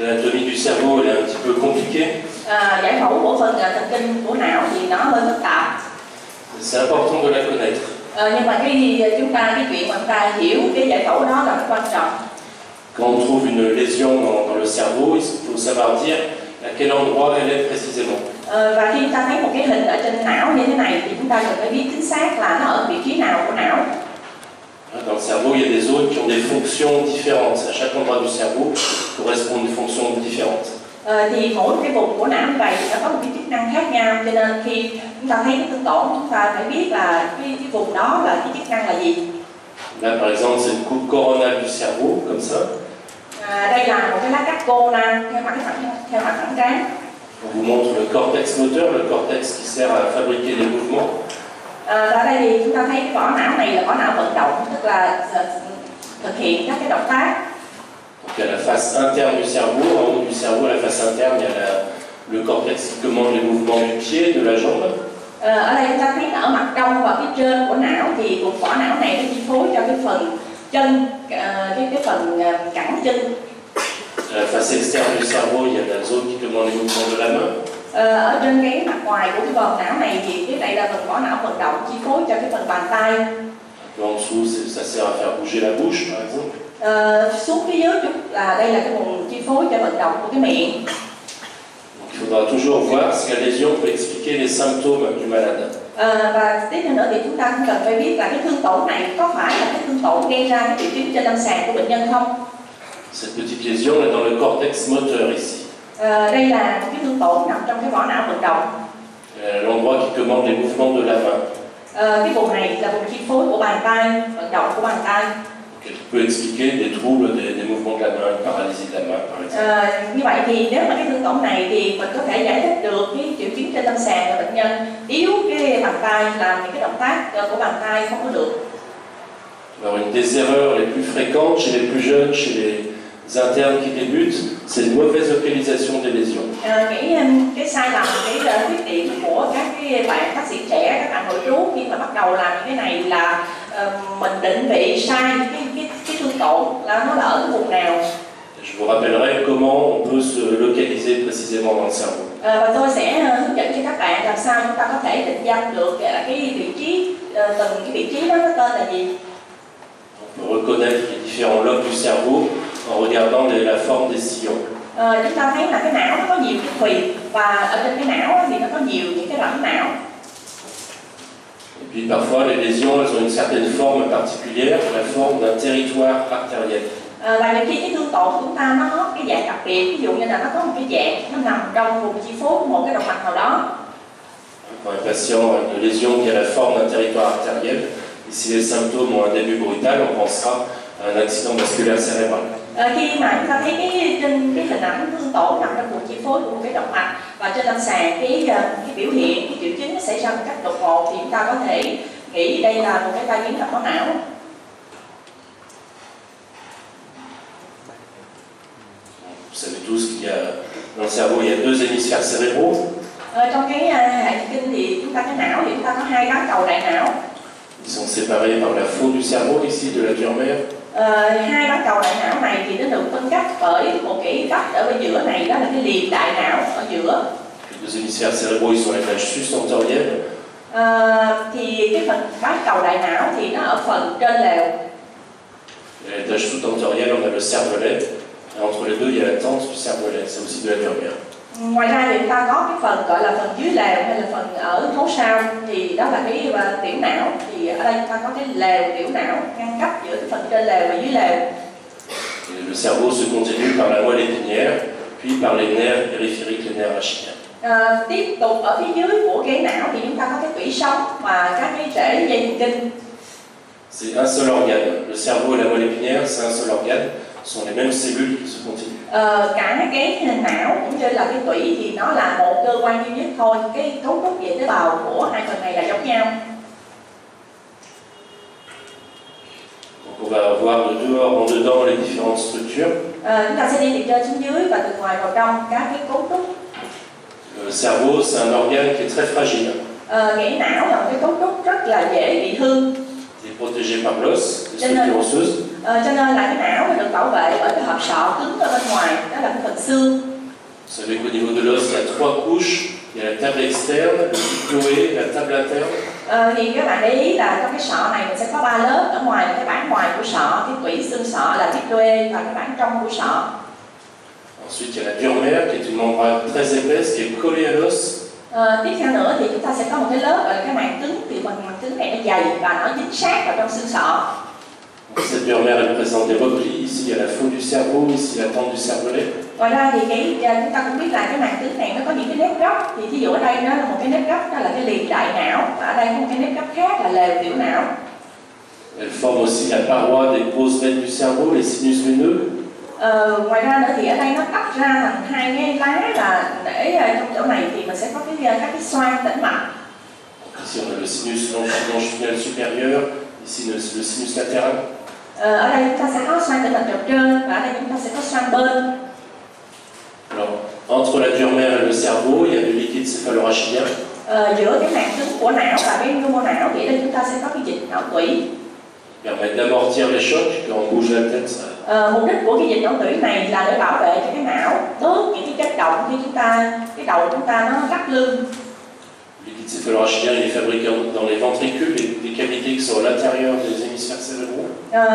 L'anatomie du cerveau elle est un petit peu compliquée. Giải phẫu của phần thần kinh của não thì nó hơi phức tạp. C'est important de la connaître. Nhưng mà cái chuyện mà chúng ta hiểu cái giải phẫu đó là rất quan trọng. Quand on trouve une lésion dans le cerveau, il faut savoir dire à quel endroit elle est précisément. Và khi chúng ta thấy một cái hình ở trên não như thế này thì chúng ta cần phải biết chính xác là nó ở vị trí nào của não. Dans le cerveau, il y a des zones qui ont des fonctions différentes. À chaque endroit du cerveau correspond une fonction différente. Thì mỗi cái vùng của não như vậy thì nó có một cái chức năng khác nhau, cho nên khi chúng ta thấy cái thương tổn chúng ta phải biết là cái vùng đó là cái chức năng là gì. Là par exemple c'est une coupe coronale du cerveau comme ça. Đây là một cái lá cắt corona theo mặt thẳng trán. On vous montre le cortex moteur, le cortex qui sert à fabriquer les mouvements. Ở đây thì chúng ta thấy cái vỏ não này là vỏ não vận động, tức là thực hiện các cái động tác. Donc il y a la face interne du cerveau, en haut du cerveau, à la face interne, il y a le cortex qui commande les mouvements du pied, de la jambe. Ở đây chúng ta thấy ở mặt trong và phía trên của não thì vùng vỏ não này nó chi phối cho cái phần chân, cái phần cẳng chân. À la face externe du cerveau, il y a la zone qui commande les mouvements de la main. Ở trên cái mặt ngoài của cái vòm não này thì cái này là phần vỏ não vận động chi phối cho cái phần bàn tay. En dessous, ça sert à faire bouger la bouche, par exemple. Xuống phía dưới chút là đây là cái vùng chi phối cho vận động của cái miệng. Donc, il faudra toujours voir si la lésion peut expliquer les symptômes du malade. Và tiếp theo nữa thì chúng ta cũng cần phải biết là cái thương tổn này có phải là cái thương tổn gây ra cái triệu chứng trên lâm sàng của bệnh nhân không? Cette petite lésion est dans le cortex moteur ici. Đây là một cái thương tổn nằm trong cái vỏ não vận động. L'endroit qui commande les mouvements de la main. Cái vùng này là vùng chi phối của bàn tay, vận động của bàn tay. Elle peut expliquer des troubles des mouvements de la main, une paralysie de la main par exemple. Như vậy thì nếu mà cái thương tổn này thì mình có thể giải thích được cái triệu chứng trên lâm sàng của bệnh nhân yếu cái bàn tay, làm những cái động tác của bàn tay không có được. Alors une des erreurs les plus fréquentes chez les plus jeunes, chez les internes qui débutent, c'est une mauvaise localisation des lésions. Cái sai lầm, cái khuyết điểm của các cái bạn bác sĩ trẻ, các bạn nội trú khi mà bắt đầu làm những cái này là mình định vị sai cái thương tổn là nó là ở cái vùng nào. Je vous rappellerai comment on peut se localiser précisément dans le cerveau. Và tôi sẽ hướng dẫn cho các bạn làm sao chúng ta có thể định danh được cái vị trí, từng cái vị trí đó nó tên là gì. On peut reconnaître les différents lobes du cerveau en regardant la forme des sillons. Chúng ta thấy là cái não nó có nhiều cái thùy và ở trên cái não thì nó có nhiều những cái rãnh não. Et puis parfois les lésions elles ont une certaine forme particulière, la forme d'un territoire artériel. Và nhiều khi cái thương tổn của chúng ta nó có cái dạng đặc biệt, ví dụ như là nó có một cái dạng nó nằm trong vùng chi phối của một cái động mạch nào đó. Pour un patient avec une lésion qui a la forme d'un territoire artériel, et si les symptômes ont un début brutal, on pensera à un accident vasculaire cérébral. Khi mà chúng ta thấy trên cái hình ảnh thương tổn nằm trong vùng chi phối của một cái động mạch và trên lâm sàng cái biểu hiện, cái triệu chứng nó xảy ra một cách đột ngột thì chúng ta có thể nghĩ đây là một cái tai biến mạch máu não. Vous savez tous qu'il y a dans le cerveau il y a deux hémisphères cérébraux. Trong cái hệ thần kinh thì chúng ta cái não thì chúng ta có hai bán cầu đại não. Ils sont séparés par la faute du cerveau ici de la dure mère. Hai bán cầu đại não này thì nó được phân cách bởi một cái vách ở bên giữa này, đó là cái liềm đại não ở giữa. Les deux hémisphères cérébraux ils sont à l'étage sus-tentoriel. Thì cái phần bán cầu đại não thì nó ở phần trên lèo. À l'étage sous-tentoriel on a le cervelet. Et entre les deux il y a la tente du cervelet, c'est aussi de la dure mère. Ngoài ra thì chúng ta có cái phần gọi là phần dưới lèo hay là phần ở hố sao, thì đó là cái tiểu não. Thì ở đây chúng ta có cái lèo tiểu não ngăn cách giữa cái phần trên lèo và dưới lèo. Le cerveau se continue par la moelle épinière, puis par les nerfs périphériques, les nerfs rachidiens. Tiếp tục ở phía dưới của cái não thì chúng ta có cái tủy sống và các cái rễ dây thần kinh. C'est un seul organe. Le cerveau et la moelle épinière, c'est un seul organe. Ce sont les mêmes cellules qui se continuent. Cả cái não cũng như là cái tủy thì nó là một cơ quan duy nhất thôi. Cái cấu trúc về tế bào của hai phần này là giống nhau. Donc on va voir de dehors en dedans les différentes structures. Chúng ta sẽ đi từ trên xuống dưới và từ ngoài vào trong các cái cấu trúc. Le cerveau, c'est un organe qui est très fragile. Cái não là một cái cấu trúc rất là dễ bị hư. Il est protégé par l'os, les structures osseuses. Cho nên là cái não nó được bảo vệ bởi cái hộp sọ cứng ở bên ngoài, đó là cái phần xương. Vous savez qu'au niveau de l'os, il y a 3 couches. Il y a la table externe, le diploé, la table interne. Thì các bạn để ý là trong cái sọ này mình sẽ có 3 lớp. Ở ngoài là cái bản ngoài của sọ, cái tủy xương sọ là diploé, và cái bản trong của sọ. Ensuite, il y a la dure mère qui est une membrane très épaisse qui est collée à l'os. Tiếp theo nữa thì chúng ta sẽ có một cái lớp gọi là cái màng cứng, thì phần màng cứng này nó dày và nó dính sát vào trong xương sọ. Cette dure mère elle présente des replis. Ici, il y a la faute du cerveau, ici la tente du cervelet. Ngoài ra thì chúng ta cũng biết là cái màng cứng này nó có những cái nếp gấp, thì thí dụ ở đây nó là một cái nếp gấp, đó là cái liền đại não, và ở đây có một cái nếp gấp khác là lều tiểu não. Elle forme aussi la paroi des grosses veines du cerveau, les sinus veineux. Ngoài ra nữa thì ở đây nó tách ra thành 2 cái lá, là để trong chỗ này thì mình sẽ có các cái xoang tĩnh mạch. Ici, on a le sinus longitudinal supérieur, ici le sinus latéral. Ở đây chúng ta sẽ có xoang tĩnh mạch dọc trên, và ở đây chúng ta sẽ có xoang bên. Alors, entre la dure mère et le cerveau, il y a le liquide céphalorachidien. Giữa cái màng cứng của não và cái nhu não thì đây chúng ta sẽ có cái dịch não tủy. Permet d'amortir les chocs quand on bouge la tête. Mục đích của cái dịch não tủy này là để bảo vệ cho cái não bớt những cái chất động khi cái đầu chúng ta nó lắc lư. Le liquide céphalorachidien il est fabriqué dans les ventricules, les cavités qui sont à l'intérieur des hémisphères cérébraux.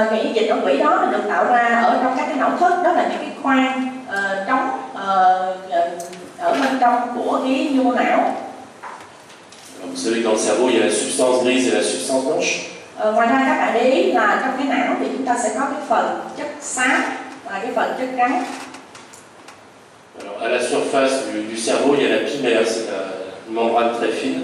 Cái dịch não tủy đó được tạo ra ở trong các cái não thất, đó là những cái khoang trống ở bên trong của cái nhu não. Vous savez que dans le cerveau, il y a la substance grise et la substance blanche. Ngoài ra các bạn để ý là trong cái não thì chúng ta sẽ có cái phần chất xám và cái phần chất trắng. Alors, à la surface du cerveau, il y a la pimère, c'est une membrane très fine.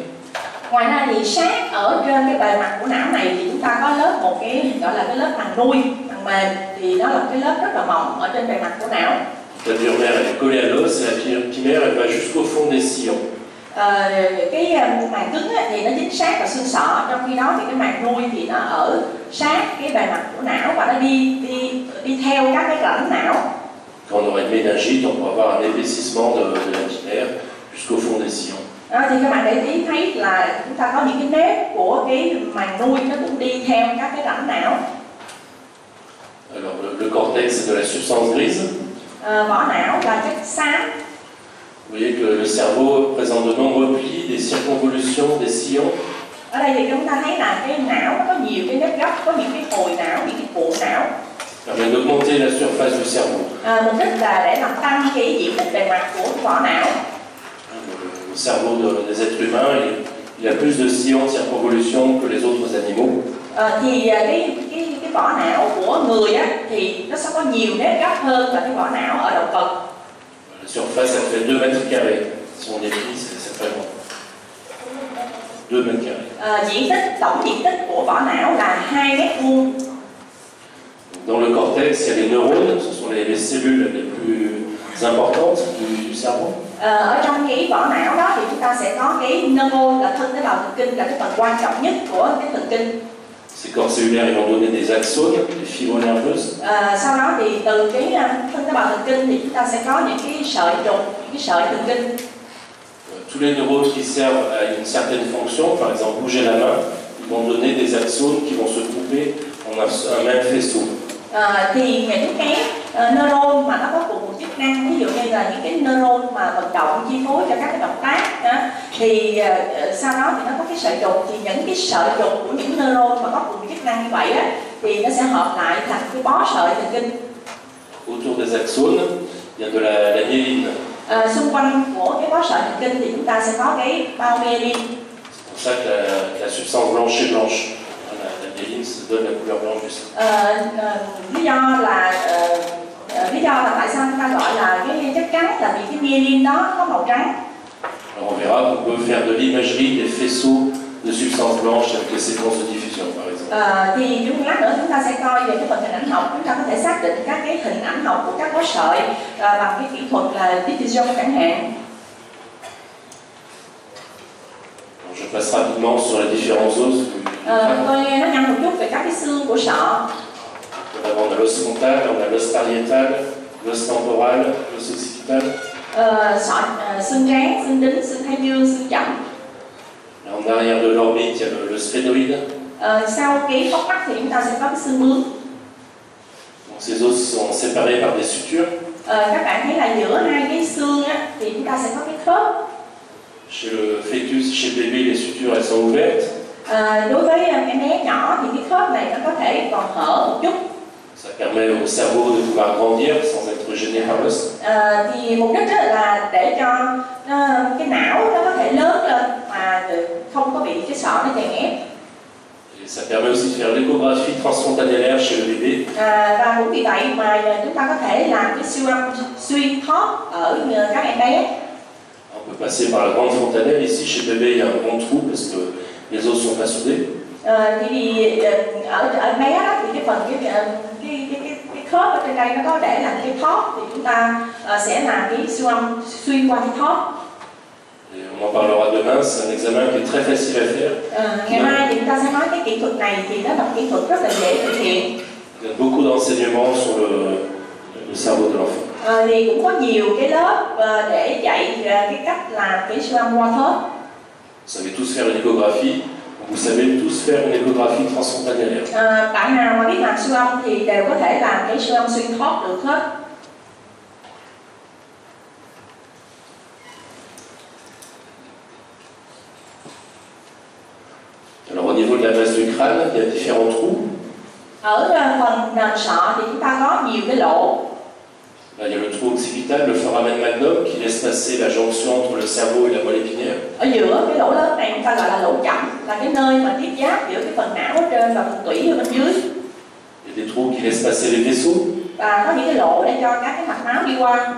Ngoài ra thì sát ở trên cái bề mặt của não này thì chúng ta có lớp một cái gọi là cái lớp màng nuôi, màng mềm, thì nó là cái lớp rất là mỏng ở trên bề mặt của não. La dure mère elle est collée à l'os et la pimère elle va jusqu'au fond des sillons. Cái màng cứng thì nó dính sát vào xương sọ, trong khi đó thì cái màng nuôi thì nó ở sát cái bề mặt của não và nó đi theo các cái rãnh não. Quand on aurait une méningite, on peut avoir un épaississement de la pimère jusqu'au fond des sillons. Thì các bạn để ý thấy là chúng ta có những cái nếp của cái màng nuôi nó cũng đi theo các cái rãnh não. Alors le cortex c'est de la substance grise. Vỏ não là chất xám. Vous voyez que le cerveau présente de nombreux plis, des circonvolutions, des sillons. Ở đây thì chúng ta thấy là cái não có nhiều cái nếp gấp, có những cái hồi não, những cái cuộn não. Permet d'augmenter la surface du cerveau. Mục đích là để làm tăng cái diện tích bề mặt của vỏ não. Le cerveau des êtres humains, il a plus de sillons, de circonvolutions que les autres animaux. Thì cái vỏ não của người á thì nó sẽ có nhiều nếp gấp hơn là cái vỏ não ở động vật. La surface elle fait 2 mètres carrés. Si on déplie, c'est très grand. 2 mètres carrés. Tổng diện tích của vỏ não là 2 mét vuông. Dans le cortex, il y a les neurones, ce sont les cellules les plus importantes du cerveau. Ở trong cái vỏ não đó thì chúng ta sẽ có cái neuron là thân tế bào thần kinh, là cái phần quan trọng nhất của cái thần kinh. Ces corps cellulaires ils vont donner des axones, des fibres nerveuses. Sau đó thì từ cái thân tế bào thần kinh thì chúng ta sẽ có những cái sợi trục, những cái sợi thần kinh. Tous les neurones qui servent à une certaine fonction, par exemple bouger la main, ils vont donner des axones qui vont se couper en un même faisceau. Thì những cái neuron mà nó có cùng một chức năng, ví dụ như là những cái neuron mà vận động chi phối cho các cái động tác đó, thì sau đó thì nó có cái sợi trục, thì những cái sợi trục của những neuron mà có cùng chức năng như vậy á, thì nó sẽ hợp lại thành cái bó sợi thần kinh. Autour des axones, il y a de la myéline. Xung quanh của cái bó sợi thần kinh thì chúng ta sẽ có cái bao myelin. C'est pour ça que la substance blanche est blanche. La myéline se donne la couleur blanche du sang. Lý do là tại sao chúng ta gọi là cái chất trắng là vì cái myelin đó có màu trắng. Alors on verra qu'on peut faire de l'imagerie des faisceaux de substances blanches avec les séquences de diffusion par exemple. Thì lát nữa chúng ta sẽ coi về cái phần hình ảnh học, chúng ta có thể xác định các cái hình ảnh học của các bó sợi bằng cái kỹ thuật là diffusion chẳng hạn. Je passe rapidement sur les différents os. Tôi nói nhanh một chút về các cái xương của sọ. On a l'os frontal, on a l'os pariétal, l'os temporal, l'os occipital. Xương trán, xương đính, xương thái dương, xương chậm. En arrière de l'orbite, il y a le sphénoïde. Sau cái hốc mắt thì chúng ta sẽ có cái xương bướm. ces os sont séparés par des sutures. Các bạn thấy là giữa hai cái xương á, thì chúng ta sẽ có cái khớp. Chez le fœtus, chez le bébé, les sutures elles sont ouvertes. Đối với em bé nhỏ thì cái khớp này nó có thể còn hở một chút. Ça permet au cerveau de pouvoir grandir sans être gêné par l'os. Thì mục đích là để cho cái não nó có thể lớn lên mà không có bị cái sọ nó chèn ép. Et ça permet aussi de faire l'échographie transfrontalière chez le bébé. Và cũng vì vậy mà chúng ta có thể làm cái siêu âm xuyên thóp ở các em bé. On peut passer par la grande frontalière. Ici, chez le bébé, il y a un grand trou parce que les os sont pas soudés. Thì ở bé đó, thì cái phần cái khớp ở trên đây nó có để làm cái thóp, thì chúng ta sẽ làm cái siêu âm xuyên qua cái thóp. Et on en parlera demain, c'est un examen qui est très facile à faire. Ngày mai thì chúng ta sẽ nói cái kỹ thuật này, thì nó là một kỹ thuật rất là dễ thực hiện. Il y a beaucoup d'enseignements sur le cerveau de l'enfant. Thì cũng có nhiều cái lớp để dạy cái cách làm cái siêu âm qua thớp. Vous savez tous faire une échographie. Vous savez tous faire une échographie transfrontalière. Bạn nào mà biết làm siêu âm thì đều có thể làm cái siêu âm xuyên thóp được hết. Alors au niveau de la base du crâne, il y a différents trous. Ở phần nền sọ thì chúng ta có nhiều cái lỗ. Là, il y a le trou occipital, le foramen magnum, qui laisse passer la jonction entre le cerveau et la moelle épinière. Ở giữa cái lỗ lớn này chúng ta gọi là lỗ chậm, là cái nơi mà tiếp giáp giữa cái phần não ở trên và phần tủy ở bên dưới. Il y a des trous qui laissent passer les vaisseaux. Và có những cái lỗ để cho các cái mạch máu đi qua.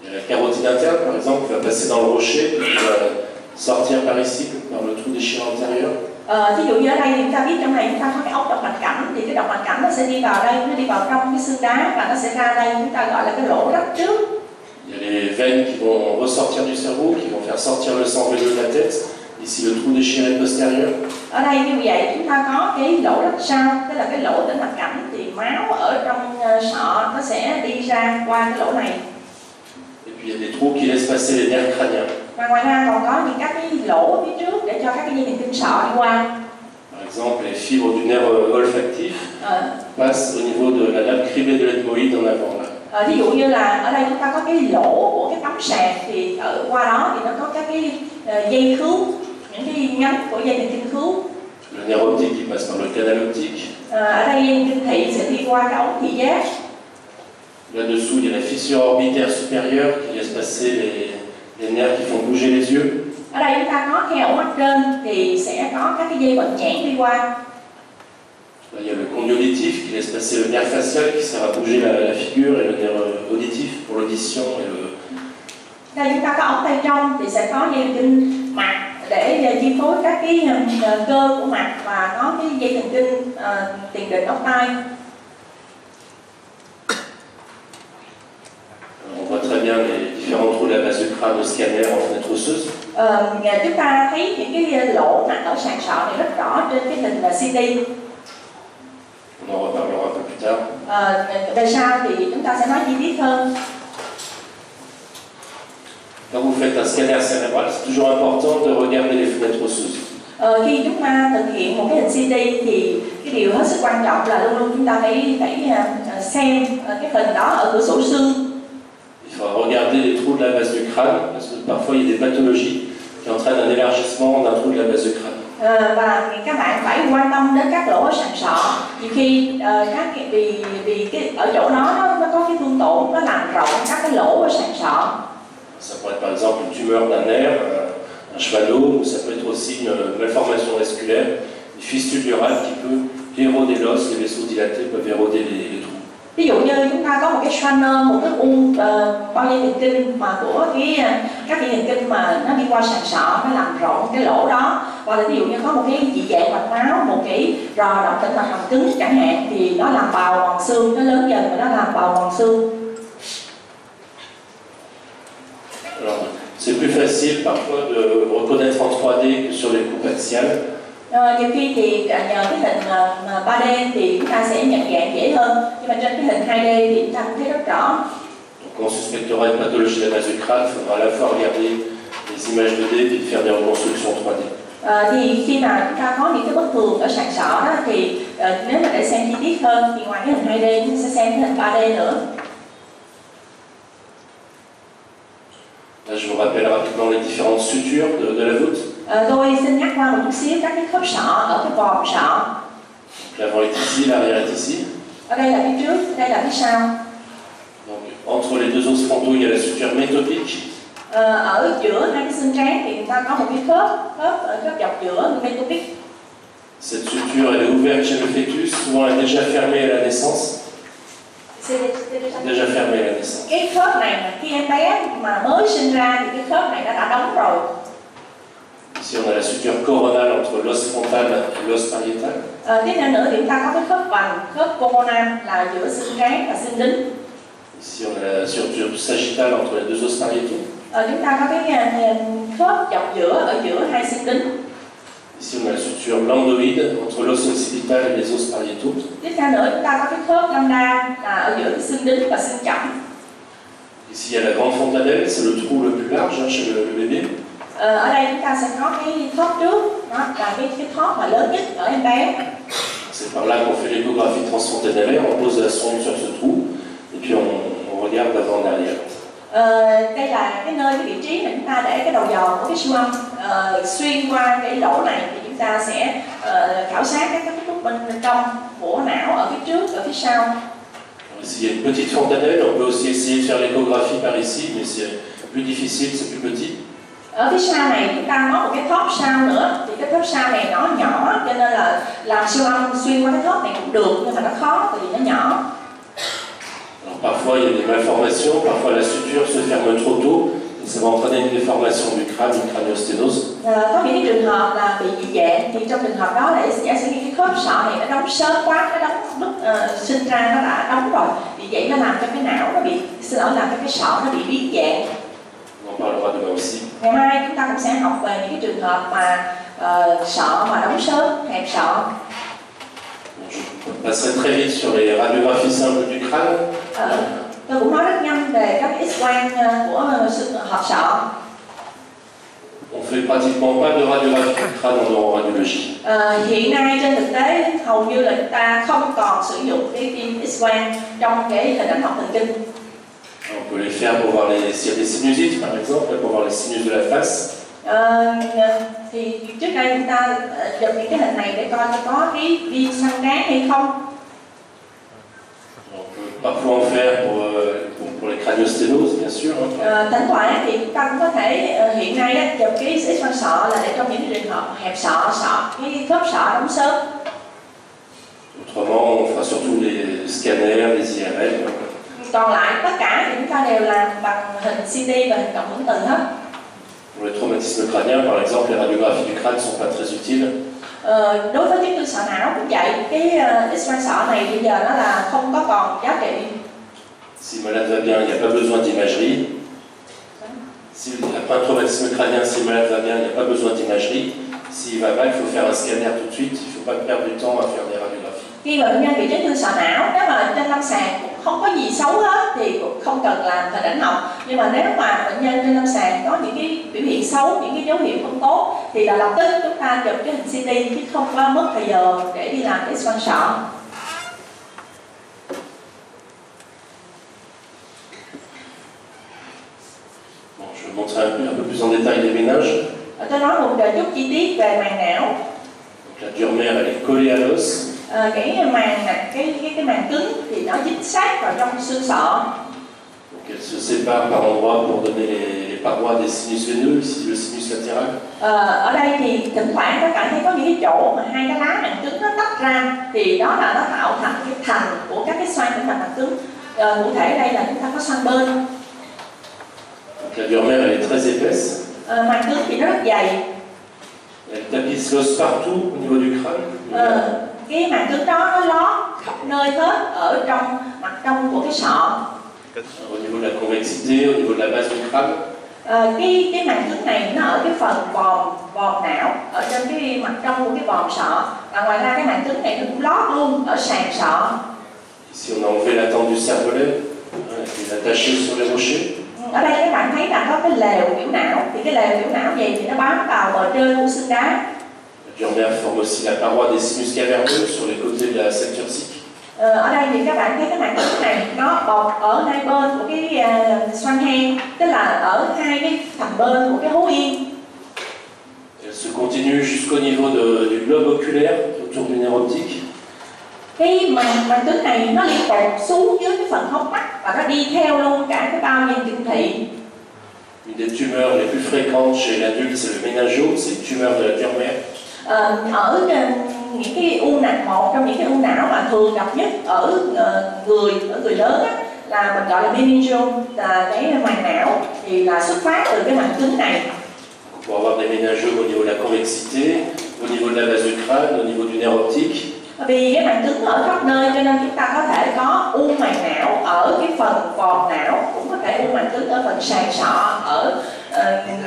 Il y a la carotide interne, par exemple, qui va passer dans le rocher, qui va sortir par ici, par le trou déchirant antérieur. Ví dụ như ở đây thì chúng ta biết trong này chúng ta có cái ốc động mạch cảnh, thì cái động mạch cảnh nó sẽ đi vào đây, nó đi vào trong cái xương đá và nó sẽ ra đây, chúng ta gọi là cái lỗ rách trước. Il y a les veines qui vont ressortir du cerveau, qui vont faire sortir le sang veineux de la tête. Ici, le trou déchiré postérieur. Ở đây như vậy chúng ta có cái lỗ rách sau, tức là cái lỗ tĩnh mạch cảnh, thì máu ở trong sọ nó sẽ đi ra qua cái lỗ này. Et puis il y a des trous qui laissent passer les nerfs crâniens. Và ngoài ra còn có những các cái lỗ phía trước để cho các cái dây thần kinh sọ đi qua. Par exemple, les fibres du nerf olfactif passent au niveau de la lame cribée de l'ethmoïde en avant. Là. Ví dụ như là ở đây chúng ta có cái lỗ của cái tấm sàn, thì ở qua đó thì nó có các cái dây khứu, những cái nhánh của dây thần kinh khứu. Le nerf optique qui passe par le canal optique. Ở đây dây thần kinh thị sẽ đi qua cái ống thị giác. Là-dessous, il y a la fissure orbitaire supérieure qui laisse passer les nerfs qui font bouger les yeux. Ở đây chúng ta có theo ống mắt trên thì sẽ có các cái dây vận nhãn đi qua. Là, il y a le condyolitif qui laisse passer le nerf facial qui sert à bouger la figure et le nerf auditif pour l'audition et le. Đây chúng ta có ống tay trong thì sẽ có dây thần kinh mặt để chi phối các cái cơ của mặt, và có cái dây thần kinh tiền đình ốc tai. On voit très bien les différents trous de la base du crâne au scanner en fenêtre osseuse. Chúng ta thấy những cái lỗ nặng ở sàn sọ này rất rõ trên cái hình CT. On en reparlera un peu plus tard. Về sau thì chúng ta sẽ nói chi tiết hơn. Quand vous faites un scanner cérébral, c'est toujours important de regarder les fenêtres osseuses. Khi chúng ta thực hiện một cái hình CT thì cái điều hết sức quan trọng là luôn luôn chúng ta phải xem cái hình đó ở cửa sổ xương. Il faut regarder les trous de la base du crâne, parce que parfois il y a des pathologies qui entraînent un élargissement d'un trou de la base du crâne. Và các bạn phải quan tâm đến các lỗ ở sàn sọ. Nhiều khi vì cái ở chỗ đó nó có cái thương tổn, nó làm rộng các cái lỗ ở sàn sọ. Ça pourrait être par exemple une tumeur d'un nerf, un chevalome, ou ça peut être aussi une malformation vasculaire, une fistule neurale qui peut éroder l'os, les vaisseaux dilatés peuvent éroder les trous. Ví dụ như chúng ta có một cái Schwanner, một cái u bao dây thần kinh mà của các dây thần kinh mà nó đi qua sàn sọ, nó làm rộng cái lỗ đó, hoặc là ví dụ như có một cái dị dạng mạch máu, một cái rò động tĩnh mạch hàm cứng chẳng hạn, thì nó làm bào mòn xương, nó lớn dần và nó làm bào mòn xương. Alors, c'est plus facile parfois de reconnaître en 3D que sur les coupes axiales. Nhiều khi thì nhờ cái hình 3D thì chúng ta sẽ nhận dạng dễ hơn, nhưng mà trên cái hình 2D thì chúng ta cũng thấy rất rõ. Donc, quand on suspectera une pathologie de la base du crâne, il faudra à la fois regarder les images 2D et faire des reconstructions 3D. Thì khi mà chúng ta có những cái bất thường ở sàn sọ đó thì nếu mà để xem chi tiết hơn thì ngoài cái hình 2D chúng ta sẽ xem cái hình 3D nữa. Là, je vous rappelle rapidement les différentes sutures de la voûte. Tôi xin nhắc qua một chút xíu các cái khớp sọ ở cái vòm sọ. L'avant est ici, l'arrière est ici. Ở đây là phía trước, ở đây là phía sau. Donc, entre les deux os frontaux, il y a la suture métopique. Ở giữa hai cái xương trán thì người ta có một cái khớp dọc giữa métopique. Cette suture, elle est ouverte chez le fœtus, souvent elle est déjà fermée à la naissance. Déjà fermée à la naissance. Cái khớp này khi em bé mà mới sinh ra thì cái khớp này đã đóng rồi. Ici, on a la suture coronale entre l'os frontal et l'os pariétal. Tiếp theo nữa thì chúng ta có cái khớp vành, khớp coronal là giữa xương trán và xương đính. Ici, on a la suture sagittale entre les deux os pariétaux. Chúng ta có cái khớp dọc giữa ở giữa hai xương đính. Ici, on a la suture lambdoïde entre l'os occipital et les os pariétaux. Tiếp theo nữa chúng ta có cái khớp lambda là ở giữa xương đính và xương chỏng. Ici, il y a la grande fontanelle, c'est le trou le plus large chez le bébé. Ở đây chúng ta sẽ có cái thóp trước, đó là cái thóp mà lớn nhất ở em bé. C'est par là qu'on fait l'échographie transfontanellaire, on pose la sonde sur ce trou et puis on regarde d'avant en arrière. Đây là cái nơi, cái vị trí mà chúng ta để cái đầu dò của cái siêu âm. Xuyên qua cái lỗ này thì chúng ta sẽ khảo sát các cấu trúc bên trong của não ở phía trước, ở phía sau. Ici, il y a une petite fontanelle, on peut aussi essayer de faire l'échographie par ici, mais c'est plus difficile, c'est plus petit. Ở phía sau này chúng ta có một cái thóp sau nữa, thì cái thóp sau này nó nhỏ cho nên là làm siêu âm xuyên qua cái thóp này cũng được, nhưng mà nó khó tại vì nó nhỏ. Alors, parfois il y a des malformations, parfois la suture se ferme trop tôt, et ça va entraîner une déformation du crâne, une craniosténose. Có những cái trường hợp là bị dị dạng, thì trong trường hợp đó là giả sử như cái khớp sọ này nó đóng sớm quá, nó đóng lúc sinh ra nó đã đóng rồi, vì vậy nó làm cho cái não nó bị, làm cho cái sọ nó bị biến dạng. On en parlera demain aussi. Ngày mai chúng ta cũng sẽ học về những cái trường hợp mà sọ mà đóng sớm, hẹp sọ. Je passerai très vite sur les radiographies simples du crâne. Tôi cũng nói rất nhanh về các X-quang của hộp sọ. On fait pratiquement pas de radiographie du crâne en neuroradiologie. Hiện nay trên thực tế hầu như là chúng ta không còn sử dụng cái phim X-quang trong cái hình ảnh học thần kinh. On peut les faire pour voir s'il y a des sinusites, par exemple, pour voir les sinus de la face. Thì trước đây chúng ta chụp những cái hình này để coi có cái viêm xoang trán hay không. On peut parfois en faire pour les craniosténoses, bien sûr. Thỉnh thoảng thì chúng ta cũng có thể hiện nay chụp cái X-quang sọ là để trong những trường hợp hẹp sọ, cái khớp sọ đóng sớm. Autrement, on fera surtout les scanners, les IRL. Còn lại tất cả thì chúng ta đều làm bằng hình CT và hình cộng hưởng từ hết. Pour les traumatismes crâniens, par exemple, les radiographies du crâne ne sont pas très utiles. Đối với chấn thương sọ não cũng vậy, cái X-quang sọ này bây giờ nó là không có còn giá trị. Si le malade va bien, il n'y a pas besoin d'imagerie. Si, après un traumatisme crânien, si le malade va bien, il n'y a pas besoin d'imagerie. S'il va mal, il faut faire un scanner tout de suite. Il ne faut pas perdre du temps à faire des radiographies. Khi mà bệnh nhân bị chấn thương sọ não, nếu mà trên lâm sàng cũng không có gì xấu hết thì cũng không cần làm hình ảnh học. Nhưng mà nếu mà bệnh nhân trên lâm sàng có những cái biểu hiện xấu, những cái dấu hiệu không tốt thì là lập tức chúng ta chụp cái hình CT chứ không có mất thời giờ để đi làm cái X-quang sọ. Bon, je vais montrer un peu plus en détail les méninges. Tôi nói một chút chi tiết về màng não. Donc, la dure mère, elle est collée à l'os. Cái màng cứng thì nó dính sát vào trong xương sọ. Donc elle se sépare par endroits pour donner les parois des sinus veineux, ici le sinus latéral. Ở đây thì thỉnh thoảng các bạn thấy có những cái chỗ mà hai cái lá màng cứng nó tách ra thì đó là nó tạo thành cái thành của các cái xoang của màng cứng. Cụ thể đây là chúng ta có xoang bên. Donc la dure mère, elle est très épaisse. Màng cứng thì nó rất dày. Elle tapisse l'os partout au niveau du crâne. Cái màng cứng đó nó lót khắp nơi hết ở trong mặt trong của cái sọ. Au niveau de la convexité, au niveau de la base du crâne. Cái màng cứng này nó ở cái phần vòm não, ở trên cái mặt trong của cái vòm sọ. Và ngoài ra cái màng cứng này nó cũng lót luôn ở sàn sọ. Ici on a enlevé la tente du cervelet, elle est attachée sur les rochers. Ở đây các bạn thấy là có cái lều biểu não, thì cái lều biểu não vậy thì nó bám vào bờ trên của xương đá. Durmer forme aussi la paroi des sinus caverneux sur les côtés de la celle turcique. Ở đây thì các bạn thấy cái màng cứng này nó bọc ở hai bên của cái xoang hang, tức là ở hai cái thành bên của cái hố yên. Elle se continue jusqu'au niveau du globe oculaire autour du nerf optique. Cái màng cứng này nó liên tục xuống dưới cái phần hốc mắt và nó đi theo luôn cả cái bao dây trung thị. Une des tumeurs les plus fréquentes chez l'adulte, c'est le méningome, c'est une tumeur de la Durmer. Ở những cái u não, một trong những cái u não mà thường gặp nhất ở người lớn á, là mình gọi là meningome, là cái màng não, thì là xuất phát từ cái màng cứng này. On peut avoir des méningomes au niveau de la convexité, au niveau de la base du crâne, au niveau du nerf optique. Vì cái màng cứng ở khắp nơi cho nên chúng ta có thể có u màng não ở cái phần vòm não, cũng có thể u màng cứng ở phần sàn sọ, ở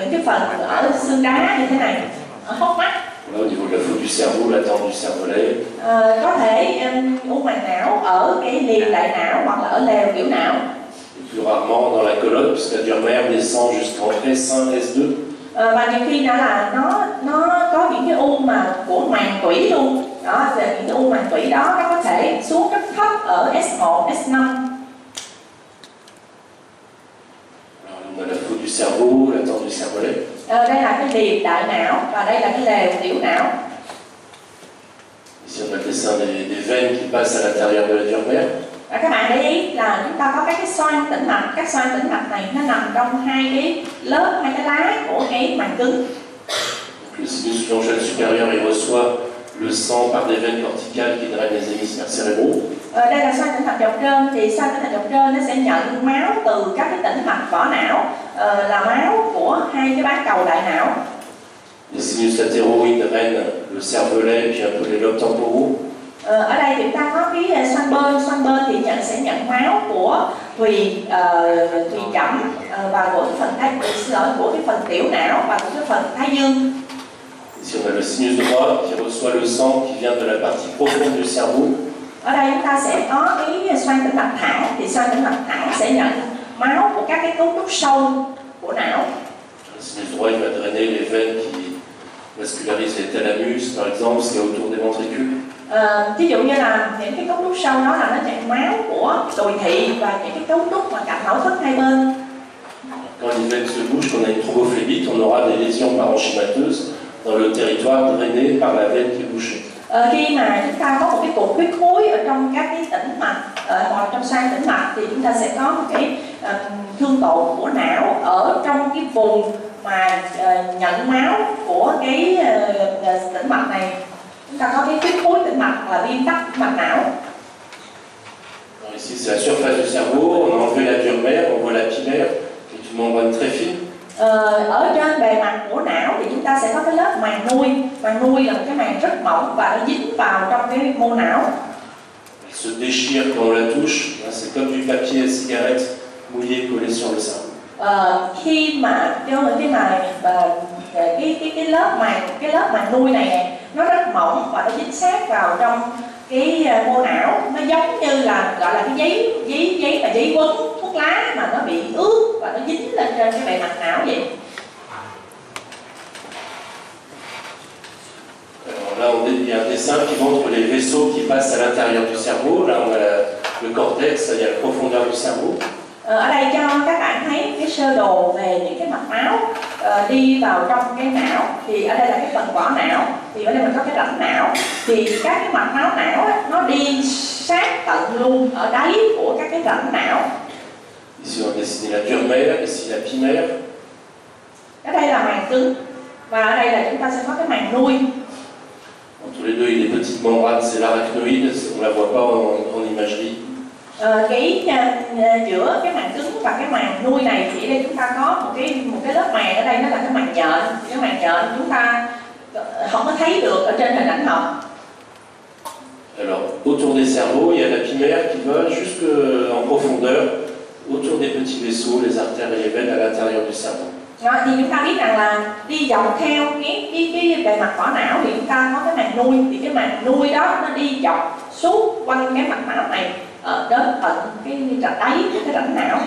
những cái phần ở xương đá như thế này, ở hốc mắt. Là, au niveau de la faute du cerveau, la tente du cervelet. Có thể u màng não ở cái liềm đại não hoặc là ở lèo tiểu não. Et plus rarement dans la colonne, puisque la Durmer descend jusqu'en S1, S2. Và nhiều khi là nó có những cái u mà của màng tủy luôn. Đó, thì những cái u màng tủy đó nó có thể xuống rất thấp ở S1, S5. Alors, on a la faute du cerveau, la tente du cervelet. Đây là cái liềm đại não và đây là cái lèo tiểu não. Ici on a le dessin des veines qui passent à l'intérieur de la Durmer. Và các bạn để ý là chúng ta có các cái xoang tĩnh mạch, các xoang tĩnh mạch này nó nằm trong hai cái lớp, hai cái lá của cái màng cứng. Donc, le sinus longitudinal supérieur il reçoit le sang par des veines corticales qui drainent les hémisphères cérébraux. Đây là xoang tĩnh mạch dọc trên, thì xoang tĩnh mạch dọc trên nó sẽ nhận máu từ các cái tĩnh mạch vỏ não, là máu của hai cái bán cầu đại não. Les sinus latéraux ils drainent le cervelet puis un peu les lobes temporaux. Ở đây chúng ta có cái xoang bên thì sẽ nhận máu của thùy chẩm và của cái phần tiểu não và của cái phần thái dương. Ici on a le sinus droit qui reçoit le sang qui vient de la partie profonde du cerveau. Ở đây chúng ta sẽ có cái xoang tĩnh mạch thẳng, thì xoang tĩnh mạch thẳng sẽ nhận máu của các cái cấu trúc sâu của não. Le sinus droit il va drainer les veines qui vascularisent les thalamus par exemple, ce qui est autour des ventricules. Ví dụ như là những cái cấu trúc sâu đó là nó nhận máu của đùi thị và những cái cấu trúc mà cạnh hậu thất hai bên. Quand les veines se bougent, quand on a une thrombophlébite, on aura des lésions parenchymateuses dans le territoire drainé par la veine qui est bouchée. Khi mà chúng ta có một cái cục huyết khối ở trong các cái tĩnh mạch hoặc trong xoang tĩnh mạch thì chúng ta sẽ có một cái thương tổn của não ở trong cái vùng mà nhận máu của cái tĩnh mạch này. Chúng ta có cái huyết khối tĩnh mạch là viêm tắc mạch não. Alors ici c'est la surface du cerveau, on a enlevé la Durmer, on voit la pimère, qui est une membrane très fine. Ở trên bề mặt của não thì chúng ta sẽ có cái lớp màng nuôi. Màng nuôi là một cái màng rất mỏng và nó dính vào trong cái mô não. Elle se déchire quand on la touche, c'est comme du papier à cigarette mouillé collé sur le cerveau. Khi mà cái lớp màng nuôi này nó rất mỏng và nó dính sát vào trong cái mô não, nó giống như là gọi là cái giấy quấn thuốc lá mà nó bị ướt và nó dính lên trên cái bề mặt não vậy. Alors là, il y a un dessin qui montre les vaisseaux qui passent à l'intérieur du cerveau. Là, on a le cortex, il y a la profondeur du cerveau. Ở đây cho các bạn thấy cái sơ đồ về những cái mạch máu đi vào trong cái não. Thì ở đây là cái phần vỏ não, thì ở đây mình có cái rãnh não. Thì các cái mạch máu não đó, nó đi sát tận luôn ở đáy của các cái rãnh não. Ici on a dessiné la Durmer, ici la pimère. Ở đây là màng cứng và ở đây là chúng ta sẽ có cái màng nuôi. Tous les deux, il y a des petites membranes, c'est l'arachnoïde, on ne la voit pas en imagerie. Giữa cái màng cứng và cái màng nuôi này thì đây chúng ta có một cái lớp màng ở đây, nó là cái màng nhện. Cái màng nhện chúng ta không có thấy được ở trên hình ảnh học. Alors, autour des cerveaux, il y a la pimère qui va jusqu'en profondeur, autour des petits vaisseaux, les artères et les veines à l'intérieur du cerveau. Đó, thì chúng ta biết rằng là đi dọc theo cái bề mặt vỏ não thì chúng ta có cái màng nuôi, thì cái màng nuôi đó nó đi dọc suốt quanh cái mạch máu này đến tận cái rãnh đáy của cái rãnh não.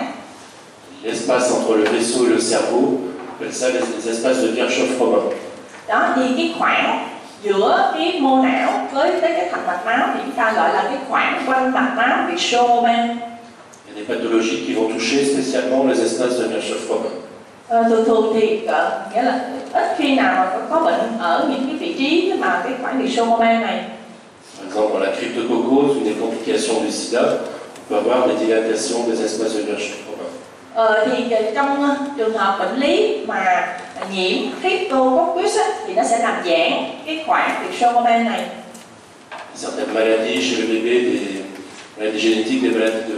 L'espace entre le vaisseau et le cerveau, on appelle ça les espaces de Virchow-Romain. Đó, thì cái khoảng giữa mô não với tới cái thành mạch máu thì chúng ta gọi là cái khoảng quanh mạch máu bị Schönroman. Il y a des pathologies qui vont toucher spécialement les espaces de Virchow-Froment. Thường thì nghĩa là ít khi nào có bệnh ở những cái vị trí mà cái khoảng bị Schönroman này. Par exemple, dans la cryptococcose ou des complications du sida, on peut avoir des dilatations des espaces de Virchow-Froment. Thì trong trường hợp bệnh lý mà nhiễm Cryptococcus thì nó sẽ làm giãn cái khoảng bị Schönroman này. Certaines maladies chez le bébé, des maladies génétiques, des maladies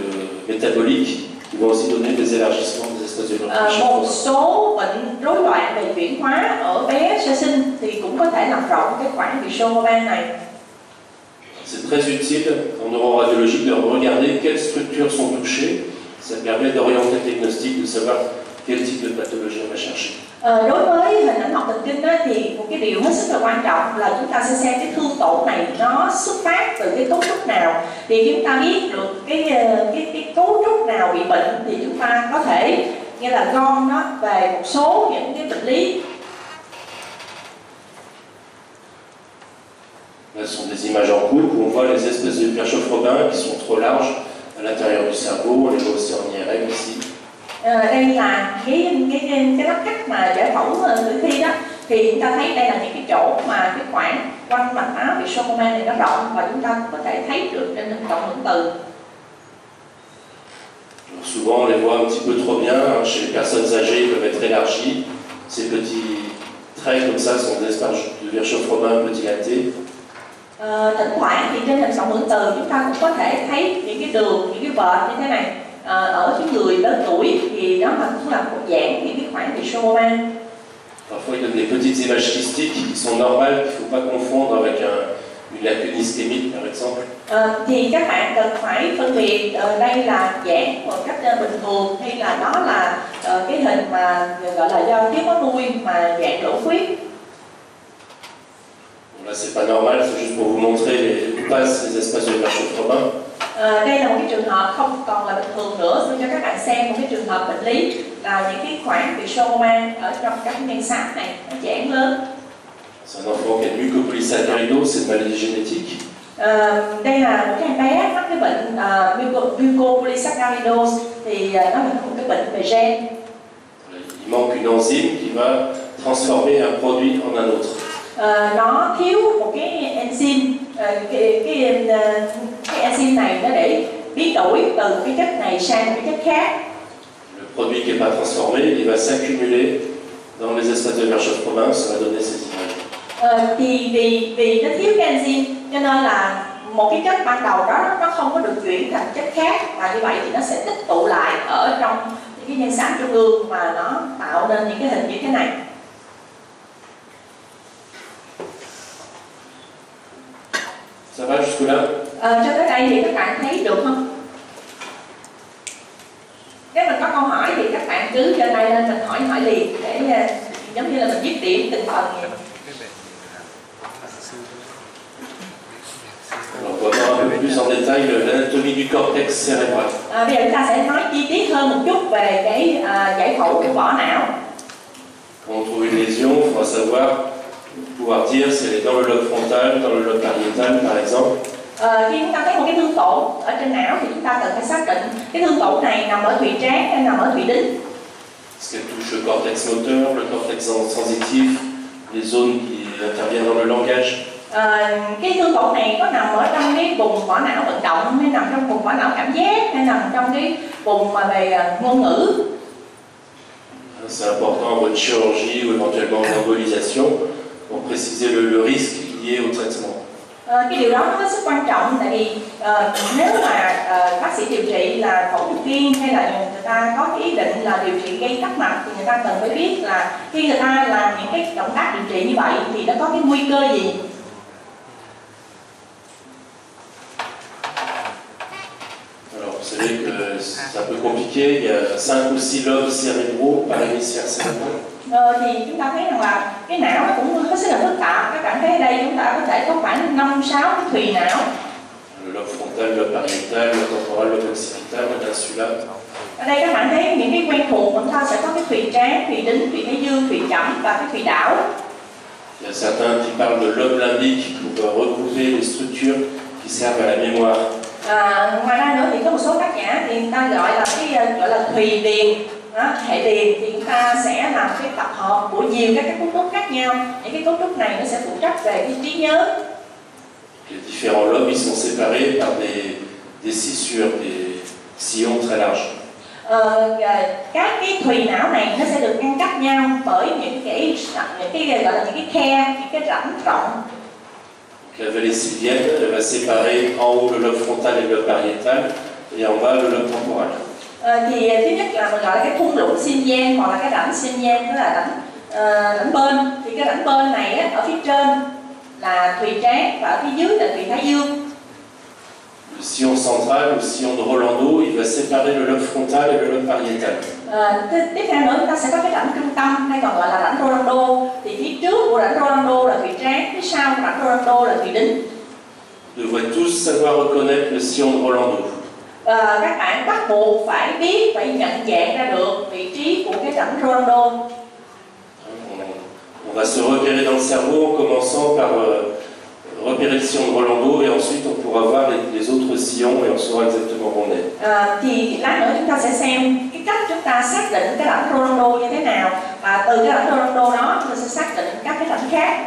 métaboliques, qui vont aussi donner des élargissements des espaces de Virchow-Froment. Một số bệnh rối loạn về chuyển hóa ở bé sơ sinh thì cũng có thể làm rộng cái khoảng bị Schönroman này. C'est très utile en neuroradiologie de regarder quelles structures sont touchées. Ça permet d'orienter le diagnostic, de savoir quel type de pathologie on va chercher. Đối với hình ảnh học thần kinh đó, thì một cái điều hết sức là quan trọng là chúng ta sẽ xem cái thương tổn này nó xuất phát từ cái cấu trúc nào. Thì chúng ta biết được cái cấu trúc nào bị bệnh thì chúng ta có thể như là gom nó về một số những cái bệnh lý. Là, ce sont des images en cours où on voit les espèces de Virchow-Froment qui sont trop larges à l'intérieur du cerveau, on les voit aussi en IRM ici. Đây là cái lát cắt mà giải phẫu tử thi đó, thì chúng ta thấy đây là những cái chỗ mà cái khoảng quanh mạch máu bị Schönroman này nó rộng và chúng ta cũng có thể thấy được trên hình trọng lượng từ. Souvent on les voit un petit peu trop bien, chez les personnes âgées ils peuvent être élargis. Ces petits traits comme ça sont des espaces de Virchow-Froment un peu dilatés. Thỉnh thoảng thì trên hình trọng lượng từ chúng ta cũng có thể thấy những cái đường, những cái vệt như thế này. Ở cái người lớn tuổi thì đó là cũng là một dạng những cái khoảng bị Schönroman. Parfois il donne des petites images kystiques qui sont normales, qu'il ne faut pas confondre avec une lacune ischémique par exemple. Thì các bạn cần phải phân biệt đây là giãn một cách bình thường hay là đó là cái hình mà gọi là do thiếu máu nuôi mà giãn lỗ khuyết. Là c'est pas normal, c'est juste pour vous montrer les passes des espaces de Virchow-Froment. Đây là một cái trường hợp không còn là bình thường nữa, xin cho các bạn xem một cái trường hợp bệnh lý là những cái khoảng bị Schönroman ở trong các nhân sáp này nó giãn lớn. C'est un enfant qui a une mucopolysaccharidose, c'est une maladie génétique. Đây là một cái em bé mắc cái bệnh mucopolysaccharidose thì nó là một cái bệnh về gen. Il manque une enzyme qui va transformer un produit en un autre. Nó thiếu một cái enzyme, cái enzyme này nó để biến đổi từ cái chất này sang cái chất khác. Le produit qui n'est pas transformé, il va s'accumuler dans les espaces de Virchow-Froment, ça va donner ces images. Thì vì nó thiếu cái enzyme cho nên là một cái chất ban đầu đó nó không có được chuyển thành chất khác, và như vậy thì nó sẽ tích tụ lại ở trong những cái nhân sáp trung ương và nó tạo nên những cái hình như thế này. Ça va jusque là? Cho tới đây thì các bạn thấy được không? Nếu mình có câu hỏi thì các bạn cứ giơ tay lên mình hỏi liền để giống như là mình viết điểm từng phần vậy. On va voir un peu plus en détail l'anatomie du cortex cérébral. Bây giờ chúng ta sẽ nói chi tiết hơn một chút về cái giải phẫu của vỏ não. Quand on trouve une lésion, il faudra savoir pouvoir dire si elle est dans le lobe frontal, dans le lobe pariétal par exemple. Khi chúng ta thấy một cái thương tổn ở trên não thì chúng ta cần phải xác định cái thương tổn này nằm ở thùy trán hay nằm ở thùy đính. Est-ce qu'elle touche le cortex moteur, le cortex sensitif, les zones qui interviennent dans le langage? Cái thương tổn này có nằm ở trong cái vùng vỏ não vận động hay nằm trong vùng vỏ não cảm giác hay nằm trong cái vùng mà về ngôn ngữ. C'est important en mode chirurgie ou éventuellement en embolisation pour préciser le risque lié au traitement. Cái điều đó nó hết sức quan trọng, tại vì nếu mà bác sĩ điều trị là phẫu thuật viên hay là người ta có cái ý định là điều trị gây tắc mạch thì người ta cần phải biết là khi người ta làm những cái động tác điều trị như vậy thì nó có cái nguy cơ gì. Alors vous savez que c'est un peu compliqué, il y a 5 ou 6 lobes cérébraux par hémisphère cérébral. Thì chúng ta thấy rằng là cái não nó cũng hết sức là phức tạp. Các bạn thấy ở đây chúng ta có thể có khoảng 5-6 cái thùy não. Le lobe frontal, le lobe pariétal, le temporal, le lobe occipital, le insula. Ở đây các bạn thấy những cái quen thuộc, chúng ta sẽ có cái thùy trán, thùy đính, thùy thái dương, thùy chẩm và cái thùy đảo. Il y a certains qui parlent de lobe limbique pour servent à la mémoire. Ngoài ra nữa thì có một số tác giả thì người ta gọi là thùy điền, hệ điền, thì chúng ta sẽ làm cái tập hợp của nhiều các cấu trúc khác nhau. Những cái cấu trúc này nó sẽ phụ trách về cái trí nhớ. Les différents lobes ils sont séparés par des scissures, des sillons très larges. Các cái thùy não này nó sẽ được ngăn cách nhau bởi những cái gọi là những cái khe, những cái rãnh rộng. La vallée sylvienne elle va séparer en haut le lobe frontal et le lobe pariétal et en bas le lobe temporal. Thì thứ nhất là mình gọi là cái thung lũng Xinjiang hoặc là cái rãnh Xinjiang, đó là rãnh bên. Thì cái rãnh bên này á, ở phía trên là thùy trán và ở phía dưới là thùy thái dương. Le sillon central ou sillon de Rolando il va séparer le lobe frontal et le lobe pariétal. Tiếp theo nữa chúng ta sẽ có cái rãnh trung tâm hay còn gọi là rãnh Rolando. Thì phía trước của rãnh Rolando là thùy trán, phía sau của rãnh Rolando là thùy đính. Vous devez tous savoir reconnaître le sillon de Rolando. Các bạn bắt buộc phải biết, phải nhận dạng ra được vị trí của cái rãnh Rolando. On va se repérer dans le cerveau en commençant par repérer le sillon de Rolando et ensuite on pourra voir les autres sillons et on saura exactement où on est. Thì lát nữa chúng ta sẽ xem cái cách chúng ta xác định cái rãnh Rolando như thế nào, và từ cái rãnh Rolando đó chúng ta sẽ xác định các cái rãnh khác.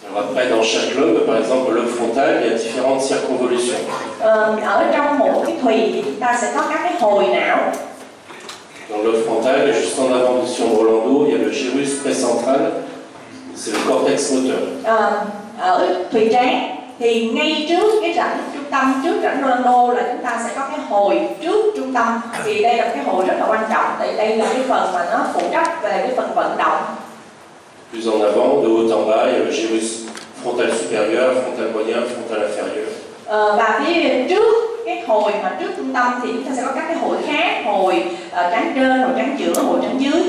Alors après, dans chaque lobe, par exemple le lobe frontal, il y a différentes circonvolutions. Ở trong một cái thùy thì chúng ta sẽ có các cái hồi não. Dans le lobe frontal, juste en avant du sillon de Rolando, il y a le gyrus précentral, c'est le cortex moteur. Ở thùy trán thì ngay trước cái rãnh trung tâm, trước rãnh Rolando là chúng ta sẽ có cái hồi trước trung tâm. Thì đây là cái hồi rất là quan trọng, tại đây là cái phần mà nó phụ trách về cái phần vận động. Plus en avant, de haut en bas, il y a le gyrus frontal supérieur, frontal moyen, frontal inférieur. Và phía trước cái hồi mà trước trung tâm thì chúng ta sẽ có các cái hồi khác, hồi trán trên, hồi trán giữa, hồi trán dưới.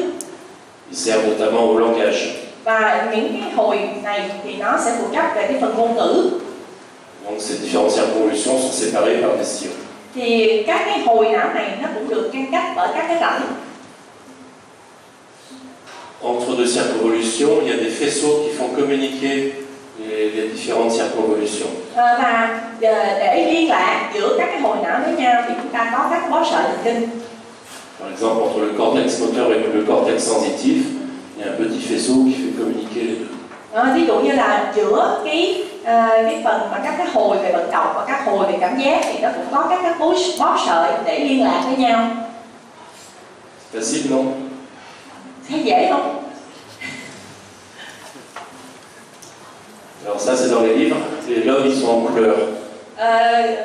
Ils servent notamment au langage. Và những cái hồi này thì nó sẽ phụ trách về cái phần ngôn ngữ. Donc ces différentes circonvolutions sont séparées par des sillons. Thì các cái hồi não này nó cũng được ngăn cách bởi các cái rãnh. Entre deux circonvolutions, il y a des faisceaux qui font communiquer les différentes circonvolutions. Và để liên lạc giữa các cái hồi não với nhau thì chúng ta có các bó sợi thần kinh. Par exemple, entre le cortex moteur et le cortex sensitif, il y a un petit faisceau qui fait communiquer les deux. Ví dụ như là giữa cái phần mà các cái hồi về vận động và các hồi về cảm giác thì nó cũng có các cái bó sợi để liên lạc với nhau. Facile, non? Thấy dễ không? Alors ça, c'est dans les livres. Les lobes, ils sont en couleur.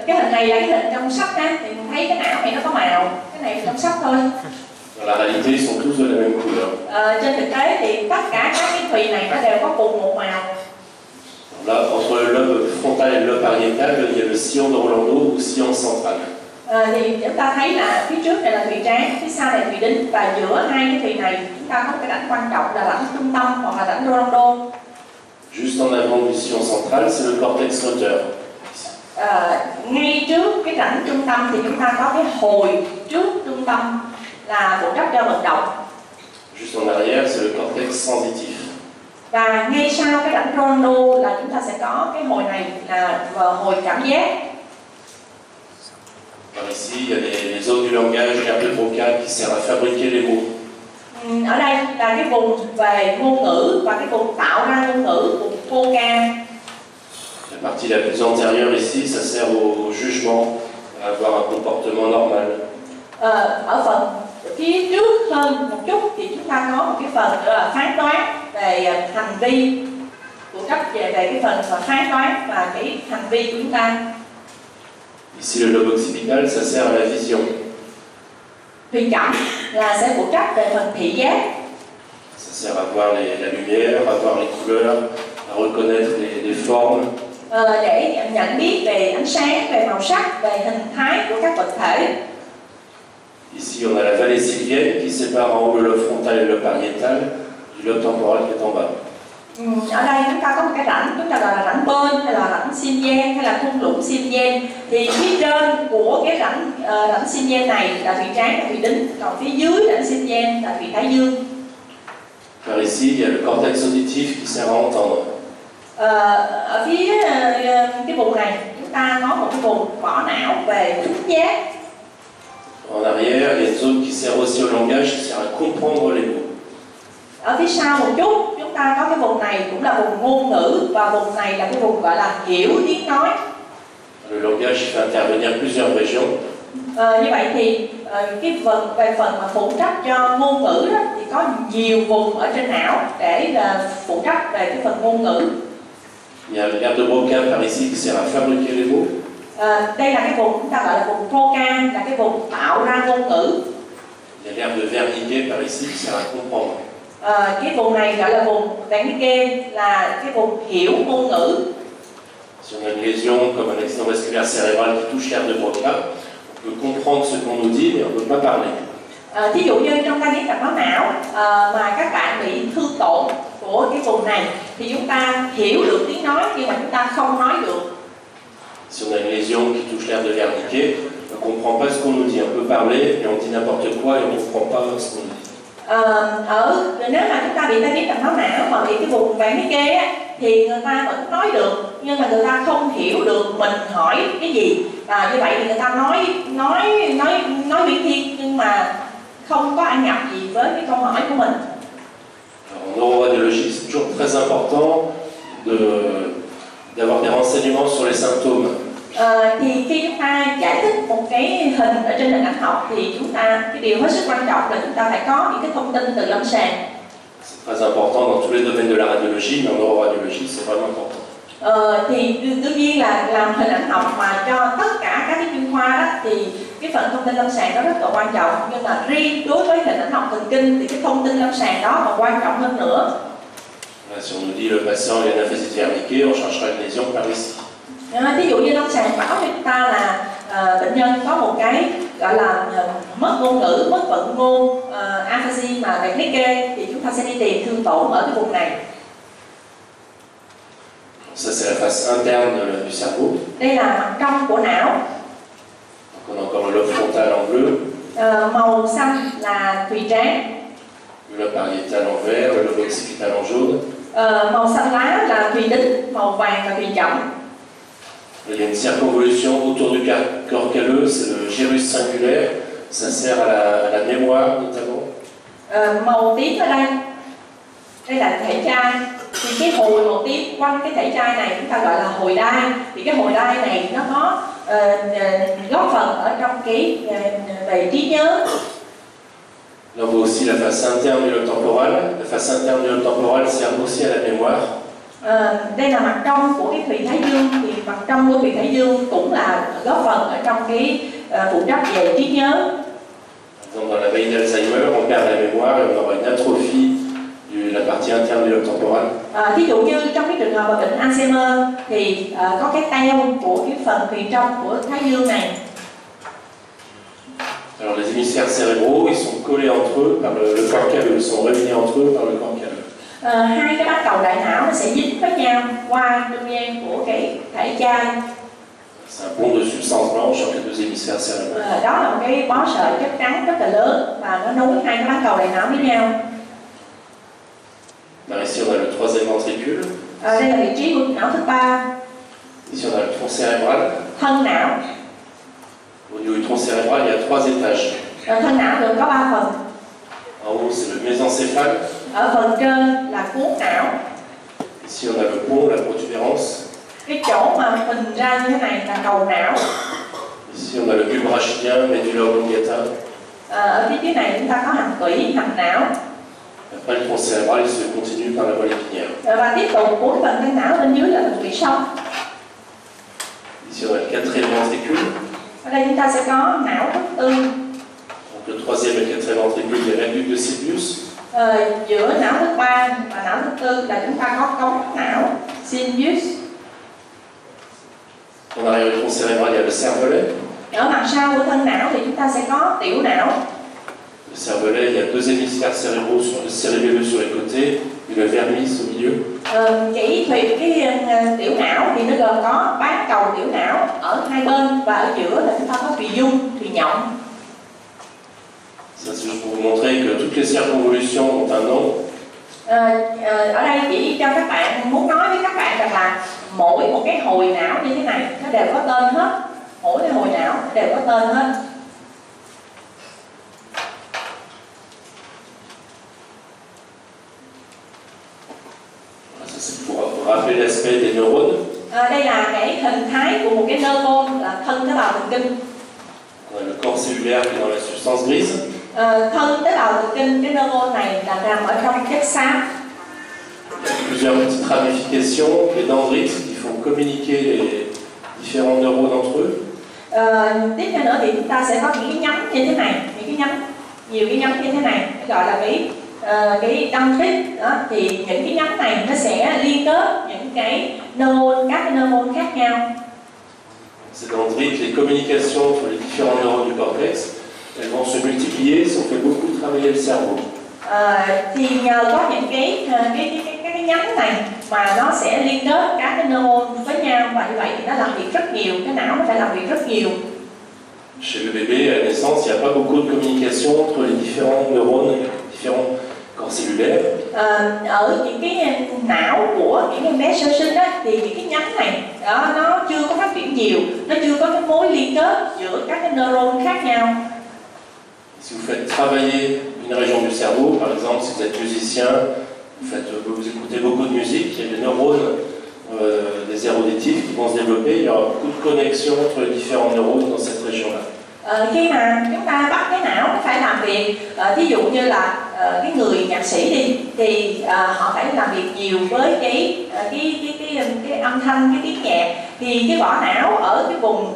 Cái hình này là cái hình trong sách á, thì mình thấy cái não này nó có màu, cái này trong sách thôi. Dans la réalité, ils sont tous de la même couleur. Trên thực tế thì tất cả các cái thùy này nó đều có cùng một màu. Là, entre le lobe frontal et le lobe pariétal, il y a le sillon de Rolando ou sillon central. Thì chúng ta thấy là phía trước này là thùy trán, phía sau này thùy đính, và giữa hai cái thùy này chúng ta có cái rãnh quan trọng là rãnh trung tâm hoặc là rãnh Rolando. Juste en avant du sillon central, c'est le cortex moteur. Ngay trước cái rãnh trung tâm thì chúng ta có cái hồi trước trung tâm là phụ trách cho vận động. Juste en arrière, c'est le cortex sensitif. Và ngay sau cái rãnh Rolando là chúng ta sẽ có cái hồi này là hồi cảm giác. Alors ici, il y a les zones du langage nerveux vocal qui servent à fabriquer les mots. Ở đây là cái vùng về ngôn ngữ và cái vùng tạo ra ngôn ngữ, vùng vô ca. La partie la plus antérieure ici, ça sert au jugement, à avoir un comportement normal. Ở phần phía trước hơn một chút thì chúng ta có một cái phần nữa là phán đoán về hành vi, phụ trách về cái phần mà phán đoán và cái hành vi của chúng ta. Ici, le lobe occipital, ça sert à la vision. Thùy cẩm là sẽ phụ trách về phần thị giác. Ça sert à voir la lumière, à voir les couleurs, à reconnaître les formes. Để nhận biết về ánh sáng, về màu sắc, về hình thái của các vật thể. Ici, on a la vallée sylvienne qui sépare en haut le lobe frontal et le lobe pariétal du lobe temporal qui est en bas. Ở đây chúng ta có một cái rãnh, chúng ta gọi là rãnh bên hay là rãnh Xinjiang hay là thung lũng Xinjiang. Thì phía trên của cái rãnh Xinjiang này là thùy trán và thùy đính, còn phía dưới rãnh Xinjiang là thùy thái dương. Par ici, il y a le cortex auditif qui sert à entendre. Ở phía cái vùng này chúng ta có một cái vùng vỏ não về thính giác. En arrière, il y a une zone qui sert aussi au langage, qui sert à comprendre les mots. Ở phía sau một chút chúng ta có cái vùng này cũng là vùng ngôn ngữ, và vùng này là cái vùng gọi là hiểu tiếng nói. Le langage fait intervenir plusieurs régions. Như vậy thì cái phần mà phụ trách cho ngôn ngữ đó, thì có nhiều vùng ở trên não để phụ trách về cái phần ngôn ngữ. Il y a l'aire de Broca par ici qui sert à fabriquer les mots. Đây là cái vùng chúng ta gọi là vùng Broca, là cái vùng tạo ra ngôn ngữ. Il y a l'aire de Wernicke par ici qui sert à comprendre. Cái vùng này gọi là vùng Wernicke, là cái vùng hiểu ngôn ngữ. Si on a une lésion comme un accident vasculaire cérébral qui touche l'aire de Broca, on peut comprendre ce qu'on nous dit, mais on ne peut pas parler. Thí dụ như trong tai biến mạch máu não mà các bạn bị thương tổn của cái vùng này thì chúng ta hiểu được tiếng nói nhưng mà chúng ta không nói được. Si on a une lésion qui touche l'aire de Wernicke, on ne comprend pas ce qu'on nous dit. On peut parler, mais on dit n'importe quoi et on ne comprend pas ce qu'on nous dit. Nếu mà chúng ta bị tai biến mạch máu não mà bị cái vùng Wernicke á, thì người ta vẫn nói được nhưng mà người ta không hiểu được mình hỏi cái gì, và như vậy thì người ta nói miễn thiên nhưng mà không có ăn nhập gì với cái câu hỏi của mình. En neuroradiologie, c'est toujours très important d'avoir des renseignements sur les symptômes. Thì khi chúng ta giải thích một cái hình ở trên hình ảnh học thì cái điều hết sức quan trọng là chúng ta phải có những cái thông tin từ lâm sàng. C'est très important dans tous les domaines de la radiologie, mais en neuroradiologie, c'est vraiment important. Thì đương nhiên là làm hình ảnh học mà cho tất cả các cái chuyên khoa đó thì cái phần thông tin lâm sàng đó rất là quan trọng, nhưng mà riêng đối với hình ảnh học thần kinh thì cái thông tin lâm sàng đó còn quan trọng hơn nữa. Si on nous dit le patient il a une aphasie de Wernicke, on cherchera une lésion par ici. Ví dụ như lâm sàng bảo cho chúng ta là bệnh nhân có một cái gọi là mất ngôn ngữ, mất vận ngôn, aphasie mà Wernicke, thì chúng ta sẽ đi tìm thương tổn ở cái vùng này. Ça c'est la face interne du cerveau. Đây là mặt trong của não. Donc on a encore le lobe frontal en bleu. Màu xanh là thùy trán. Le lobe pariétal en vert, le lobe occipital en jaune. Màu xanh lá là thùy đính, màu vàng là thùy chậm. Il y a une circonvolution autour du corps calleux, c'est le gyrus singulaire. Ça sert à la mémoire notamment. Màu tím ở đây là thể chai. Thì cái hồi màu tím quanh cái thể chai này chúng ta gọi là hồi đai. Thì cái hồi đai này nó có góp phần ở trong cái về trí nhớ. Là on voit aussi la face interne du lobe temporal. La face interne du lobe temporal sert aussi à la mémoire. Đây là mặt trong của cái thùy thái dương, thì mặt trong của thùy thái dương cũng là góp phần ở trong cái phụ trách về trí nhớ. Donc dans la maladie d'Alzheimer, on perd la mémoire et on aura une atrophie de la partie interne du lobe temporal. Thí dụ như trong cái trường hợp bệnh Alzheimer thì có cái teo của cái phần thùy trong của thái dương này. Alors les hémisphères cérébraux, ils sont collés entre eux par le corps calleux, ils sont reliés entre eux par le corps calleux. Hai cái bát cầu đại não nó sẽ dính với nhau qua trung gian của cái thể chai. C'est un pont de substance blanche entre les deux hémisphères cérébraux. Đó là một cái bó sợi chất trắng rất là lớn và nó nối hai cái bát cầu đại não với nhau. Ici on a le troisième ventricule. Đây là vị trí của não thứ ba. Ici on a le tronc cérébral. Thân não. Au niveau du tronc cérébral, il y a 3 étages. Thân não gồm có 3 phần. En haut, c'est le mésencéphale. Ở phần trên là cuốn não. Ici, on a le pont, la protubérance. Cái chỗ mà phình ra như thế này là cầu não. Ici, on a le bulbe rachidien, médula oblongata. Ở phía dưới này chúng ta có hàm tủy, hàm não. Après, le tronc cérébral, il se continue par la moelle épinière. Và tiếp tục của phần thân não bên dưới là phần tủy sống. Ici, on a le quatrième ventricule. Ở đây chúng ta sẽ có não thứ tư. Donc, le troisième et le quatrième ventricule, il y a l'adulte de Sylvius. Giữa não thứ ba và não thứ tư là chúng ta có cống não Sylvius. En arrière du tronc cérébral, il y a le cervelet. Ở mặt sau của thân não thì chúng ta sẽ có tiểu não. Le cervelet, il y a 2 hémisphères cérébraux cérébelleux sur les côtés et le vermis au milieu. Cái tiểu não thì nó gồm có bát cầu tiểu não ở hai bên và ở giữa là chúng ta có thùy dung, thùy nhộng. Ça, c'est juste pour vous montrer que toutes les circonvolutions ont un nom. Ở đây chỉ cho các bạn muốn nói với các bạn rằng là mỗi một cái hồi não như thế này nó đều có tên hết, mỗi cái hồi não đều có tên hết. Pour rappeler l'aspect des neurones. Đây là cái hình thái của một cái neuron là thân tế bào thần kinh. Le corps cellulaire qui est dans la substance grise. Thân tế bào thần kinh, cái neuron này là nằm ở trong chất xám. Plusieurs petites ramifications, les dendrites qui font communiquer les différents neurones entre eux. Tiếp theo nữa thì chúng ta sẽ có những cái nhánh như thế này, những cái nhánh, nhiều cái nhánh như thế này, gọi là cái dendrite đó. Thì những cái nhánh này nó sẽ liên kết những cái neuron, các cái neuron khác nhau. Ces dendrites, les communications entre les différents neurones du cortex, elles vont se multiplier si on fait beaucoup travailler le cerveau. Thì nhờ có những cái nhánh này mà nó sẽ liên kết các cái neuron với nhau, và như vậy thì nó làm việc rất nhiều, cái não nó phải làm việc rất nhiều. Chez le bébé, à la naissance, il n'y a pas beaucoup de communication entre les différents neurones, les différents corps cellulaires. Ở những cái não của những em bé sơ sinh đó, thì những cái nhánh này đó, nó chưa có phát triển nhiều, nó chưa có cái mối liên kết giữa các cái neuron khác nhau. Si vous faites travailler une région du cerveau, par exemple si vous êtes musicien, vous écoutez beaucoup de musique, il y a des neurones, des aires auditives qui vont se développer, il y aura beaucoup de connexions entre les différents neurones dans cette région-là. Khi mà chúng ta bắt cái não nó phải làm việc, thí dụ như là cái người nhạc sĩ đi, thì họ phải làm việc nhiều với cái âm thanh, cái tiếng nhạc, thì cái vỏ não ở cái vùng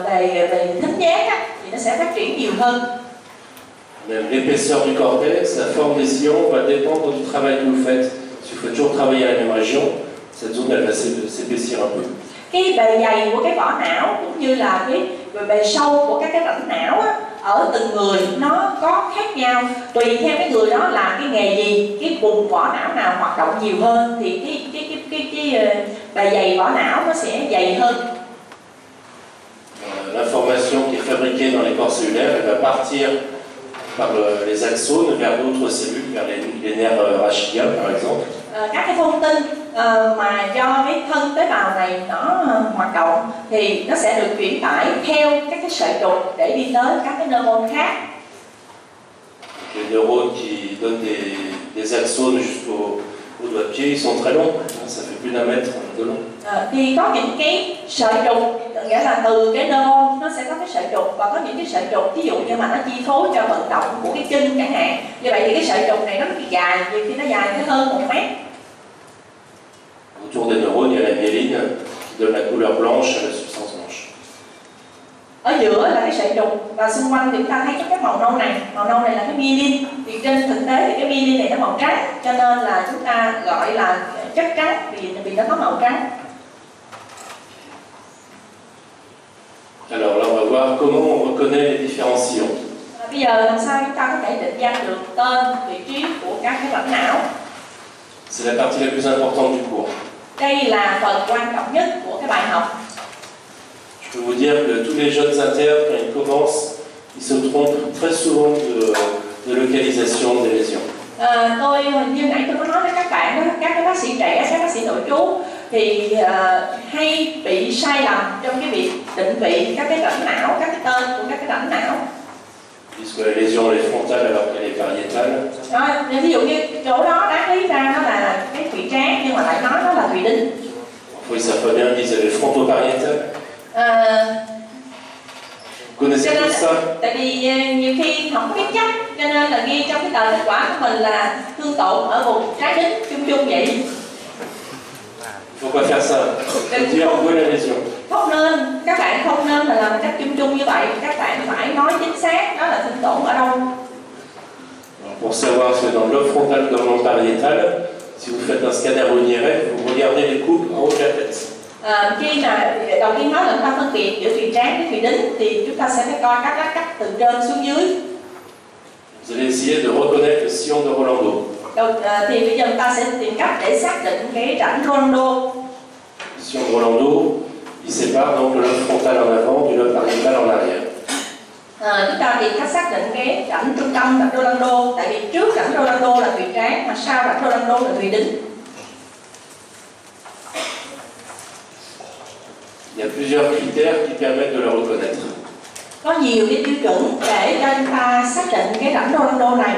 về thính giác á, thì nó sẽ phát triển nhiều hơn. Même l'épaisseur du cortex, la forme des sillons va dépendre du travail que vous faites. Si vous faites toujours travailler à la même région, cette zone elle va s'épaissir un peu. Cái bề dày của cái vỏ não cũng như là cái bề sâu của các cái rãnh não á, ở từng người nó có khác nhau, tùy theo cái người đó làm cái nghề gì, cái vùng vỏ não nào hoạt động nhiều hơn thì cái bề dày vỏ não nó sẽ dày hơn. L'information qui est fabriquée dans les corps cellulaires, elle va partir par les axones vers d'autres cellules, vers les nerfs rachidiales par exemple. Các cái thông tin mà do cái thân tế bào này nó hoạt động thì nó sẽ được chuyển tải theo các cái sợi trục để đi tới các cái neuron khác. Les neurones qui donnent des axones jusqu'au doigt de pied, ils sont très longs, ça fait plus d'1 mètre de long. Thì có những cái sợi trục, nghĩa là từ cái neuron nó sẽ có cái sợi trục, và có những cái sợi trục ví dụ như mà nó chi phối cho vận động của cái chân chẳng hạn. Như vậy thì cái sợi trục này nó rất dài, nhiều khi nó dài tới hơn 1 mét. Autour des neurones, il y a la myéline qui donne la couleur blanche à la substance blanche. Ở giữa là cái sợi trục, và xung quanh thì chúng ta thấy cái màu nâu này là cái myelin. Thì trên thực tế thì cái myelin này nó màu trắng, cho nên là chúng ta gọi là chất trắng vì nó có màu trắng. Alors là, on va voir comment on reconnaît les différents sillons. Bây giờ làm sao chúng ta có thể định danh được tên, vị trí của các cái rãnh não? C'est la partie la plus importante du cours. Đây là phần quan trọng nhất của cái bài học. Je peux vous dire que tous les jeunes inters, quand ils commencent, ils se trompent très souvent de localisation des lésions. Tôi như nãy tôi có nói với các bạn đó, các cái bác sĩ trẻ, các bác sĩ nội trú thì hay bị sai lầm trong cái việc định vị các cái rãnh não, các cái tên của các cái rãnh não. Puisque la lésion elle est frontale alors qu'elle est pariétale. Ví dụ như chỗ đó đáng lý ra nó là cái thùy trán nhưng mà lại nói nó là thùy đính. Oui, ça fait bien qu'ils avaient fronto-pariétal. Connaissez tous ça? Tại vì nhiều khi không có biết chắc, cho nên là ghi trong cái tờ kết quả của mình là thương tổn ở vùng trái đính chung chung vậy. Il faut pas faire ça. Il faut dire où est la lésion. Không nên, các bạn không nên là làm cách chung chung như vậy. Các bạn phải nói chính xác đó là thương tổn ở đâu. Pour savoir si dans le lobe frontal comme dans le pariétal, si vous faites un scanner au IRF, vous regardez les coupes en haut de la tête. Khi mà đầu tiên nói là chúng ta phân biệt giữa thùy trán với thùy đính thì chúng ta sẽ phải coi các lá cắt từ trên xuống dưới. Vous allez essayer de reconnaître le sillon de Rolando. Thì bây giờ chúng ta sẽ tìm cách để xác định cái rãnh Rolando. Le sillon de Rolando, il sépare donc le lobe frontal en avant du lobe pariétal en arrière. Chúng ta tìm cách xác định cái rãnh trung tâm rãnh Rolando, tại vì trước rãnh Rolando là thùy tráng mà sau rãnh Rolando là thùy đính. Il y a plusieurs critères qui permettent de la reconnaître. Có nhiều cái tiêu chuẩn để cho chúng ta xác định cái rãnh Rolando này.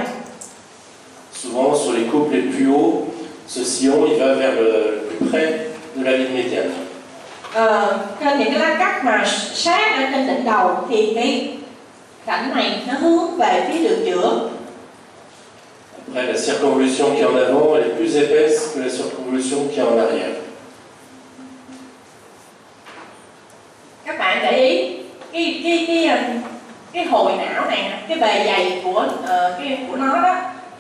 Souvent sur les couples les plus hauts, ce sillon il va vers le plus près de la ligne médiane. Trên những cái lá cắt mà sát ở trên đỉnh đầu thì cái rãnh này nó hướng về phía đường giữa. Après, la circonvolution qui est en avant elle est plus épaisse que la circonvolution qui est en arrière. Các bạn để ý cái hồi não này, cái bề dày của nó đó,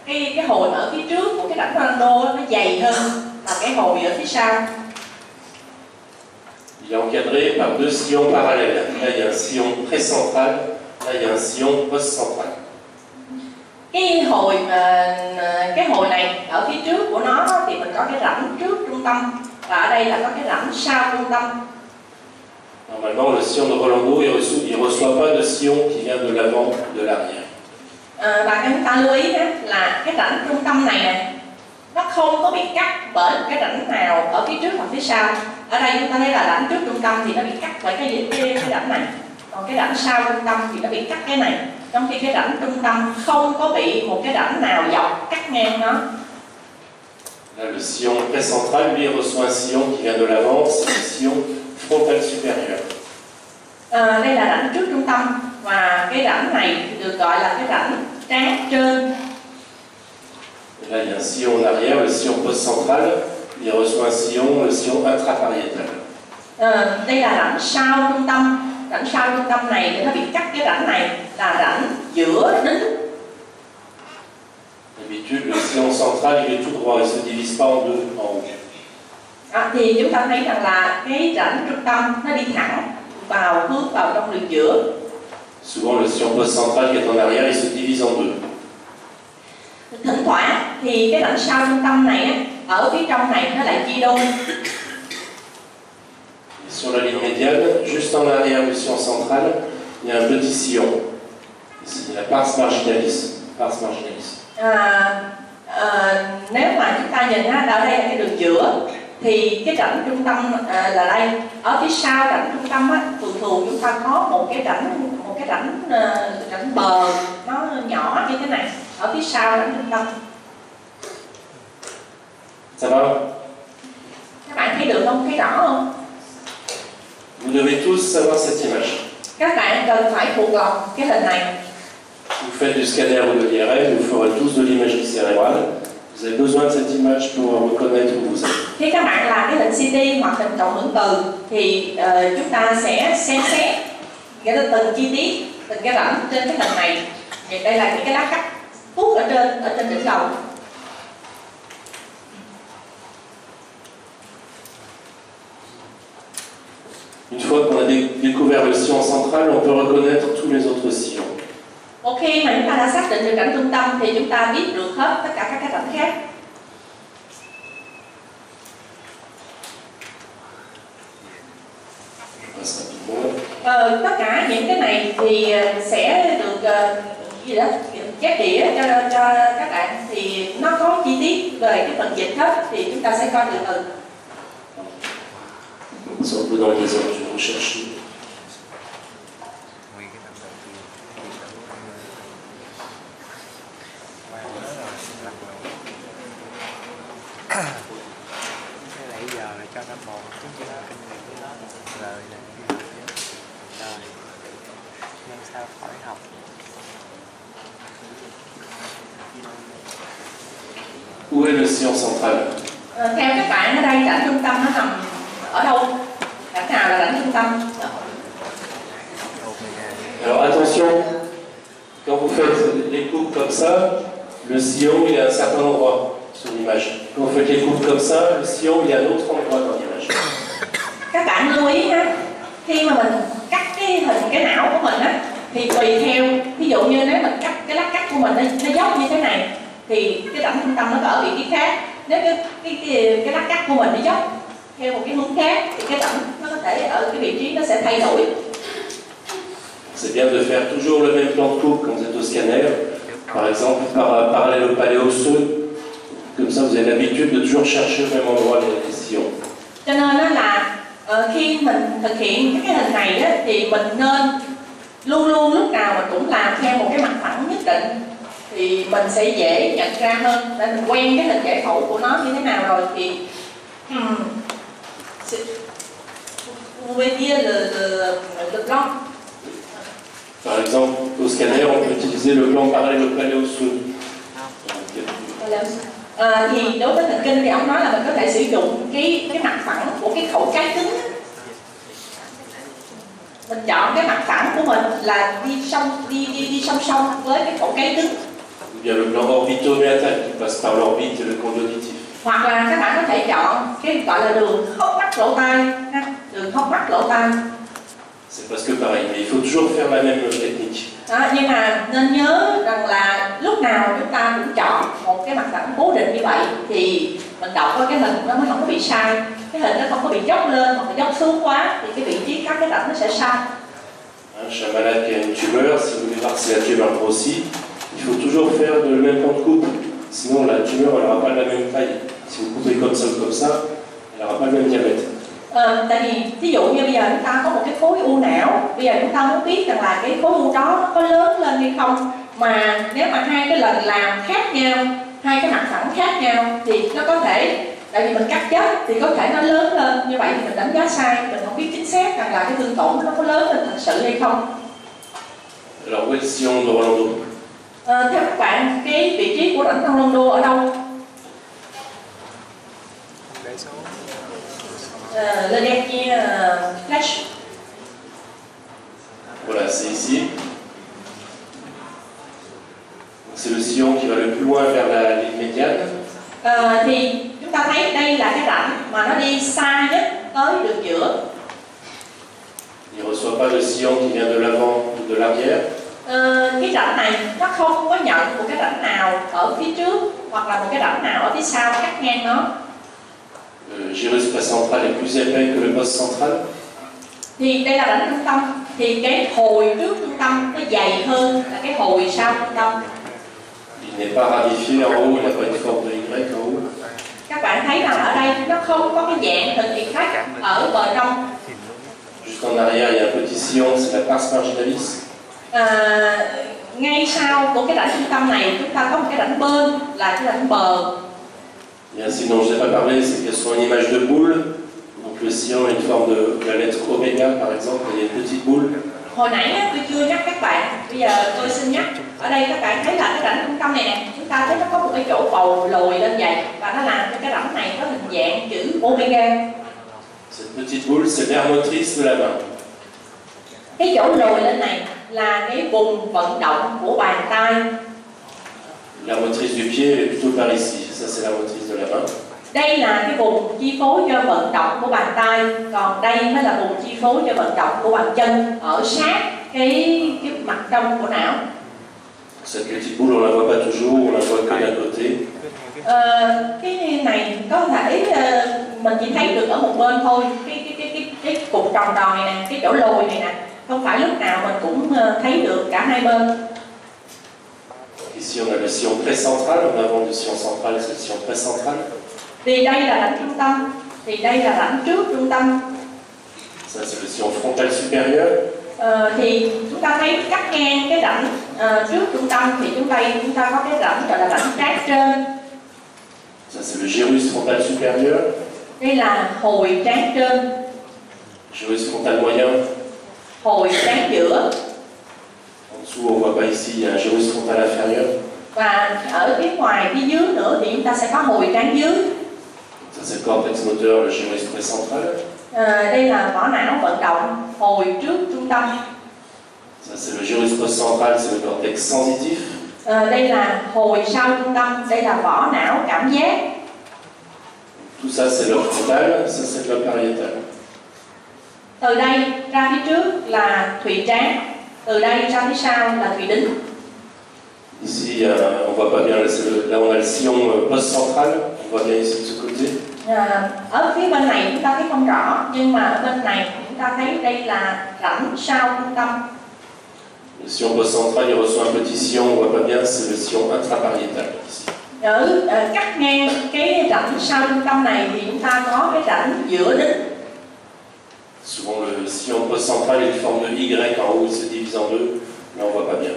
cái hồi ở phía trước của cái rãnh Rolando nó dày hơn là cái hồi ở phía sau. Il est encadré par deux sillons parallèles. Là, il y a un sillon précentral, là, il y a un sillon post-central. Cái hồi này ở phía trước của nó thì mình có cái rãnh trước trung tâm, và ở đây là có cái rãnh sau trung tâm. Normalement, le sillon de Rolando, il reçoit pas de sillon qui vient de l'avant ou de l'arrière. Và chúng ta lưu ý là cái rãnh trung tâm này nè, nó không có bị cắt bởi cái rãnh nào ở phía trước hoặc phía sau. Ở đây chúng ta thấy là rãnh trước trung tâm thì nó bị cắt bởi cái rãnh này, còn cái rãnh sau trung tâm thì nó bị cắt cái này. Trong khi cái rãnh trung tâm không có bị một cái rãnh nào dọc cắt ngang nó. Là, le sillon précentral, lui, il reçoit un sillon qui vient de l'avant, c'est le sillon frontal supérieur. Đây là rãnh trước trung tâm, và cái rãnh này được gọi là cái rãnh trán trên. Et là, il y a un sillon en arrière, le sillon post-central, il reçoit un sillon, le sillon intrapariétal. Đây là rãnh sau trung tâm. Rãnh sau trung tâm này thì nó bị cắt cái rãnh này là rãnh giữa đính. D'habitude, le sillon central, il est tout droit, il ne se divise pas en deux, en haut. Thì chúng ta thấy rằng là cái rãnh trung tâm nó đi thẳng hướng vào trong đường giữa. Souvent, le sillon post-central qui est en arrière, il se divise en deux. Thỉnh thoảng thì cái rãnh sau trung tâm này ở phía trong này nó lại chia đôi. Sur la ligne médiane, juste en arrière du sillon central, il y a un petit sillon. Ici, la pars marginalis. Pars marginalis. Nếu mà chúng ta nhìn ở đây là cái đường giữa, thì cái rãnh trung tâm là đây. Ở phía sau rãnh trung tâm thường chúng ta có một cái rãnh bờ nó nhỏ như thế này ở phía sau rãnh trung tâm. Ça va? Các bạn thấy được không? Thấy rõ không? Vous devez tous savoir cette image. Các bạn cần phải thuộc lòng cái hình này. Vous faites du scanner ou de l'IRM, vous ferez tous de l'imagerie cérébrale. Vous avez besoin de cette image pour reconnaître où vous êtes. Khi các bạn làm cái hình CT hoặc hình cộng hưởng từ thì chúng ta sẽ xem xét từng chi tiết, từng cái rãnh trên cái hình này. Thì đây là những cái lá cắt tuốt ở trên đỉnh đầu. Une fois qu'on a découvert le sillon central, on peut reconnaître tous les autres sillons. Một khi mà chúng ta đã xác định được rãnh trung tâm thì chúng ta biết được hết tất cả các rãnh khác. Tất cả những cái này thì sẽ được chép đĩa cho các bạn, thì nó có chi tiết về cái phần dịch hết, thì chúng ta sẽ coi từ từ. C'est un peu dans les heures, je recherche. Nãy giờ là cho nó một chút cho nó kinh nghiệm với nó rồi này rồi nhưng sao khỏi học. Où est le sillon central? Theo các bạn ở đây rãnh trung tâm nó nằm ở đâu? Rãnh nào là rãnh trung tâm? Alors attention, quand vous faites les coupes comme ça, le sillon il est à un certain endroit sur l'image. Quand vous faites les coupes comme ça, le sillon il est à un autre endroit dans l'image. Các bạn lưu ý ha, khi mà mình cắt cái não của mình á, thì tùy theo, ví dụ như nếu mình cắt cái lát cắt của mình nó dốc như thế này, thì cái rãnh trung tâm nó có ở vị trí khác. Nếu cái lát cắt của mình nó dốc theo một cái hướng khác, thì cái rãnh nó có thể ở cái vị trí nó sẽ thay đổi. C'est c'est bien de faire toujours le même plan de coupe quand vous êtes au scanner. Par exemple, parallèle au palais osseux. Comme ça, vous avez l'habitude de toujours chercher au même endroit les sillons. Cho nên đó là khi mình thực hiện cái hình này á, thì mình nên luôn luôn lúc nào mình cũng làm theo một cái mặt phẳng nhất định, thì mình sẽ dễ nhận ra hơn, để mình quen cái hình giải phẫu của nó như thế nào rồi thì vous pouvez dire le plan. Par exemple, au scanner, on peut utiliser le plan parallèle au palais osseux. Thì đối với thần kinh thì ông nói là mình có thể sử dụng cái mặt phẳng của cái khẩu trái cứng. Mình chọn cái mặt phẳng của mình là đi song song với cái khẩu trái cứng. Ou bien le plan orbitoméatal qui passe par l'orbite et le condylatif. Hoặc là các bạn có thể chọn cái gọi là đường hốc mắt lỗ tai, đường hốc mắt lỗ tai. C'est parce que pareil, mais il faut toujours faire la même technique. Đó, nhưng mà nên nhớ rằng là lúc nào chúng ta cũng chọn một cái mặt phẳng cố định như vậy thì mình đọc cái hình nó mới không có bị sai, cái hình nó không có bị dốc lên hoặc là dốc xuống quá thì cái vị trí cắt cái rãnh nó sẽ sai. Chez un malade qui a une tumeur, si vous voulez voir si la tumeur grossit, il faut toujours faire le même plan de coupe. Sinon la tumeur n'aura pas la même taille. Si vous coupez comme ça, elle n'aura pas le même diamètre. Tại vì ví dụ như bây giờ chúng ta có một cái khối u não, bây giờ chúng ta muốn biết rằng là cái khối u đó nó có lớn lên hay không, mà nếu mà hai cái lần làm khác nhau, hai cái mặt phẳng khác nhau thì nó có thể, tại vì mình cắt chết thì có thể nó lớn lên, như vậy thì mình đánh giá sai, mình không biết chính xác rằng là cái thương tổn nó có lớn lên thật sự hay không. Alors où est le sillon de Rolando? Theo các bạn, cái vị trí của rãnh Rolando ở đâu? Le dernier flash. Voilà, c'est ici. C'est le sillon qui va le plus loin vers la ligne médiane. Thì chúng ta thấy đây là cái rãnh mà nó đi xa nhất tới đường giữa. Il ne reçoit pas le sillon qui vient de l'avant ou de l'arrière. Cái rãnh này nó không có nhận một cái rãnh nào ở phía trước hoặc là một cái rãnh nào ở phía sau cắt ngang nó. Le gyrus précentral est plus épais que le post central. Thì đây là rãnh trung tâm, thì cái hồi trước trung tâm nó dày hơn là cái hồi sau trung tâm. Il n'est pas ramifié en haut, il n'a pas une forme de Y en haut. Các bạn thấy rằng ở đây nó không có cái dạng hình Y ở bờ trong. Juste en arrière, il y a un petit sillon, c'est la pars marginalis. Ngay sau của cái rãnh trung tâm này chúng ta có một cái rãnh bên là cái rãnh bờ. Il y a un signe dont je n'ai pas parlé, c'est qu'il y a souvent une image de boule. Donc le sillon a une forme de la lettre oméga par exemple, il y a une petite boule. Hồi nãy tôi chưa nhắc các bạn, bây giờ tôi xin nhắc. Ở đây các bạn thấy là cái rãnh trung tâm này nè, chúng ta thấy nó có một cái chỗ bầu lồi lên vậy và nó làm cho cái rãnh này có hình dạng chữ omega. Cette petite boule, c'est l'air motrice de la main. Cái chỗ lồi lên này là cái vùng vận động của bàn tay. La motrice du pied est plutôt par ici. Ça, c'est la motrice de la main. Đây là cái vùng chi phối cho vận động của bàn tay, còn đây mới là vùng chi phối cho vận động của bàn chân ở sát cái mặt trong của não. Cette petite boule, on la voit pas toujours, on la voit que d'un côté. Cái này có thể mình chỉ thấy được ở một bên thôi. Cái cục tròn tròn này nè, cái chỗ lồi này nè, không phải lúc nào mình cũng thấy được cả hai bên. Ici, on a le sillon précentral. En avant du sillon central, c'est le sillon précentral. Vì đây là rãnh trung tâm, thì đây là rãnh trước trung tâm. Ça, c'est le sillon frontal supérieur. Thì chúng ta thấy cắt ngang cái rãnh trước trung tâm thì chúng ta có cái rãnh gọi là rãnh trán trên. Ça, c'est le gyrus frontal supérieur. Đây là hồi trán trên. Gyrus frontal moyen. Hồi trán giữa. En dessous, on voit pas ici, il y a un gyrus frontal inférieur. Và ở phía ngoài, phía dưới nữa thì chúng ta sẽ có hồi trán dưới. Ça, c'est le cortex moteur, le gyrus précentral. Đây là vỏ não vận động, hồi trước trung tâm. Ça, c'est le gyrus postcentral, c'est le cortex sensitif. Đây là hồi sau trung tâm, đây là vỏ não cảm giác. Tout ça, c'est l'orbite frontale, ça, c'est le parietal. Từ đây ra phía trước là thùy trán, từ đây ra phía sau là thùy đính. Ici, on voit pas bien, là on a le sillon post-central, on voit bien ici de ce côté. Ở phía bên này chúng ta thấy không rõ, nhưng mà ở bên này chúng ta thấy đây là rãnh sau trung tâm. Le sillon postcentral, il reçoit un petit sillon, on voit pas bien, c'est le sillon intrapariétal ici. Ở cắt ngang cái rãnh sau trung tâm này thì chúng ta có cái rãnh giữa đít. Souvent le sillon postcentral est une forme de Y en haut, il se divise en deux, mais on voit pas bien.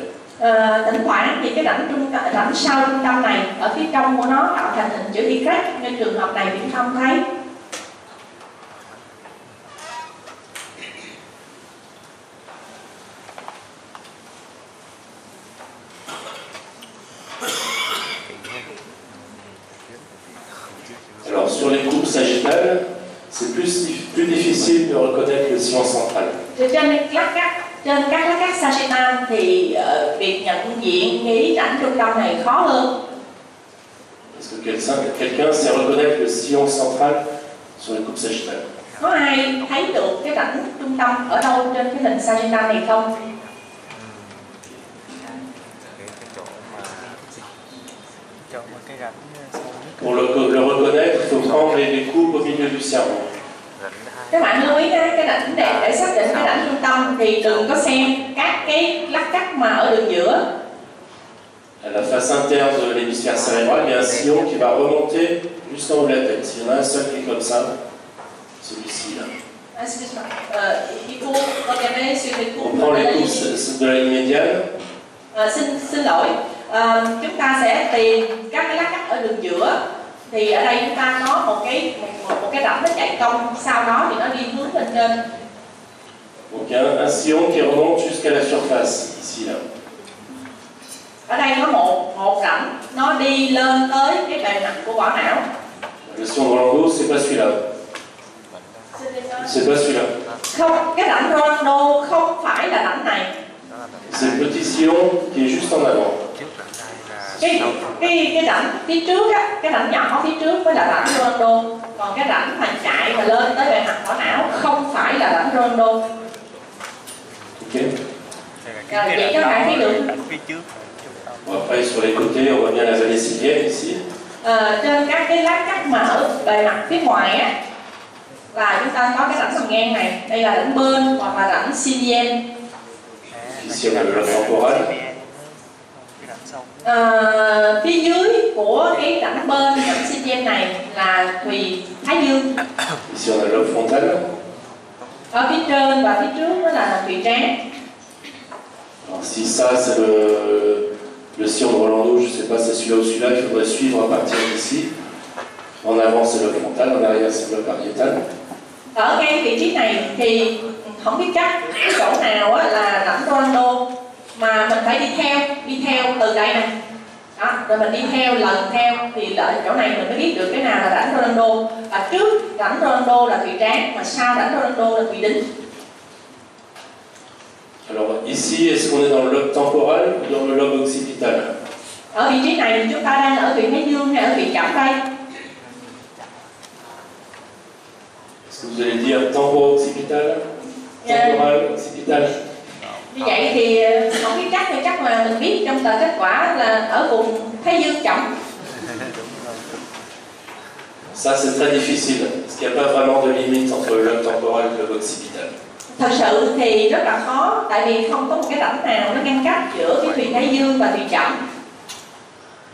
Thỉnh thoảng thì cái rãnh sau trung tâm này ở phía trong của nó tạo thành hình chữ Y, nên trường hợp này thì chúng ta không thấy. Alors sur les coupes sagittales, c'est plus difficile de reconnaître le sillon central. Trên các lát cắt sagittal thì việc nhận diện cái rãnh trung tâm này khó hơn. Est-ce que quelqu'un sait reconnaître le sillon central sur les coupes sagittales? Có ai thấy được cái rãnh trung tâm ở đâu trên cái hình sagittal này không? Pour le reconnaître, il faut prendre les coupes au milieu du cerveau. Các bạn lưu ý cái rãnh để xác định cái rãnh trung tâm thì đừng có xem các cái lát cắt mà ở đường giữa. À la face interne de l'hémisphère cérébral, il y a un sillon qui va remonter jusqu'en haut de la tête. S'il y en a un seul qui est comme ça, celui-ci là. On prend les coupes de la ligne médiane. Xin lỗi, chúng ta sẽ tìm các cái lát cắt ở đường giữa. Thì ở đây chúng ta có một cái rãnh nó chạy cong, sau đó thì nó đi hướng lên trên. Donc il y a un sillon qui remonte jusqu'à la surface, ici là. Ở đây có một rãnh nó đi lên tới cái bề mặt của vỏ não. Le sillon de Rolando, c'est pas celui-là. C'est pas celui-là. Không, cái rãnh Rolando không phải là rãnh này. C'est le petit sillon qui est juste en avant. Cái rãnh phía trước á, cái rãnh nhỏ phía trước mới là rãnh Rolando, còn cái rãnh mà chạy mà lên tới bề mặt vỏ não không phải là rãnh Rolando. Ok. Vậy các bạn thấy được. Bon, après sur les côtés, on voit bien la vallée sylvienne ici. Trên các cái lát cắt mà ở bề mặt phía ngoài á là chúng ta có cái rãnh sườn ngang này, đây là rãnh bên hoặc là rãnh sylvienne. Ici on a le lobe temporal. Phía dưới của cái rãnh bên rãnh sylvienne này là thùy thái dương. Ici on a le lobe frontal. Ở phía trên và phía trước đó là thùy trán. Alors si ça c'est le sillon de Rolando, je ne sais pas si c'est celui-là ou celui-là, il faudrait suivre à partir d'ici. En avant c'est le frontal, en arrière c'est le pariétal. Ở ngay vị trí này thì không biết chắc cái chỗ nào là rãnh Rolando, mà mình phải đi theo từ đây này. Đó, rồi mình đi theo lần theo thì ở chỗ này mình mới biết được cái nào là rãnh Rolando. Và trước rãnh Rolando là thùy trán, mà sau rãnh Rolando là thùy đính. Alors ici, est-ce qu'on est dans le lobe temporal ou dans le lobe occipital? Ở vị trí này thì chúng ta đang ở thùy thái dương hay ở thùy chẩm đây? Est-ce que vous allez dire temporo-occipital? Temporal, occipital? Như vậy thì không biết chắc thì chắc là mình biết trong tờ kết quả là ở vùng thái dương chẩm. Ça c'est très difficile, parce qu'il n'y a pas vraiment de limite entre le lobe temporal et le lobe occipital. Thật sự thì rất là khó, tại vì không có một cái rãnh nào nó ngăn cách giữa cái thùy thái dương và thùy chẩm.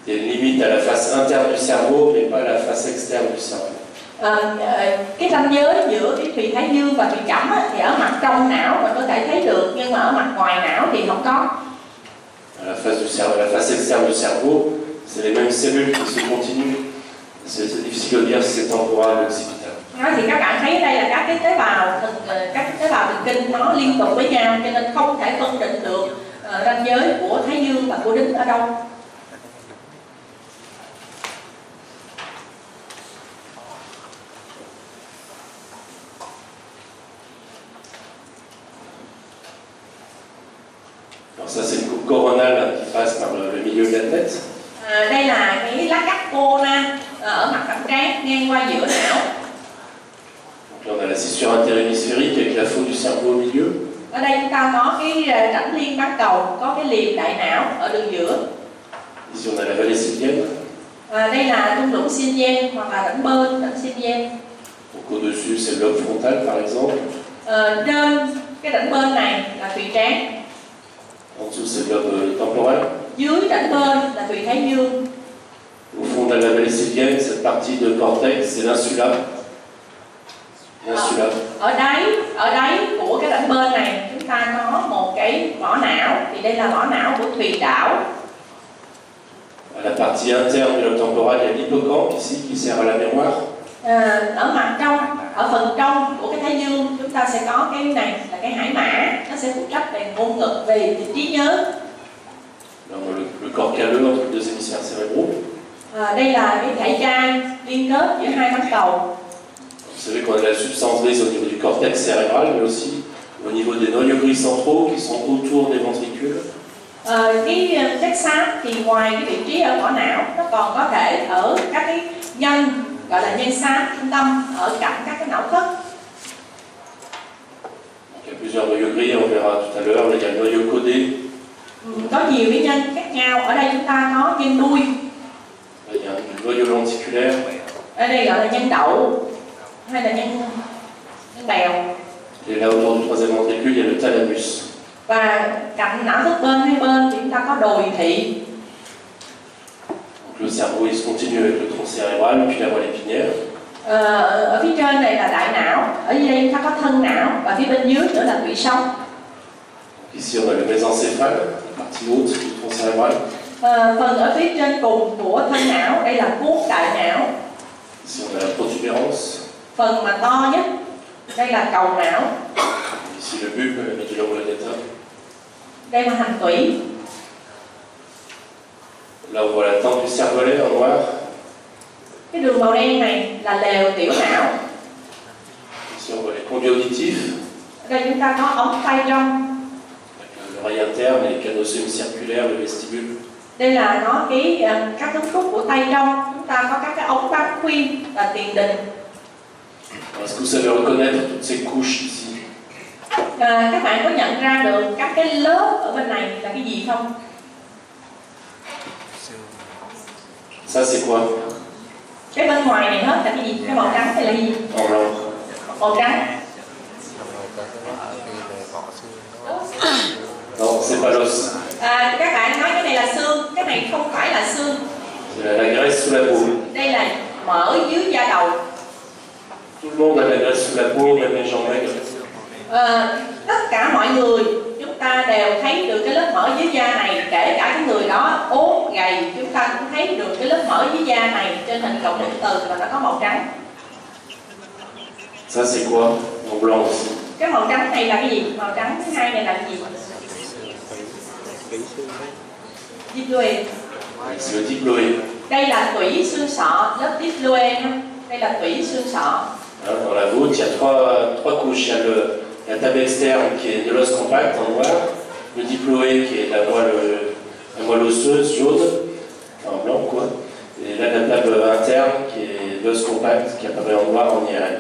Il y a une limite à la face interne du cerveau, mais pas à la face externe du cerveau. Cái ranh giới giữa cái thùy thái dương và thùy chẩm thì ở mặt trong não mình có thể thấy được, nhưng mà ở mặt ngoài não thì không có. À la face du cerveau, la face externe du cerveau, c'est les mêmes cellules qui se continuent. C'est difficile de dire si c'est temporal ou occipital. Thì các bạn thấy đây là các cái tế bào thần kinh nó liên tục với nhau, cho nên không thể phân định được ranh giới của thái dương và của đính ở đâu. Alors ça c'est une coupe coronale qui passe par le milieu de la tête. Đây là cái lá cắt corona ở mặt cẳng trán ngang qua giữa não. Donc là on a la scissure interhémisphérique avec la faute du cerveau au milieu. Ở đây chúng ta có cái rãnh liên bán cầu, có cái liềm đại não ở đường giữa. Ici on a la vallée sylvienne. Đây là thung lũng sylvienne hoặc là rãnh bên, rãnh sylvienne. Donc au-dessus c'est le lobe frontal par exemple. Trên cái rãnh bên này là thùy trán. En dessous, c'est le lobe temporel. Dưới rãnh bên là tùy thái dương. Au fond de la vallée sylvienne, cette partie de cortex, c'est l'insula. L'insula. Ở đáy của cái rãnh bên này chúng ta có một cái vỏ não, thì đây là vỏ não của Thùy Đảo. À la partie interne du lobe temporal, il y a l'hippocampe ici qui sert à la mémoire. Ở mặt trong, ở phần trong của cái thái dương chúng ta sẽ có cái này là cái hải mã, nó sẽ phụ trách về ngôn ngữ, về trí nhớ. Le corps calleux entre les deux hémisphères cérébraux. Đây là cái thể chai liên kết giữa hai bán cầu. Vous savez qu'on a la substance grise au niveau du cortex cérébral, mais aussi au niveau des noyaux gris centraux qui sont autour des ventricules. Cái chất xám thì ngoài cái vị trí ở vỏ não, nó còn có thể ở các cái nhân gọi là nhân xám trung tâm ở cạnh các cái não thất. Il y a plusieurs noyaux gris, on verra tout à l'heure. Là, il y a le noyau codé. Có nhiều cái nhân khác nhau. Ở đây chúng ta có nhân đuôi. Là, il y a un noyau lenticulaire. Ở đây gọi là nhân đậu hay là nhân bèo. Et là, autour du troisième ventricule, il y a le thalamus. Và cạnh não thất bên hai bên thì chúng ta có đồi thị. Donc, le cerveau il se continue avec le tronc cérébral, puis la moelle épinière. Ở phía trên này là đại não, ở đây chúng ta có thân não và phía bên dưới nữa là tủy sống. Ici, on a le mésencéphale, la partie haute du tronc cérébral. Phần ở phía trên cùng của thân não, đây là cuốn đại não. Ici, on a la protubérance. Phần mà to nhất, đây là cầu não. Ici, le bulbe, la médula oblongata. Đây là hành tủy. Là, on voit la tente du cervelet en noir. Cái đường màu đen này là lèo tiểu não. Ici, on voit les conduits auditifs. Ở đây chúng ta có ống tay trong. L'oreille interne, les canaux semi-circulaires, le vestibule. Đây là nó các cấu trúc của tay trong. Chúng ta có các cái ống bán khuyên và tiền đình. Est-ce que vous savez reconnaître toutes ces couches ici? Các bạn có nhận ra được các cái lớp ở bên này là cái gì không? Ça, c'est quoi? Cái bên ngoài này hết là cái gì? Cái màu trắng hay là gì? En blanc. Màu trắng. Non, c'est pas l'os. Các bạn nói cái này là xương, cái này không phải là xương. C'est la graisse sous la peau. Đây là mỡ dưới da đầu. Tout le monde a la graisse sous la peau, même les gens maigres. Tất cả mọi người chúng ta đều thấy được cái lớp mỡ dưới da này, kể cả cái người đó ốm gầy, chúng ta cũng thấy được cái lớp mỡ dưới da này trên hình cộng hưởng từ và nó có màu trắng. Ça, c'est quoi? En blanc aussi. Cái màu trắng này là cái gì? Màu trắng thứ hai này là cái gì? Diploe. C'est le diploé. Đây là tủy xương sọ, lớp diploe nha. Đây là tủy xương sọ. Dans la voûte, il y a trois couches. Il y a la table externe qui est de l'os compact en noir, le diploé qui est la moelle osseuse jaune, en blanc quoi, et là la table interne qui est l'os compact qui apparaît en noir en IRM.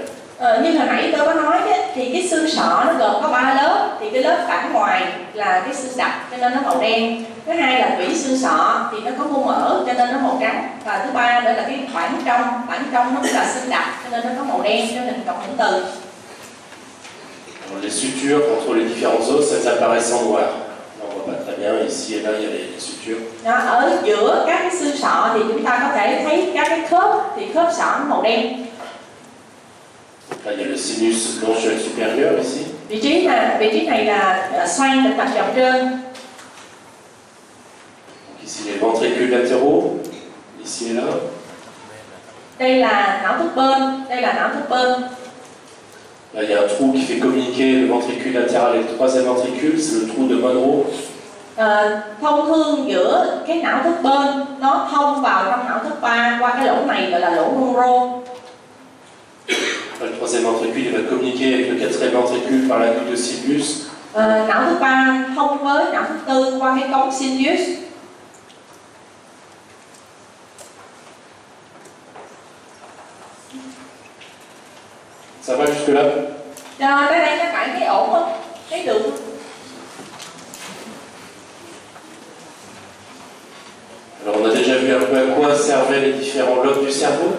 Như hồi nãy tôi có nói ấy, thì cái xương sọ nó gồm có 3 lớp, thì cái lớp phản ngoài là cái xương đặc cho nên nó màu đen, thứ hai là tủy xương sọ thì nó có mô mỡ cho nên nó màu trắng, và thứ ba nữa là cái khoảng trong nó cũng là xương đặc cho nên nó có màu đen cho nên cộng hưởng từ. Les sutures entre les différents os, elles apparaissent en noir. On voit pas très bien, ici et là il y a les sutures. Đó, ở giữa các cái xương sọ thì chúng ta có thể thấy các cái khớp, thì khớp sọ nó màu đen. Là il y a le sinus blanchuel supérieur ici. Vị trí này là xoang tĩnh mạch dọc trên. Ici les ventricules latéraux, ici et là. Đây là não thất bên, đây là não thất bên. Là, il y a un trou qui fait communiquer le ventricule latéral et le troisième ventricule, c'est le trou de Monro. Thông thương giữa cái não thất bên nó thông vào trong não thất ba qua cái lỗ này gọi là lỗ Monro. Le troisième ventricule il va communiquer avec le quatrième ventricule par la nuque de Sylvius. Não thứ ba thông với não thứ tư qua cái cống Sylvius. Ça va jusque là? Rồi tới đây các bạn thấy ổn không? Thấy được không? Alors on a déjà vu un peu à quoi servaient les différents lobes du cerveau.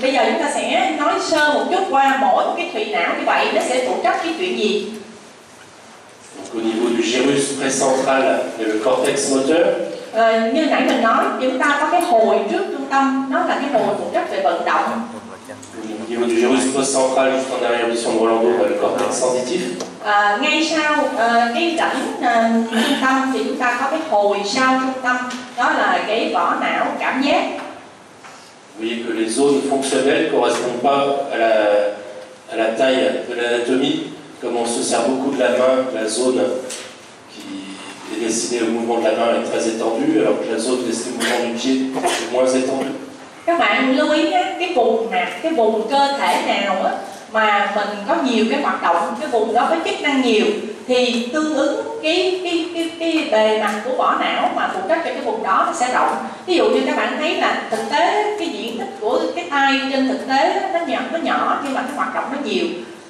Bây giờ chúng ta sẽ nói sơ một chút qua mỗi một cái thùy não như vậy nó sẽ phụ trách cái chuyện gì. Donc, au niveau du gyrus précentral, il y a le cortex moteur. Như nãy mình nói, chúng ta có cái hồi trước trung tâm, nó là cái hồi phụ trách về vận động. Au niveau du gyrus postcentral, juste en arrière du son de Rolando, on a le cortex sensitif. Ngay sau cái rãnh trung tâm thì chúng ta có cái hồi sau trung tâm, đó là cái vỏ não cảm giác. Vous voyez que les zones fonctionnelles ne correspondent pas à la taille de l'anatomie. Comme on se sert beaucoup de la main, la zone qui est destinée au mouvement de la main est très étendue, alors que la zone destinée au mouvement du pied est moins étendue. Các bạn lưu ý nhé, cái vùng cơ thể nào á, mà mình có nhiều cái hoạt động, cái vùng đó có chức năng nhiều thì tương ứng cái bề mặt của vỏ não mà phụ trách cho cái vùng đó nó sẽ rộng. Ví dụ như các bạn thấy là thực tế cái diện tích của cái tay trên thực tế nó nhỏ nhưng mà cái hoạt động nó nhiều.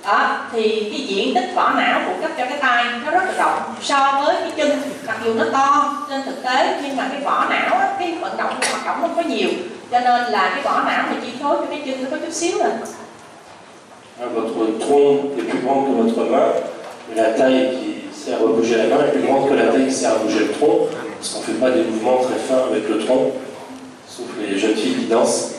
Đó, thì cái diện tích vỏ não phụ trách cho cái tay nó rất là rộng so với cái chân, mặc dù nó to trên thực tế nhưng mà cái vỏ não cái vận động cái hoạt động không có nhiều, cho nên là cái vỏ não mà chi phối cho cái chân nó có chút xíu rồi. Votre tronc est plus grand que votre main, mais la taille qui sert à bouger la main est plus grande que la taille qui sert à bouger le tronc, parce qu'on ne fait pas des mouvements très fins avec le tronc, sauf les jeunes filles qui dansent.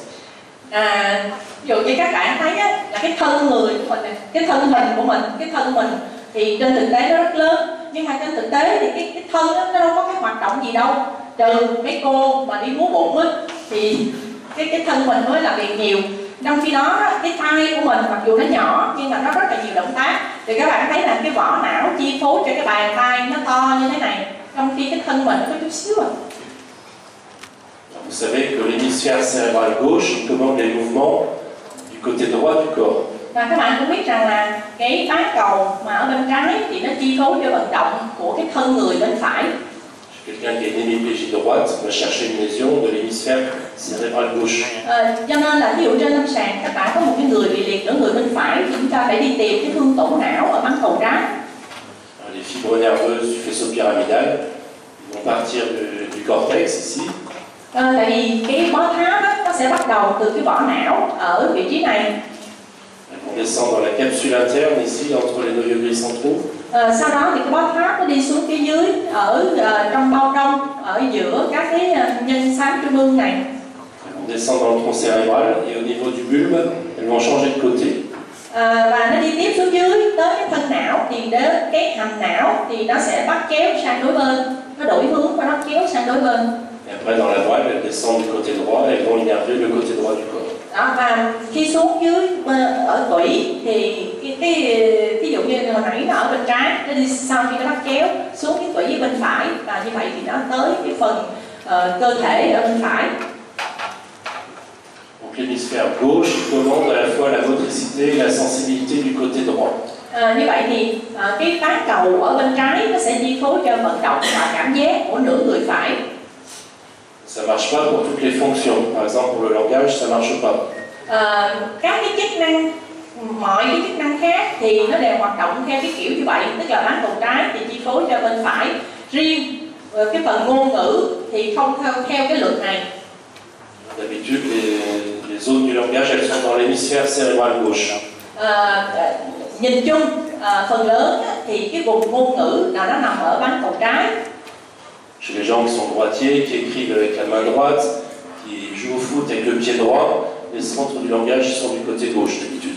Ví dụ như các bạn thấy á, là cái thân người của mình, cái thân hình của mình, cái thân mình thì trên thực tế nó rất lớn, nhưng mà trên thực tế thì cái thân á, nó đâu có cái hoạt động gì đâu, trừ mấy cô mà đi múa bụng á thì cái thân mình mới làm việc nhiều. Trong khi đó cái tay của mình mặc dù nó nhỏ nhưng mà nó rất là nhiều động tác, thì các bạn thấy là cái vỏ não chi phối cho cái bàn tay nó to như thế này, trong khi cái thân mình nó có chút xíu à. Vous savez que l'hémisphère cérébral gauche commande les mouvements du côté droit du corps. Và các bạn cũng biết rằng là cái bán cầu mà ở bên trái thì nó chi phối cho vận động của cái thân người bên phải. Quelqu'un qui a une hémiplégie droite va chercher une lésion de l'hémisphère cérébral gauche. Cho nên là ví dụ trên lâm sàng các bạn có một cái người bị liệt ở người bên phải thì chúng ta phải đi tìm cái thương tổn não ở bán cầu trái. Les fibres nerveuses du faisceau pyramidal vont partir du cortex ici. Tại vì cái bó tháp đó, nó sẽ bắt đầu từ cái vỏ não ở vị trí này. Elles vont descendre dans la capsule interne ici entre les noyaux gris centraux. Sau đó thì cái bó tháp nó đi xuống phía dưới ở trong bao trong, ở giữa các cái nhân xám trung ương này. Elles vont descendre dans le tronc cérébral et au niveau du bulbe, elles vont changer de côté. Và nó đi tiếp xuống dưới tới cái thân não thì đến cái hầm não thì nó sẽ bắt kéo sang đối bên, nó đổi hướng và nó kéo sang đối bên. Et après dans la moelle, elles descendent du côté droit et elles vont innerver le côté droit du corps. Đó, và khi xuống dưới ở tủy thì ví dụ như hồi nãy nó ở bên trái, nó đi sau khi nó bắt kéo xuống cái tủy bên phải, và như vậy thì nó tới cái phần cơ thể ở bên phải. Donc l'hémisphère gauche commande à la fois la motricité et la sensibilité du côté droit. Như vậy thì cái bán cầu ở bên trái nó sẽ chi phối cho vận động và cảm giác của nửa người phải. Ça ne marche pas pour toutes les fonctions. Par exemple, pour le langage, ça ne marche pas. Các cái chức năng, mọi cái chức năng khác thì nó đều hoạt động theo cái kiểu như vậy, tức là bán cầu trái thì chi phối cho bên phải. Riêng cái phần ngôn ngữ thì không theo cái luật này. D'habitude, les zones du langage, elles sont dans l'hémisphère cérébral gauche. Nhìn chung, phần lớn thì cái vùng ngôn ngữ là nó nằm ở bán cầu trái. Chez les gens qui sont droitiers, qui écrivent avec la main droite, qui jouent au foot avec le pied droit, les centres du langage sont du côté gauche d'habitude.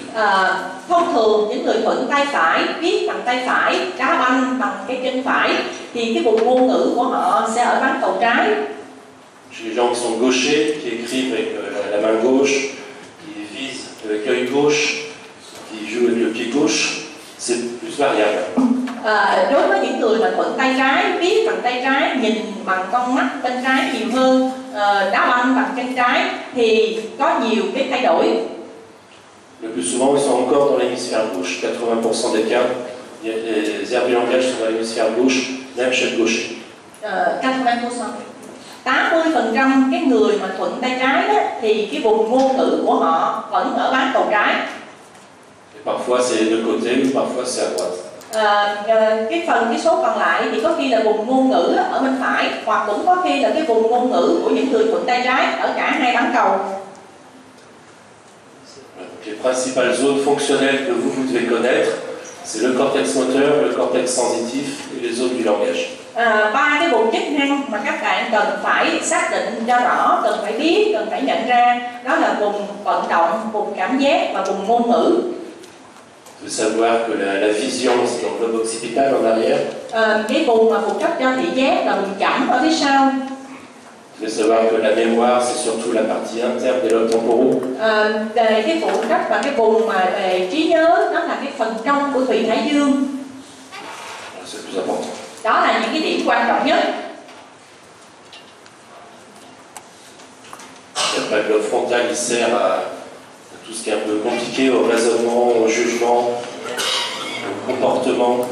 Thông thường những người thuận tay phải, viết bằng tay phải, đá banh bằng cái chân phải thì cái vùng ngôn ngữ của họ sẽ ở bán cầu trái. Chez les gens qui sont gauchers, qui écrivent avec la main gauche, qui visent avec l'œil gauche, qui jouent avec le pied gauche, c'est plus variable. Đối với những người mà thuận tay trái, viết bằng tay trái, nhìn bằng con mắt bên trái nhiều hơn, đá banh bằng chân trái thì có nhiều cái thay đổi. Le plus souvent, ils sont encore dans l'hémisphère gauche. 80% des cas, les aires du langage sont dans l'hémisphère gauche, même chez le gaucher. 80% cái người mà thuận tay trái đó, thì cái vùng ngôn ngữ của họ vẫn ở bán cầu trái. Et parfois c'est de côté, ou parfois c'est à droite. Cái số còn lại thì có khi là vùng ngôn ngữ ở bên phải, hoặc cũng có khi là cái vùng ngôn ngữ của những người thuận tay trái ở cả hai bán cầu. Les principales zones fonctionnelles que vous devez connaître, C'est le cortex moteur, le cortex sensitif et les zones du langage. Ba cái vùng chức năng mà các bạn cần phải xác định cho rõ, cần phải biết, cần phải nhận ra, đó là vùng vận động, vùng cảm giác và vùng ngôn ngữ. Il faut savoir que la vision, c'est dans le lobe occipital en arrière. Cái vùng mà phụ trách cho thị giác là vùng chẩm ở phía sau. Il faut savoir que la mémoire, c'est surtout la partie interne des lobes temporaux. Về cái phụ trách và cái vùng mà về trí nhớ, đó là cái phần trong của thùy thái dương. C'est le plus important. Đó là những cái điểm quan trọng nhất. Le lobe frontal, il sert à tout ce qui est un peu compliqué, au raisonnement, au jugement, au comportement.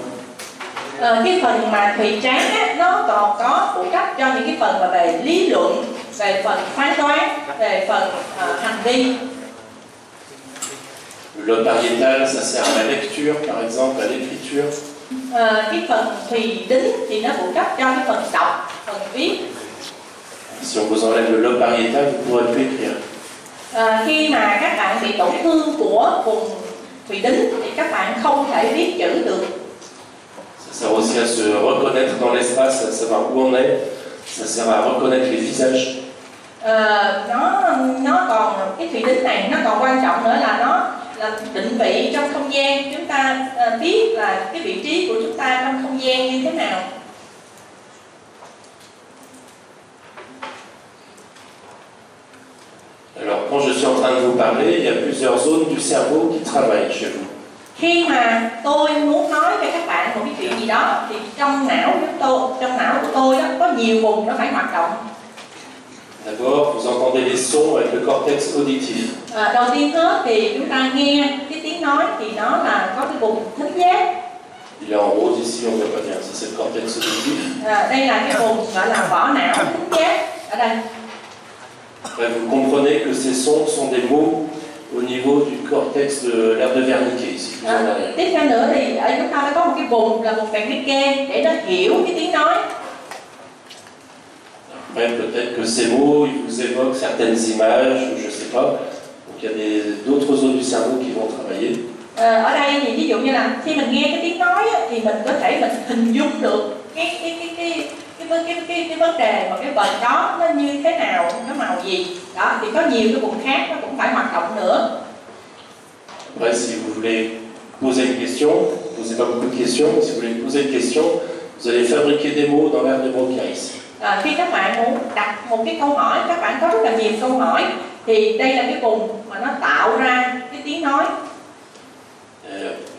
Cái phần mà thùy trán á, nó còn có phụ trách cho những cái phần mà về lý luận, về phần phán đoán, về phần hành vi. Le lobe pariétal, ça sert à la lecture, par exemple, à l'écriture. Cái phần thùy đính thì nó phụ trách cho cái phần đọc, phần viết. Si on vous enlève le lobe pariétal, vous ne pourrez plus écrire. Khi mà các bạn bị tổn thương của vùng thùy đính thì các bạn không thể viết chữ được. Ça sert aussi à se reconnaître dans l'espace, à savoir où on est. Ça sert à reconnaître les visages. Nó còn cái thùy đính này nó còn quan trọng nữa là nó là định vị trong không gian. Chúng ta biết là cái vị trí của chúng ta trong không gian như thế nào. Alors, quand je suis en train de vous parler, il y a plusieurs zones du cerveau qui travaillent chez vous. Khi mà tôi muốn nói cho các bạn một cái chuyện gì đó thì trong não của tôi đó có nhiều vùng nó phải hoạt động. D'abord, vous entendez les sons avec le cortex auditif. Đầu tiên hết thì chúng ta nghe cái tiếng nói thì nó là có cái vùng thính giác. Il est en rose ici, on ne voit pas bien, ça c'est le cortex auditif. Đây là cái vùng gọi là vỏ não thính giác ở đây. Vous comprenez que ces sons sont des mots au niveau du cortex de l'aire de Wernicke ici. Tiếp theo nữa thì ở chúng ta có một cái vùng là vùng Wernicke để nó hiểu cái tiếng nói. Après, peut-être que ces mots, ils vous évoquent certaines images, ou je ne sais pas. Donc il y a d'autres zones du cerveau qui vont travailler. Ở đây thì ví dụ như là khi mình nghe cái tiếng nói thì mình có thể mình hình dung được cái vấn đề mà cái vần đó nó như thế nào, cái màu gì. Đó thì có nhiều cái vùng khác nó cũng phải hoạt động nữa. Après, si vous voulez poser une question, posez pas beaucoup de questions, mais si vous voulez poser une question, vous allez fabriquer des mots dans l'aire de Broca ici. Khi các bạn muốn đặt một cái câu hỏi, các bạn có rất là nhiều câu hỏi, thì đây là cái vùng mà nó tạo ra cái tiếng nói.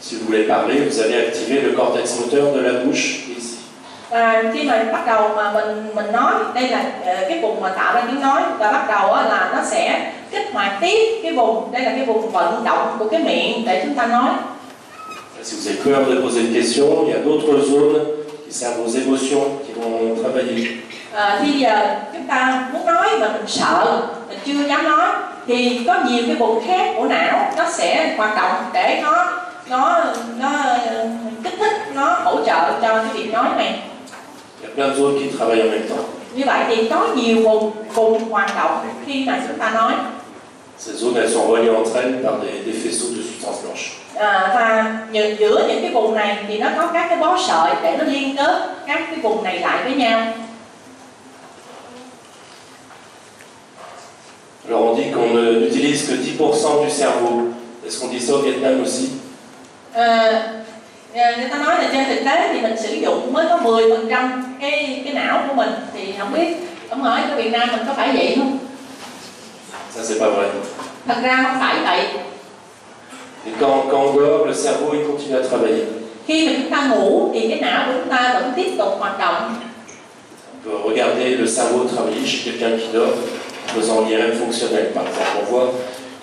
Si vous voulez parler, vous allez activer le cortex moteur de la bouche ici. Khi mà bắt đầu mà mình nói, đây là cái vùng mà tạo ra tiếng nói, và bắt đầu là nó sẽ kích hoạt tiếp cái vùng, đây là cái vùng vận động của cái miệng để chúng ta nói. Si vous avez peur de poser une question, il y a d'autres zones qui servent aux émotions qui vont travailler. Khi giờ chúng ta muốn nói mà mình sợ, mình chưa dám nói, thì có nhiều cái vùng khác của não nó sẽ hoạt động để nó kích thích, nó hỗ trợ cho cái việc nói này. Il y a plein de zones qui travaillent en même temps. Như vậy thì có nhiều vùng hoạt động khi mà chúng ta nói. Ces zones, elles sont reliées entre elles par des faisceaux de substances blanches. Và giữa những cái vùng này thì nó có các cái bó sợi để nó liên kết các cái vùng này lại với nhau. Alors on dit qu'on n'utilise que 10% du cerveau. Est-ce qu'on dit ça au Vietnam aussi? Người ta nói là trên thực tế thì mình sử dụng mới có 10% cái não của mình, thì không biết ông hỏi ở Việt Nam mình có phải vậy không? Ça c'est pas vrai. Thật ra không phải vậy. Et quand on dort, le cerveau il continue à travailler. Khi mà chúng ta ngủ thì cái não của chúng ta vẫn tiếp tục hoạt động. On peut regarder le cerveau travailler chez quelqu'un qui dort, en faisant l'IRM fonctionnel par exemple. On voit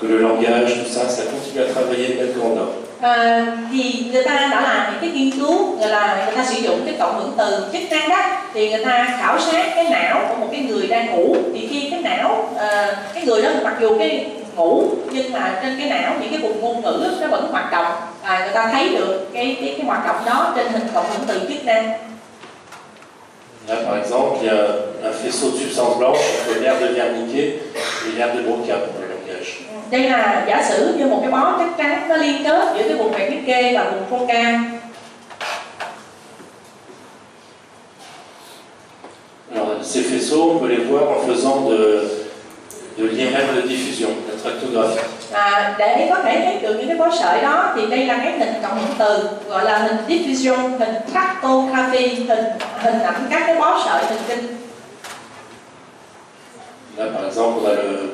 que le langage, tout ça, ça continue à travailler même quand on dort. Thì người ta đã làm những cái nghiên cứu, người ta sử dụng cái cộng hưởng từ chức năng đó, thì người ta khảo sát cái não của một cái người đang ngủ, thì khi cái não cái người đó mặc dù cái ngủ nhưng mà trên cái não những cái vùng ngôn ngữ nó vẫn hoạt động, và người ta thấy được cái hoạt động đó trên hình cộng hưởng từ chức năng. Là, par exemple, il y a un faisceau de substances blanches entre l'aire de Wernicke et l'aire de Broca pour le langage. langage. Đây là giả sử như một cái bó chắc chắn nó liên kết giữa cái vùng Wernicke và vùng Broca. Alors, ces faisceaux, on peut les voir en faisant de l'IRM de diffusion, la tractographie. Để có thể thấy được những cái bó sợi đó thì đây là cái hình cộng hưởng từ gọi là hình diffusion, hình tractography, hình ảnh các cái bó sợi thần kinh. Là, par exemple, on a le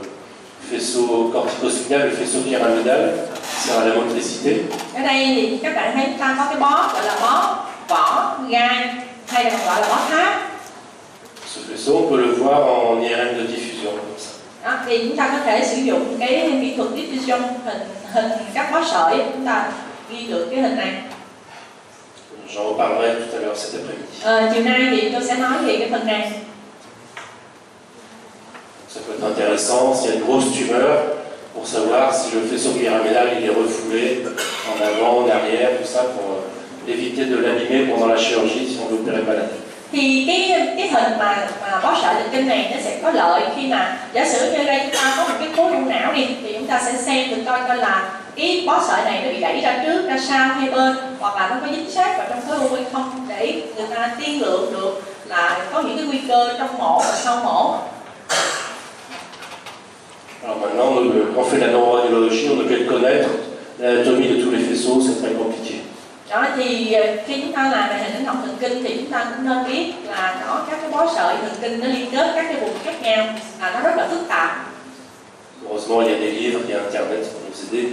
faisceau corticospinal, le faisceau pyramidal, qui sert à la motricité. Ở đây thì các bạn thấy chúng ta có cái bó gọi là bó vỏ gai hay là gọi là bó tháp. Ce faisceau, on peut le voir en IRM de diffusion, comme ça. Đó, thì chúng ta có thể sử dụng cái kỹ thuật diffusion hình các bó sợi, chúng ta ghi được cái hình này. J'en reparlerai tout à l'heure cet après-midi. Chiều nay thì tôi sẽ nói về cái phần này. Ça peut être intéressant s'il y a une grosse tumeur pour savoir si le faisceau pyramidal il est refoulé en avant, en arrière, tout ça pour éviter de l'abîmer pendant la chirurgie si on veut opérer malade. Thì cái hình mà bó sợi thần kinh này nó sẽ có lợi khi mà giả sử như đây chúng ta có một cái khối u não đi thì chúng ta sẽ xem được coi là cái bó sợi này nó bị đẩy ra trước, ra sau hay bên, hoặc là nó có dính sát vào trong khối u hay không, để người ta tiên lượng được là có những cái nguy cơ trong mổ và sau mổ. Alors maintenant, quand on fait la neuroradiologie, on ne peut connaître l'anatomie de tous les faisceaux, c'est très compliqué. Đó thì khi chúng ta làm về hình ảnh học thần kinh thì chúng ta cũng nên biết là có các cái bó sợi thần kinh nó liên kết các cái vùng khác nhau, nó rất là phức tạp. Heureusement, il y a des livres, il y a Internet pour nous aider.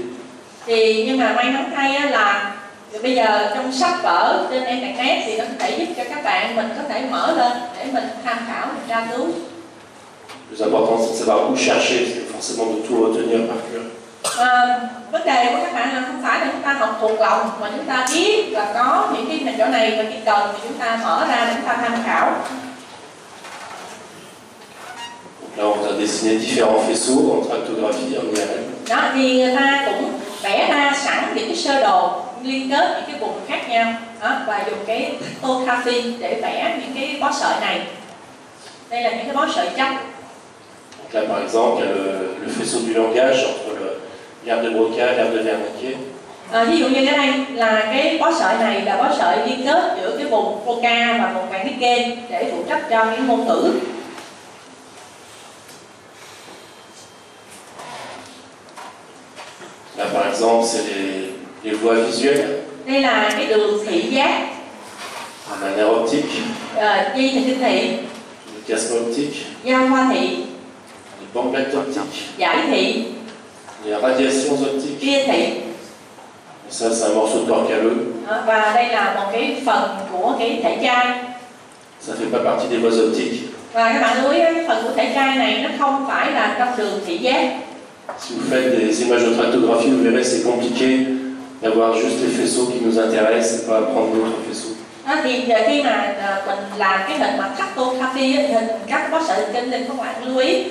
Thì nhưng mà may mắn thay là bây giờ trong sách vở trên internet thì nó có thể giúp cho các bạn mình có thể mở lên để mình tham khảo, mình tra cứu. Le plus important, c'est de savoir où chercher, c'est forcément de tout retenir par cœur. Vấn đề của các bạn là không phải là chúng ta học thuộc lòng, mà chúng ta biết là có những cái chỗ này và khi cần thì chúng ta mở ra để chúng ta tham khảo. Donc là, on a dessiné différents faisceaux en tractographie, en IRM. Đó thì người ta cũng vẽ ra sẵn những cái sơ đồ liên kết những cái vùng khác nhau đó, và dùng cái tractography để vẽ những cái bó sợi này. Đây là những cái bó sợi chắc. Donc là, par exemple, il y a le faisceau du langage entre l'herbe de Broca et l'herbe de Wernicke. Ví dụ như ở đây là cái bó sợi này là bó sợi liên kết giữa cái vùng Broca và vùng Wernicke để phụ trách cho cái ngôn ngữ. Là, par exemple, c'est les voies visuelles. Đây là cái đường thị giác. On a un nerf optique, Dây thần kinh thị, le chiasme optique, giao hoa thị, les bandelettes optiques, giải thị, les radiations optiques. tia thị. Ça, c'est un morceau de corps calleux. Và đây là một cái phần của cái thể chai. Ça ne fait pas partie des voies optiques. Và các bạn lưu ý cái phần của thể chai này nó không phải là trong đường thị giác. Si vous faites des images de tractographie, vous verrez c'est compliqué d'avoir juste les faisceaux qui nous intéressent et pas prendre d'autres faisceaux. Thì khi mà mình làm cái hình mà tractography, hình các bó sợi thần kinh thì các bạn lưu ý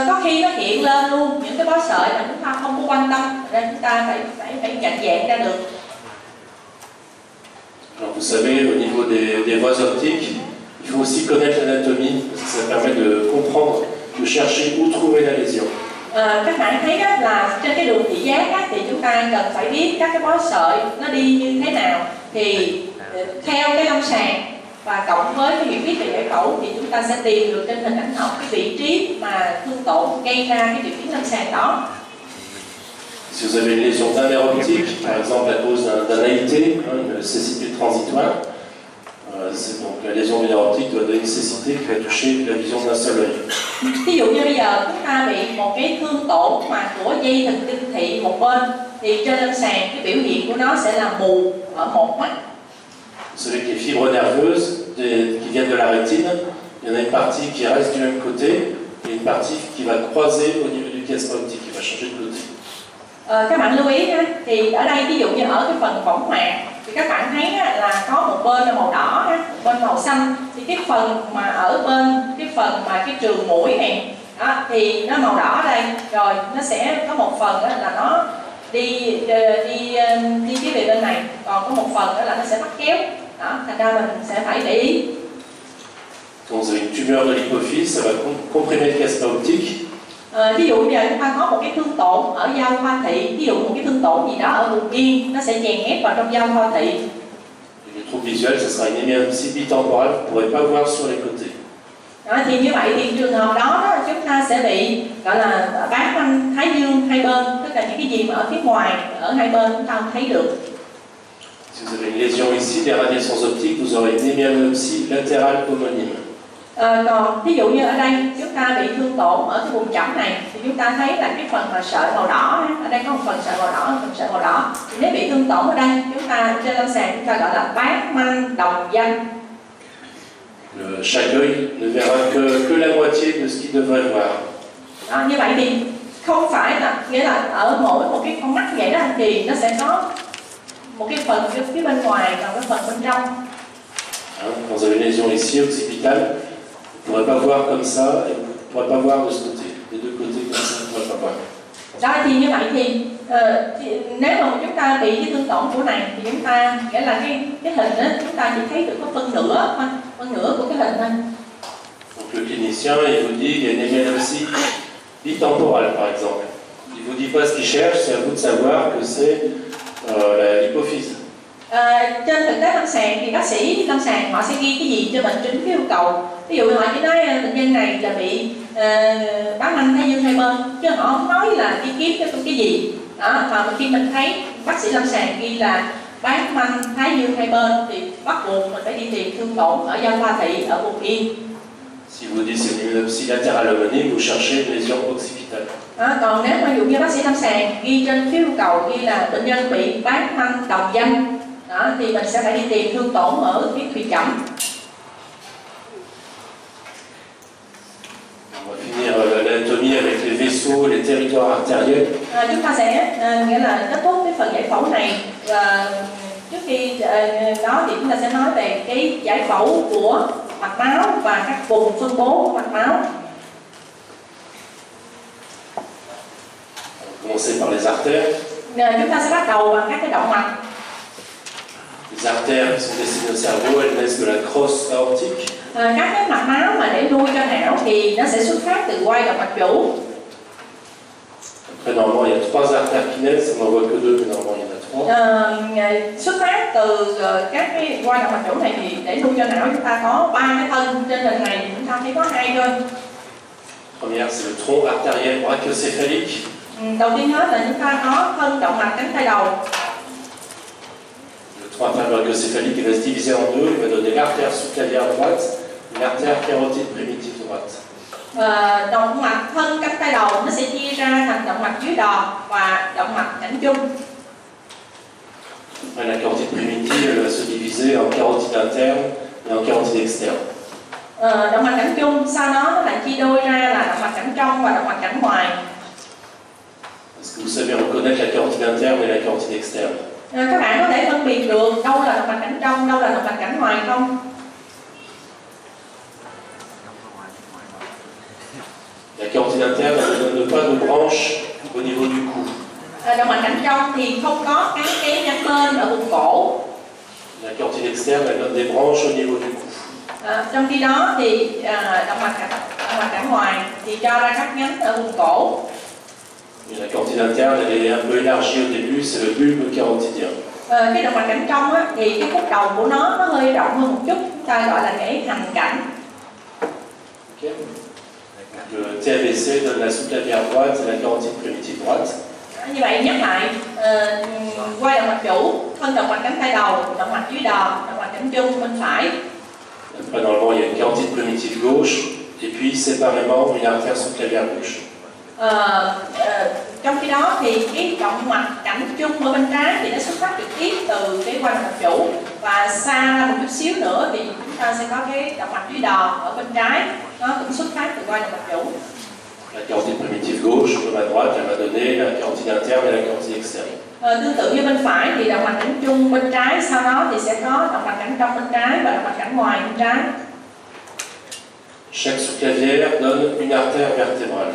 có khi nó hiện lên luôn những cái bó sợi mà chúng ta không có quan tâm, nên chúng ta phải nhận dạng ra được. Alors vous savez, au niveau des voies optiques, il faut aussi connaître l'anatomie, parce que ça permet de comprendre, de chercher où trouver la lésion. Các bạn thấy đó là trên cái đường thị giác á, thì chúng ta cần phải biết các cái bó sợi nó đi như thế nào, thì theo cái lâm sàng và cộng với cái hiểu biết về giải phẫu thì chúng ta sẽ tìm được trên hình ảnh học cái vị trí mà thương tổn gây ra cái triệu chứng lâm sàng đó. Si vous avez une lésion d'un nerf optique, par exemple à cause d'un AIT, une cécité transitoire, donc la lésion du nerf optique doit donner une cécité qui va toucher la vision d'un seul œil. Ví dụ như bây giờ chúng ta bị một cái thương tổn mà của dây thần kinh thị một bên, thì trên lâm sàng cái biểu hiện của nó sẽ là mù ở một mắt. Vous savez que les fibres nerveuses qui viennent de la rétine, il y en a une partie qui reste du même côté et une partie qui va croiser au niveau du chiasme optique, qui va changer de côté. Các bạn lưu ý ha, thì ở đây ví dụ như ở cái phần võng mạc thì các bạn thấy là có một bên là màu đỏ, một bên màu xanh, thì cái phần mà ở bên cái phần mà cái trường mũi này đó, thì nó màu đỏ đây, rồi nó sẽ có một phần là nó đi phía về bên này, còn có một phần đó là nó sẽ bắt kéo đó, thành ra mình sẽ phải để ý. Quand vous avez une tumeur de l'hypophyse, ça va comprimer le chiasme optique Ví dụ như là chúng ta có một cái thương tổn ở giao thoa thị, ví dụ một cái thương tổn gì đó ở vùng yên, nó sẽ chèn ép vào trong giao thoa thị. Le trouble visuel, ce sera une hémorragie bitemporale, vous ne pourrez pas voir sur les côtés. Đó, thì như vậy thì trường hợp đó chúng ta sẽ bị gọi là bán quanh thái dương hai bên, tức là những cái gì mà ở phía ngoài, ở hai bên chúng ta không thấy được. Si vous avez une lésion ici, des radiations optiques, vous aurez une hémianopsie latérale homonyme. Còn ví dụ như ở đây chúng ta bị thương tổn ở cái vùng chẩm này thì chúng ta thấy là cái phần mà sợi màu đỏ, ở đây có một phần sợi màu đỏ, phần sợi màu đỏ. Thì nếu bị thương tổn ở đây, chúng ta trên lâm sàng chúng ta gọi là bán manh đồng danh. Chaque œil ne verra que la moitié de ce qu'il devrait voir. Đó, như vậy thì không phải là nghĩa là ở mỗi một cái con mắt vậy đó thì nó sẽ có một cái phần phía bên ngoài và cái phần bên trong. Quand vous avez une lésion ici, occipitale, vous ne pourrez pas voir comme ça et vous ne pourrez pas voir de ce côté. Des deux côtés comme ça, vous ne pourrez pas voir. Đó thì như vậy thì nếu mà chúng ta bị cái thương tổn chỗ này thì chúng ta nghĩa là cái hình đó chúng ta chỉ thấy được có phân nửa của cái hình thôi. Donc le clinicien, il vous dit qu'il y a une hémianopsie bitemporale par exemple. Il vous dit pas ce qu'il cherche, c'est à vous de savoir que c'est l'hypophyse. Trên thực tế lâm sàng thì bác sĩ lâm sàng họ sẽ ghi cái gì cho bệnh trên cái yêu cầu. Ví dụ họ chỉ nói bệnh nhân này là bị bán manh thái dương hai bên, chứ họ không nói là đi kiếm cái gì. Đó, mà khi mình thấy bác sĩ lâm sàng ghi là bán manh thái dương hai bên thì bắt buộc mình phải đi tìm thương tổn ở giao thoa thị ở vùng yên. Si vous dites c'est une hémianopsie latérale homonyme, vous cherchez une lésion occipitale. Còn nếu mà ví dụ như bác sĩ lâm sàng ghi trên phiếu yêu cầu ghi là bệnh nhân bị bán manh đồng danh, đó, thì mình sẽ phải đi tìm thương tổn ở phía thùy chẩm. On va finir l'anatomie avec les vaisseaux, les territoires artériels. Chúng ta sẽ nghĩa là kết thúc cái phần giải phẫu này và trước khi đó thì chúng ta sẽ nói về cái giải phẫu của mạch máu và các vùng phân bố của mạch máu. Commencer par les artères. Chúng ta sẽ bắt đầu bằng các cái động mạch. Les artères qui sont destinées au cerveau, elles naissent de la crosse aortique. Các cái mạch máu mà để nuôi cho não thì nó sẽ xuất phát từ quai động mạch chủ. Après, normalement, il y a 3 artères qui naissent, on n'en voit que 2, mais normalement, il y en a 3. Xuất phát từ các cái quai động mạch chủ này thì để nuôi cho não chúng ta có 3 cái thân, trên hình này thì chúng ta thấy có 2 thôi. Première, c'est le tronc artériel brachiocéphalique. Đầu tiên hết là chúng ta có thân động mạch cánh tay đầu. Le tronc artériel brachiocéphalique il va se diviser en deux, il va donner l'artère sous-clavière droite et l'artère carotide primitive droite. Động mạch thân cánh tay đầu nó sẽ chia ra thành động mạch dưới đòn và động mạch cẳng chung. La carotide primitive elle va se diviser en carotide interne et en carotide externe. Động mạch cẳng chung sau đó nó lại chia đôi ra là động mạch cẳng trong và động mạch cẳng ngoài. Est-ce que vous savez reconnaître la carotide interne et la carotide externe? Các bạn có thể phân biệt được đâu là động mạch cẳng trong, đâu là động mạch cẳng ngoài không? La carotide interne elle ne donne pas de branche au niveau du cou. Động mạch cẳng trong thì không có cái nhánh bên ở vùng cổ. La carotide externe elle donne des branches au niveau du cou. Trong khi đó thì động mạch cẳng ngoài thì cho ra các nhánh ở vùng cổ. Et la carotide interne elle est un peu élargie au début, c'est le bulbe carotidien. Cái động mạch cẳng trong á, thì cái khúc đầu của nó hơi rộng hơn một chút, chúng ta gọi là cái hành cảnh. Okay. Le TABC donne la sous-clavière droite et la carotide primitive droite. Như vậy nhắc lại, quay động mạch chủ, thân động mạch cánh tay đầu, động mạch dưới đòn, động mạch cẳng chung bên phải. Après, normalement, il y a une carotide primitive gauche et puis séparément une artère sous-clavière gauche. Trong khi đó thì cái động mạch cẳng chung ở bên trái thì nó xuất phát trực tiếp từ cái quai động mạch chủ, và xa ra một chút xíu nữa thì chúng ta sẽ có cái động mạch dưới đòn ở bên trái, nó cũng xuất phát từ quai động mạch chủ. La carotide primitive gauche, comme à droite, elle va donner la carotide interne et la carotide externe. Tương tự như bên phải thì động mạch cẳng chung bên trái, sau đó thì sẽ có động mạch cẳng trong bên trái và động mạch cẳng ngoài bên trái. Chaque sous-clavière donne une artère vertébrale.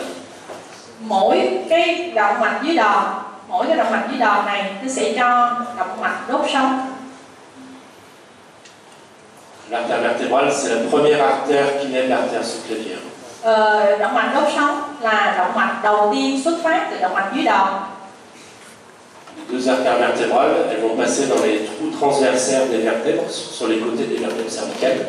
Mỗi cái động mạch dưới đòn, mỗi cái động mạch dưới đòn này nó sẽ cho động mạch đốt sống. L'artère vertébrale, c'est la première artère qui naît de l'artère sous-clavière. Động mạch đốt sống là động mạch đầu tiên xuất phát từ động mạch dưới đầu. Les deux artères vertébrales, elles vont passer dans les trous transversaires des vertèbres, sur les côtés des vertèbres cervicales.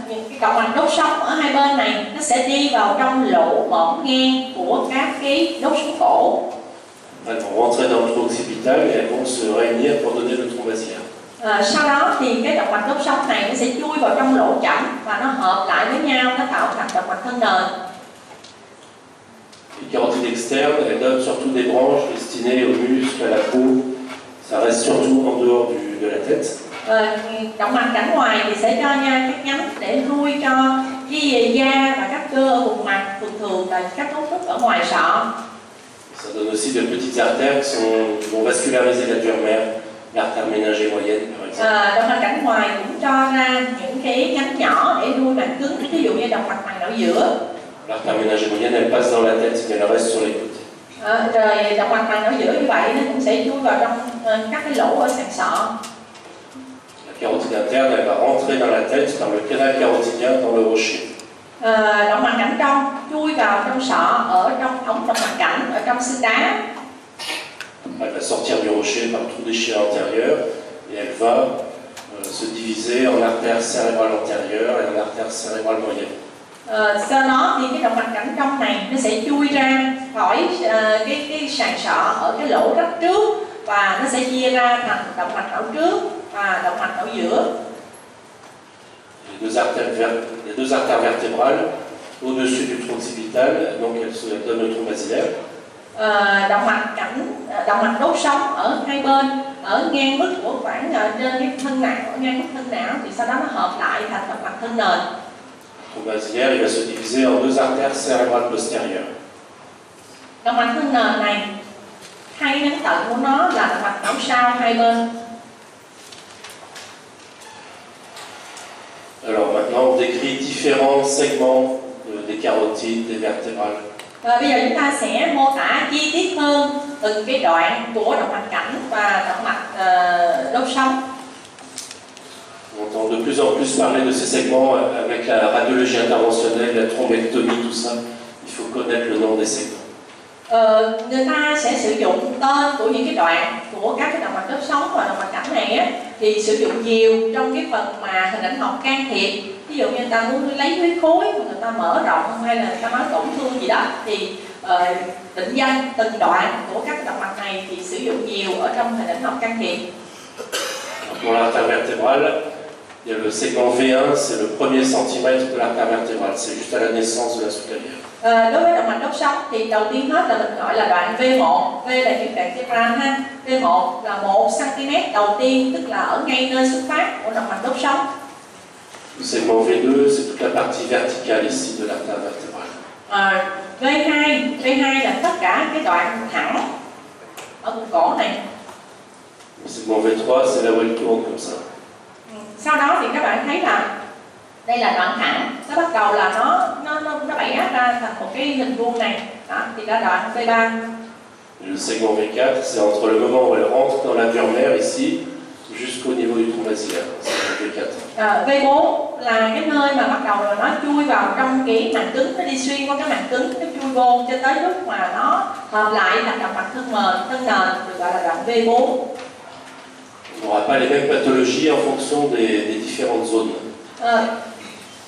Những cái động mạch đốt sống ở hai bên này nó sẽ đi vào trong lỗ mõm ngang của các cái đốt sống cổ. Elles vont rentrer dans le trou occipital et elles vont se réunir pour donner le tronc basilaire. Sau đó thì cái động mạch đốt sống này nó sẽ chui vào trong lỗ chẩm và nó hợp lại với nhau, nó tạo thành động mạch thân nền. Les carotides externes, elles donnent surtout des branches destinées aux muscles, à la peau. Ça reste surtout en dehors de la tête. Động mạch cảnh ngoài thì sẽ cho nha các nhánh để nuôi cho cái da và các cơ vùng mặt, thường là các cấu trúc ở ngoài sọ. Ça donne aussi de petites artères qui vont vasculariser la dure mère, l'artère méningée moyenne par exemple. Động mạch cảnh ngoài cũng cho ra những cái nhánh nhỏ để nuôi mạch cứng, ví dụ như động mạch màng não giữa. L'artère méningée moyenne, elle passe dans la tête, mais elle reste sur les côtés. Rồi động mạch màng não giữa như vậy nó cũng sẽ chui vào trong các cái lỗ ở sàn sọ. La carotide interne, elle va rentrer dans la tête par le canal carotidien dans le rocher. Động mạch cảnh trong chui vào trong sọ ở trong ống động mạch cảnh ở trong xương đá. Elle va sortir du rocher par le trou déchiré antérieur et elle va se diviser en artère cérébrale antérieure et en artère cérébrale moyenne. Sau đó thì cái động mạch cảnh trong này nó sẽ chui ra khỏi cái sàn sọ ở cái lỗ rách trước và nó sẽ chia ra thành động mạch não trước và động mạch não giữa. Les deux artères vertébrales au-dessus du tronc occipital, donc elles donnent le tronc basilaire. Động mạch đốt sống ở hai bên, ở ngang mức của khoảng trên cái thân não, ở ngang mức thân não thì sau đó nó hợp lại thành động mạch thân nền. Le tronc basilaire, il va se diviser en deux artères cérébrales postérieures. Động mạch thân nền này, hai nhánh tận của nó là động mạch não sau hai bên. Alors maintenant, on décrit différents segments des carotides, des vertébrales. Bây giờ chúng ta sẽ mô tả chi tiết hơn từng cái đoạn của động mạch cảnh và động mạch đốt sống. On entend de plus en plus parler de ces segments avec la radiologie interventionnelle, la thrombectomie, tout ça. Il faut connaître le nom des segments. Người ta sẽ sử dụng tên của những cái đoạn của các cái động mạch đốt sống và động mạch cảnh này á, thì sử dụng nhiều trong cái phần mà hình ảnh học can thiệp. Ví dụ như người ta muốn lấy huyết khối, người ta mở rộng hay là người ta nói tổn thương gì đó thì định danh từng đoạn của các động mạch này thì sử dụng nhiều ở trong hình ảnh học can thiệp. Pour l'artère vertébrale, il y a le segment V1, c'est le premier centimètre de l'artère vertébrale, c'est juste à la naissance de la sous-clavière. Đối với động mạch đốt sống thì đầu tiên hết là mình gọi là đoạn V1, V là chữ vertebral ha. V1 là 1 cm đầu tiên, tức là ở ngay nơi xuất phát của động mạch đốt sống. Le segment V2, c'est toute la partie verticale ici de l'artère vertébrale. V2 là tất cả cái đoạn thẳng ở vùng cổ này. Le segment V3, c'est là où elle tourne comme ça. Sau đó thì các bạn thấy là đây là đoạn thẳng, nó bắt đầu là nó bẻ ra thành một cái hình vuông này, đó, thì là đoạn V3. Le segment V4, c'est entre le moment où elle rentre dans la dure mère ici, jusqu'au niveau du tronc basilaire. C'est V4. V4 là cái nơi mà bắt đầu là nó chui vào trong cái màng cứng, nó đi xuyên qua cái màng cứng, nó chui vô cho tới lúc mà nó hợp lại thành động mạch thân nền, được gọi là đoạn V4. On n'aura pas les mêmes pathologies en fonction des différentes zones.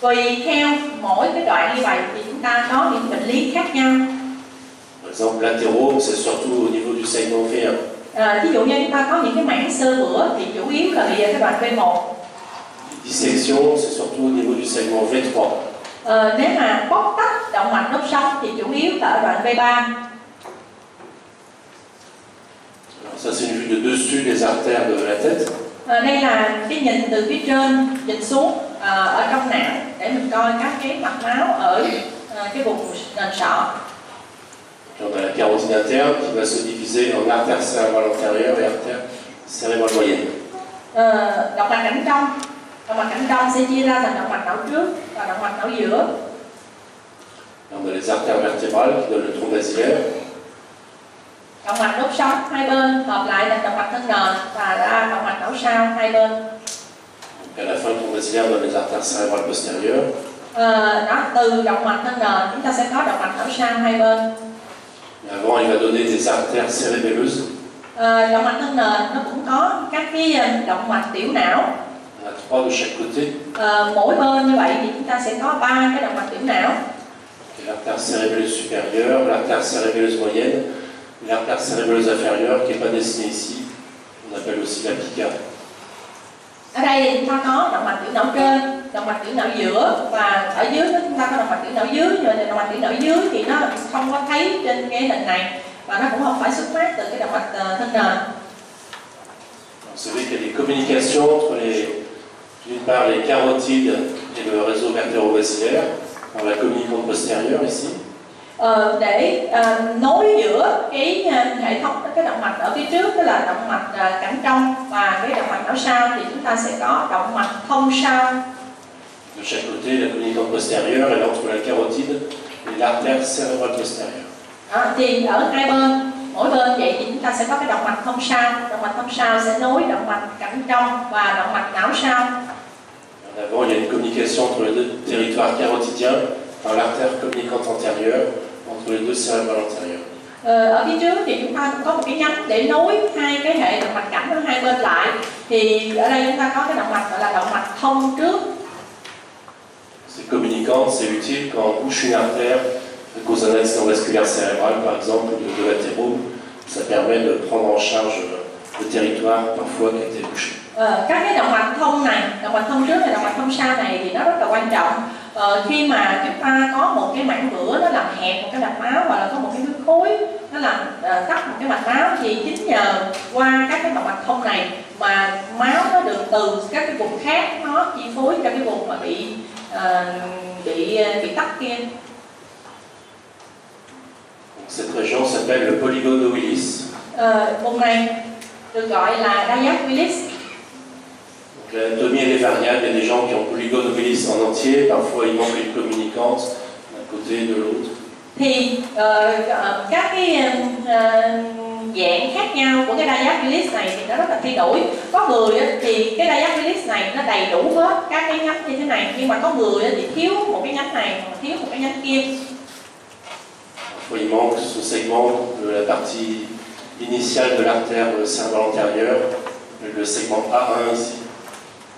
Tùy theo mỗi cái đoạn như vậy thì chúng ta có những bệnh lý khác nhau. Par exemple, l'athérome, c'est surtout au niveau du segment V1. Ví dụ như chúng ta có những cái mảng xơ vữa thì chủ yếu là về cái đoạn V1. Dissection, c'est surtout au niveau du segment V3. Nếu mà bóc tách động mạch đốt sống thì chủ yếu là ở đoạn V3. Alors ça, c'est une vue de dessus des artères de la tête. Đây là cái nhìn từ phía trên nhìn xuống ở trong não để mình coi các cái mạch máu ở cái vùng nền sọ. On a la carotide interne qui va se diviser en artère cérébrale antérieure et artère cérébrale moyenne. Động mạch cảnh trong sẽ chia ra thành động mạch não trước và động mạch não giữa. On a les artères vertébrales qui donnent le tronc basilaire. Động mạch đốt sống hai bên hợp lại thành động mạch thân nền và ra động mạch não sau hai bên. Donc à la fin, le tronc basilaire donne les artères cérébrales postérieures. Đó, từ động mạch thân nền chúng ta sẽ có động mạch não sau hai bên. Avant, il va donner des artères cérébelleuses. Động mạch thân nền nó cũng có các cái động mạch tiểu não. On a 3 de chaque côté. Mỗi bên như vậy thì chúng ta sẽ có 3 cái động mạch tiểu não. L'artère cérébelleuse supérieure, l'artère cérébelleuse moyenne, l'artère cérébelleuse inférieure qui n'est pas dessinée ici, on appelle aussi la pica. Ở đây thì chúng ta có động mạch tiểu não trên, động mạch tiểu não giữa và ở dưới đó chúng ta có động mạch tiểu não dưới. Nhưng động mạch tiểu não dưới thì nó không có thấy trên cái hình này và nó cũng không phải xuất phát từ cái động mạch thân nền. Vous savez qu'il y a des communications entre d'une part les carotides et le réseau vertébrobasilaire, par la communicante postérieure ici. Để nối giữa cái hệ thống cái động mạch ở phía trước, tức là động mạch cẳng trong và cái động mạch não sau, thì chúng ta sẽ có động mạch thông sau. De chaque côté, la communicante postérieure est entre la carotide et l'artère cérébrale postérieure. Thì ở hai bên, mỗi bên vậy thì chúng ta sẽ có cái động mạch thông sau. Động mạch thông sau sẽ nối động mạch cẳng trong và động mạch não sau. En avant, il y a une communication entre les deux territoires carotidiens par l'artère communicante antérieure entre les deux cérébrales antérieures. Ở phía trước thì chúng ta cũng có một cái nhánh để nối hai cái hệ động mạch cảnh ở hai bên lại. Thì ở đây chúng ta có cái động mạch gọi là động mạch thông trước. Ces communicantes, c'est utile quand on bouche une artère à cause d'un accident vasculaire cérébral, par exemple, ou de latéraux. Ça permet de prendre en charge le territoire parfois qui a été bouché. Các cái động mạch thông này, động mạch thông trước và động mạch thông sau này thì nó rất là quan trọng. Khi mà chúng ta có một cái mảng vữa nó làm hẹp một cái mạch máu, hoặc là có một cái huyết khối nó làm tắc một cái mạch máu, thì chính nhờ qua các cái động mạch thông này mà máu nó được từ các cái vùng khác nó chi phối cho cái vùng mà bị tắc kia. Cette région s'appelle le polygone de Willis. Vùng này được gọi là Diac Willis. L'anatomie elle est variable, il y a des gens qui ont polygone de Willis en entier, parfois il manque une communicante d'un côté et de l'autre. Thì các cái dạng khác nhau của cái Diac Willis này thì nó rất là thay đổi. Có người thì cái Diac Willis này nó đầy đủ hết các cái nhánh như thế này, nhưng mà có người thì thiếu một cái nhánh này, thiếu một cái nhánh kia. Parfois il manque ce segment de la partie initiale de l'artère cérébrale antérieure, le segment A1 ici.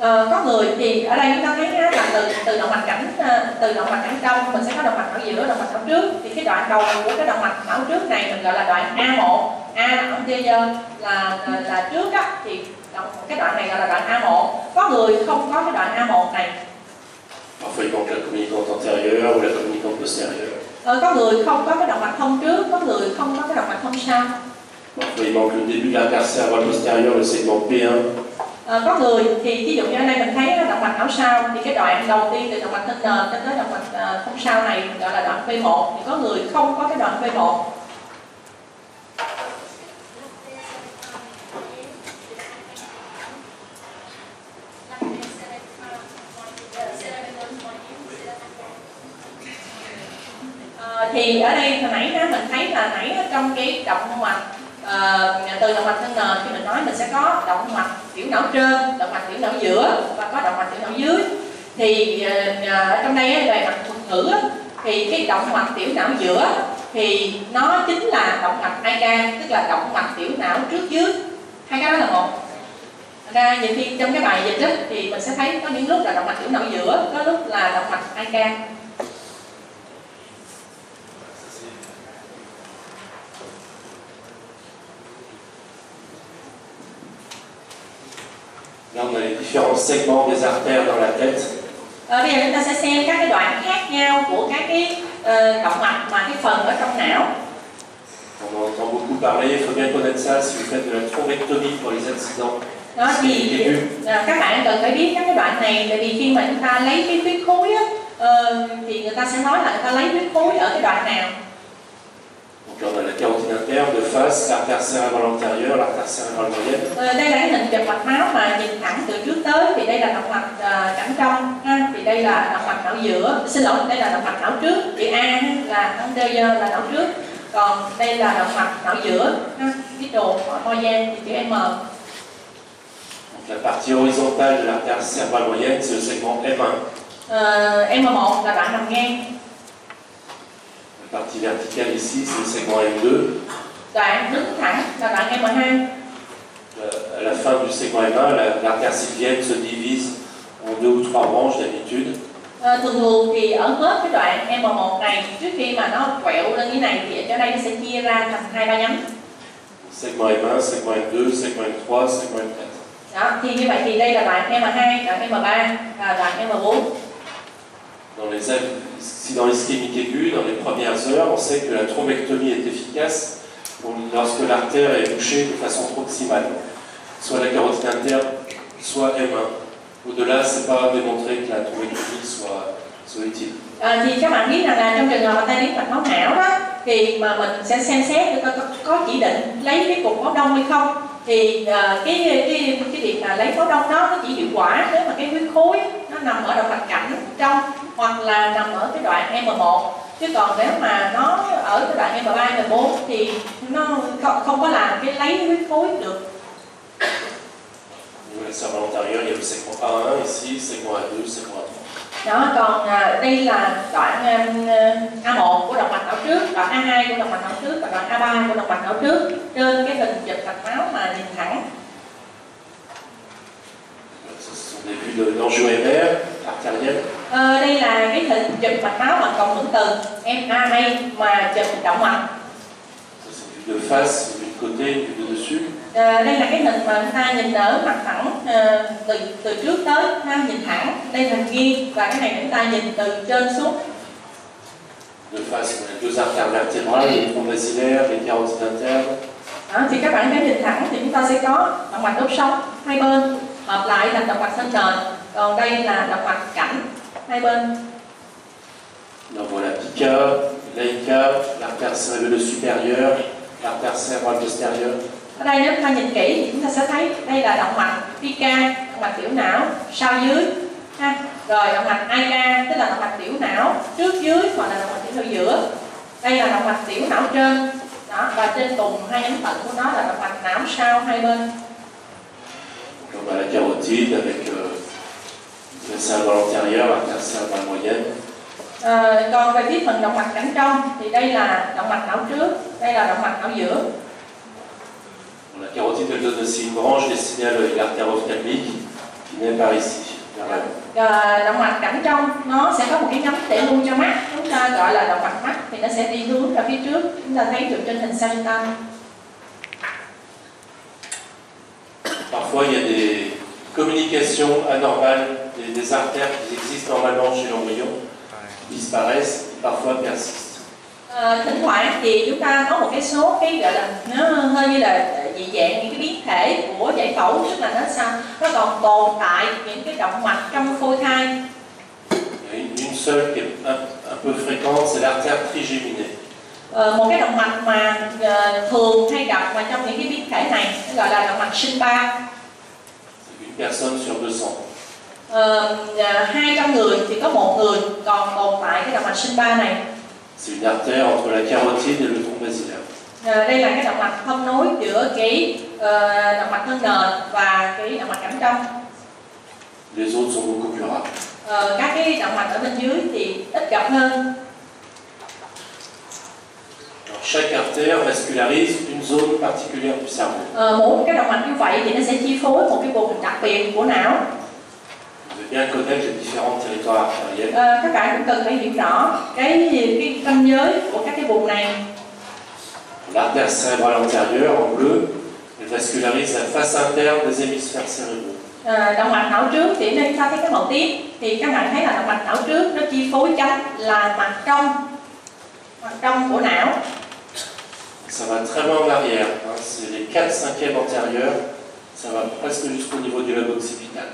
Có người thì ở đây chúng ta thấy là từ động mạch cảnh, từ động mạch cảnh trong mình sẽ có động mạch não giữa, động mạch não trước. Thì cái đoạn đầu của cái động mạch não trước này mình gọi là đoạn A1. A là anterior là trước đó, thì cái đoạn này gọi là đoạn A1. Có người không có cái đoạn A1 này. Parfois il manque la communicante antérieure ou la communicante postérieure. Có người không có cái động mạch thông trước, có người không có cái động mạch thông sau. Parfois il manque le début de l'artère cérébrale postérieure, le segment P1. Có người thì ví dụ như ở đây mình thấy động mạch não sau, thì cái đoạn đầu tiên từ động mạch thân nền đến tới động mạch thông sau này gọi là đoạn P1, thì có người không có cái đoạn P1. Thì ở đây hồi nãy mình thấy là trong cái động mạch từ động mạch thân nền thì mình nói mình sẽ có động mạch tiểu não trên, động mạch tiểu não giữa và có động mạch tiểu não dưới. Thì ở trong đây về mặt thuật ngữ thì cái động mạch tiểu não giữa thì nó chính là động mạch IK, tức là động mạch tiểu não trước dưới. Hai cái đó là một. Ra nhiều khi trong cái bài dịch thì mình sẽ thấy có những lúc là động mạch tiểu não giữa, có lúc là động mạch IK. Là on a les différents segments des artères dans la tête. Bây giờ chúng ta sẽ xem các cái đoạn khác nhau của các cái động mạch mà cái phần ở trong não. On en entend beaucoup parler, il faut bien connaître ça si vous faites de la thrombectomie pour les accidents. Đó thì các bạn cần phải biết các cái đoạn này, tại vì khi mà chúng ta lấy cái huyết khối á, thì người ta sẽ nói là người ta lấy huyết khối ở cái đoạn nào. Donc là on a la carotide interne de face, l'artère cérébrale antérieure, l'artère cérébrale moyenne. Đây là cái hình chụp mạch máu mà nhìn thẳng từ trước tới, thì đây là động mạch cẳng trong ha, thì đây là động mạch não giữa, xin lỗi, đây là động mạch não trước, chữ A là anterior là não trước, còn đây là động mạch não giữa ha, cái đồ moyen thì chữ M. La partie horizontale de l'artère cérébrale moyenne, c'est le segment M1. M1 là đoạn nằm ngang. La partie verticale ici, c'est le segment M2. Đoạn đứng thẳng là đoạn M2. À la fin du segment M1, l'artère sylvienne se divise en 2 ou 3 branches d'habitude. Thường thì ở hết cái đoạn M1 này, trước khi mà nó quẹo lên như này thì ở chỗ đây nó sẽ chia ra thành 2-3 nhánh. Segment M1, segment M2, segment M3, segment M4. Đó, thì như vậy thì đây là đoạn M2, đoạn M3 và đoạn M4. Si dans l'ischémique aiguë, dans les premières heures, on sait que la thrombectomie est efficace lorsque l'artère est bouchée de façon proximale, soit la carotide interne, soit M1. Au-delà, c'est pas démontré que la thrombectomie soit utile. Thì các bạn biết rằng là trong trường hợp mà tai biến mạch máu não đó, thì mà mình sẽ xem xét có chỉ định lấy cái cục máu đông hay không. Thì cái việc mà lấy máu đông đó nó chỉ hiệu quả nếu mà cái huyết khối nó nằm ở động mạch cảnh trong hoặc là nằm ở cái đoạn M1, chứ còn nếu mà nó ở cái đoạn M3, M4 thì nó không có làm cái lấy huyết khối được. Le segment antérieur, il y a le segment A1 ici, segment A2, segment A3. Đó, còn đây là đoạn A1 của động mạch não trước, đoạn A2 của động mạch não trước và đoạn A3 của động mạch não trước trên cái hình chụp mạch máu mà nhìn thẳng. Ce sont des vues de l'angio-MR artérielle. Đây là cái hình chụp mạch máu bằng cộng hưởng từ MRA mà chụp động mạch. C'est une vue de face, une vue de côté, une vue de dessus. Đây là cái hình mà người ta nhìn ở mặt thẳng từ trước tới, nhìn thẳng. Đây là hình nghiêng và cái này chúng ta nhìn từ trên xuống. De face, on a deux artères vertébrales, les troncs basilaires, les carotides internes. Thì các bạn thấy nhìn thẳng thì chúng ta sẽ có động mạch đốt sống hai bên hợp lại thành động mạch thân nền. Còn đây là động mạch cảnh hai bên. Donc voilà, pica, laica, l'artère cérébrale supérieure, l'artère cérébrale postérieure. Ở đây nếu chúng ta nhìn kỹ thì chúng ta sẽ thấy đây là động mạch pica, động mạch tiểu não sau dưới, rồi động mạch AICA tức là động mạch tiểu não trước dưới hoặc là động mạch tiểu não giữa. Đây là động mạch tiểu não trên, đó, và trên cùng hai nhánh phận của nó là động mạch não sau hai bên. Donc on a la carotide avec le cérébral antérieur, l'artère cérébrale moyenne. Còn về phía phần động mạch cảnh trong thì đây là động mạch não trước, đây là động mạch não giữa. La carotide elle donne aussi une branche destinée à l'artère ophtalmique qui naît par ici. Động mạch cảnh trong nó sẽ có một cái nhánh để luôn cho mắt, chúng ta gọi là động mạch mắt, thì nó sẽ đi hướng ra phía trước, chúng ta thấy được trên hình sagittal. Parfois il y a des communications anormales, des artères qui existent normalement chez l'embryon, qui disparaissent, parfois persistent. Thỉnh thoảng thì chúng ta có một cái số cái gọi là nó hơi như là dị dạng những cái biến thể của giải phẫu, tức là nó còn tồn tại những cái động mạch trong phôi thai. Une seule qui est un peu fréquente, c'est l'artère trigéminée. Một cái động mạch mà thường hay gặp mà trong những cái biến thể này gọi là động mạch sinh ba. Une personne sur 200. 200 người thì có một người còn tồn tại cái động mạch sinh ba này. C'est une artère entre la carotide et le tronc basilaire. Đây là cái động mạch thông nối giữa cái động mạch thân nền và cái động mạch cảnh trong. Les autres sont beaucoup plus rares. Các cái động mạch ở bên dưới thì ít gặp hơn. Chaque artère vascularise une zone particulière du cerveau. Mỗi cái động mạch như vậy thì nó sẽ chi phối một cái vùng đặc biệt của não. Vous devez bien connaître les différents territoires artériels. Các bạn cũng cần phải hiểu rõ cái ranh giới của các cái vùng này. L'artère cérébrale antérieure en bleu, elle vascularise la face interne des hémisphères cérébraux. Động mạch não trước thì đây ta thấy cái màu tím thì các bạn thấy là động mạch não trước nó chi phối chánh là mặt trong của não. Ça va très loin en arrière, c'est les 4/5 antérieurs, ça va presque jusqu'au niveau du lobe occipital.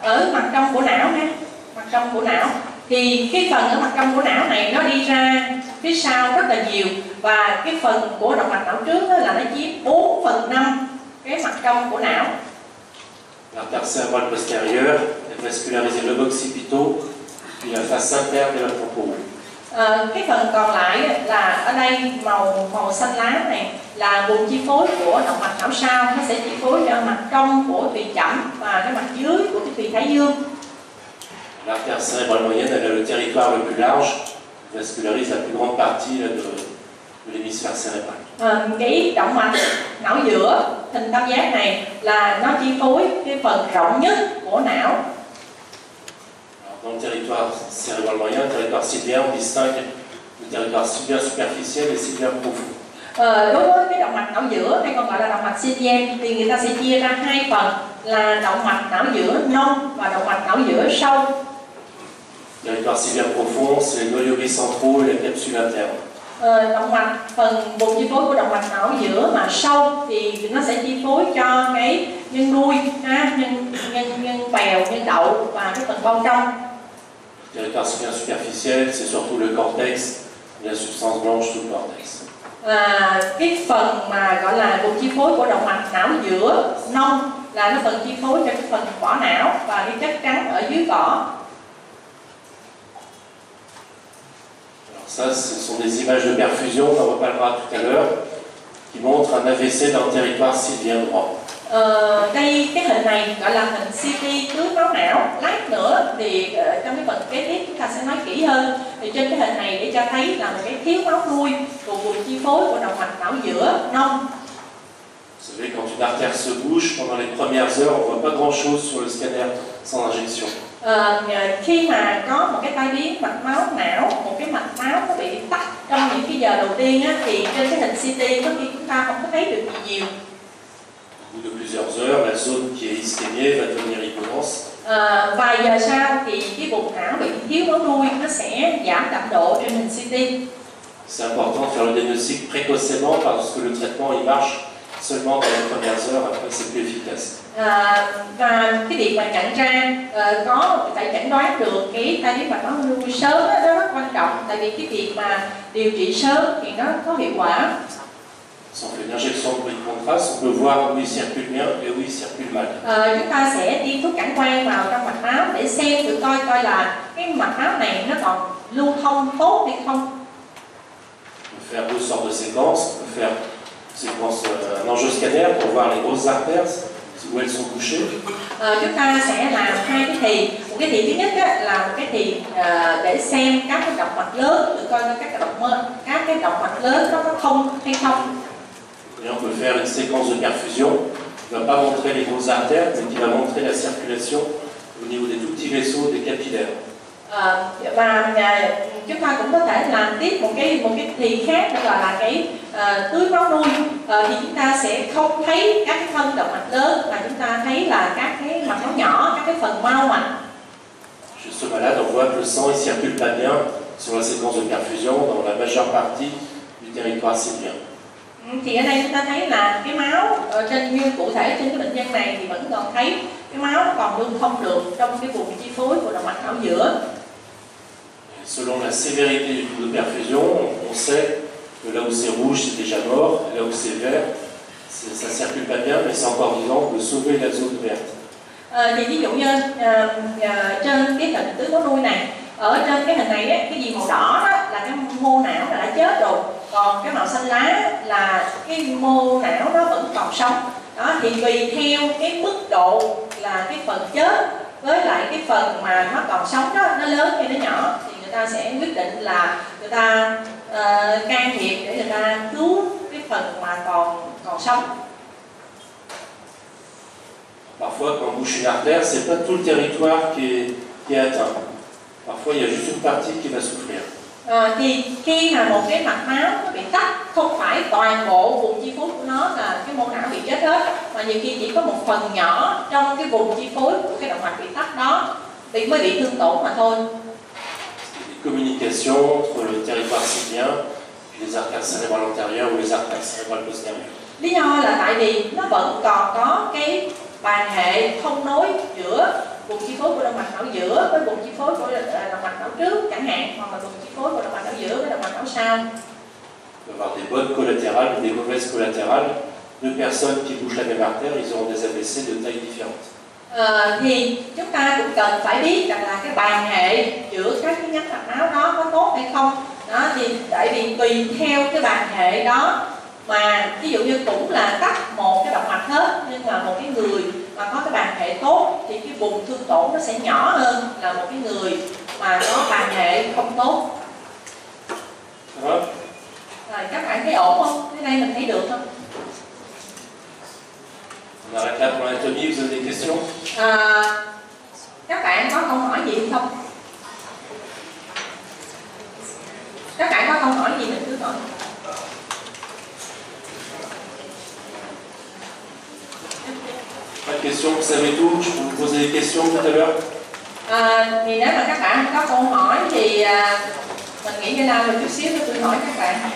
Ở mặt trong của não ha, mặt trong của não thì cái phần ở mặt trong của não này nó đi ra phía sau rất là nhiều, và cái phần của động mạch não trước là nó chiếm 4/5 cái mặt trong của não. L'artère cérébrale postérieure, elle vascularise le lobe occipitaux, puis la face interne et la temporale. Cái phần còn lại là ở đây màu xanh lá này là vùng chi phối của động mạch não sau, nó sẽ chi phối cho mặt trong của tùy chẩm và cái mặt dưới của cái tùy thái dương. L'artère cérébrale moyenne, elle a le territoire le plus large, vascularise la plus grande partie là, de l'hémisphère cérébral. Cái động mạch não giữa hình tam giác này là nó chi phối cái phần rộng nhất của não. Dans le territoire cérébral moyen, le territoire sylvien, on distingue le territoire sylvien superficiel et sylvien profond. Đối với cái động mạch não giữa hay còn gọi là động mạch sylvien thì người ta sẽ chia ra hai phần là động mạch não giữa nông và động mạch não giữa sâu. Le territoire sylvien profond, c'est les noyaux bicentraux et la capsule interne. Động mạch phần vùng chi phối của động mạch não giữa mà sâu thì nó sẽ chi phối cho cái nhân đuôi, nhân bèo, nhân đậu và cái phần bao trong. Le territoire sylvien superficiel, c'est surtout le cortex, la substance blanche sous le cortex. Cái phần mà gọi là vùng chi phối của động mạch não giữa nông là nó phần chi phối cho cái phần vỏ não và cái chất trắng ở dưới vỏ. Ça, ce sont des images de perfusion, on en reparlera tout à l'heure, qui montrent un AVC dans le territoire sylvien droit. Đây cái hình này gọi là hình CT tưới máu não. Lát nữa thì trong cái phần kế tiếp chúng ta sẽ nói kỹ hơn. Thì trên cái hình này để cho thấy là một cái thiếu máu nuôi của vùng chi phối của động mạch não giữa nông. Vous savez, quand une artère se bouge, pendant les premières heures, on ne voit pas grand-chose sur le scanner sans injection. Khi mà có một cái tai biến mạch máu não, một cái mạch máu nó bị tắc trong những cái giờ đầu tiên á, thì trên cái hình CT có khi chúng ta không có thấy được gì nhiều. Au bout de plusieurs heures, la zone qui est ischémiée va devenir hypodense. Vài giờ sau thì cái vùng não bị thiếu máu nuôi nó sẽ giảm đậm độ trên hình CT. C'est important de faire le diagnostic précocement parce que le traitement il marche seulement dans les premières heures, après c'est plus efficace. Và cái việc mà nhận ra phải chẩn đoán được cái tai biến mạch máu nuôi sớm đó, nó rất quan trọng, tại vì cái việc mà điều trị sớm thì nó có hiệu quả. Si on fait une injection de bruit de contraste, on peut voir où il circule bien et où il circule mal. Chúng ta sẽ tiêm thuốc cản quang vào trong mạch máu để xem thử coi là cái mạch máu này nó còn lưu thông tốt hay không. On peut faire deux sortes de séquences. On peut faire un enjeu scanner pour voir les grosses artères où elles sont touchées. Chúng ta sẽ làm hai cái thì. Một cái thì thứ nhất là một cái thì để xem các cái động mạch lớn, tự coi các cái động mạch lớn nó có thông hay không. Et on peut faire une séquence de perfusion qui ne va pas montrer les grosses artères, mais qui va montrer la circulation au niveau des tout petits vaisseaux, des capillaires. Và chúng ta cũng có thể làm tiếp một cái thì khác đó là cái tưới máu nuôi. Thì chúng ta sẽ không thấy các cái thân động mạch lớn mà chúng ta thấy là các cái mạch máu nhỏ, các cái phần mao mạch. Chez ce malade, on voit que le sang ne circule pas bien sur la séquence de perfusion dans la majeure partie du territoire sylvien. Thì ở đây chúng ta thấy là cái máu như cụ thể trên cái bệnh nhân này thì vẫn còn thấy cái máu nó còn lưu thông được trong cái vùng chi phối của động mạch não giữa. Selon la sévérité du taux de perfusion, on sait que là où c'est rouge, c'est déjà mort, et là où c'est vert, ça ne circule pas bien, mais c'est encore vivant, on peut sauver la zone verte. Thì ví dụ như trên cái hình tưới máu nuôi này, ở trên cái hình này ấy, cái gì màu đỏ đó là cái mô não là đã chết rồi, còn cái màu xanh lá là cái mô não nó vẫn còn sống. Đó thì tùy theo cái mức độ là cái phần chết với lại cái phần mà nó còn sống đó, nó lớn hay nó nhỏ thì người ta sẽ quyết định là người ta can thiệp để người ta cứu cái phần mà còn sống. Parfois, quand on bouche une artère, c'est pas tout le territoire qui est atteint. Parfois, il y a juste une partie qui va souffrir. Thì khi mà một cái mạch máu nó bị tắc, không phải toàn bộ vùng chi phối của nó là cái mô não bị chết hết, mà nhiều khi chỉ có một phần nhỏ trong cái vùng chi phối của cái động mạch bị tắc đó mới bị thương tổn mà thôi. Communication entre le territoire sylvien et les artères cérébrales antérieures ou les artères cérébrales postérieures. Lý do là tại vì nó vẫn còn có cái bàn hệ thông nối giữa vùng chi phối của động mạch não giữa với vùng chi phối của động mạch não trước chẳng hạn, hoặc là vùng chi phối của động mạch não giữa với động mạch não sau. On peut avoir des bonnes collatérales ou des mauvaises collatérales. Deux personnes qui bougent la même artère, ils auront des AVC de taille différente. Thì chúng ta cũng cần phải biết rằng là cái bàn hệ giữa các cái nhánh mạch máu đó có tốt hay không. Đó thì tại vì tùy theo cái bàn hệ đó mà ví dụ như cũng là tắc một cái động mạch hết, nhưng mà một cái người mà có cái bàn hệ tốt thì cái vùng thương tổn nó sẽ nhỏ hơn là một cái người mà có bàn hệ không tốt. Rồi các bạn thấy ổn không? Cái này mình thấy được không? On arrête là pour l'anatomie, vous avez des questions? Các bạn có câu hỏi gì không? Các bạn có câu hỏi gì mình cứ hỏi. Pas de questions, vous savez tout. Je peux vous poser des questions tout à l'heure. Thì nếu mà các bạn có câu hỏi thì mình nghĩ cái nào một chút xíu tôi hỏi các bạn.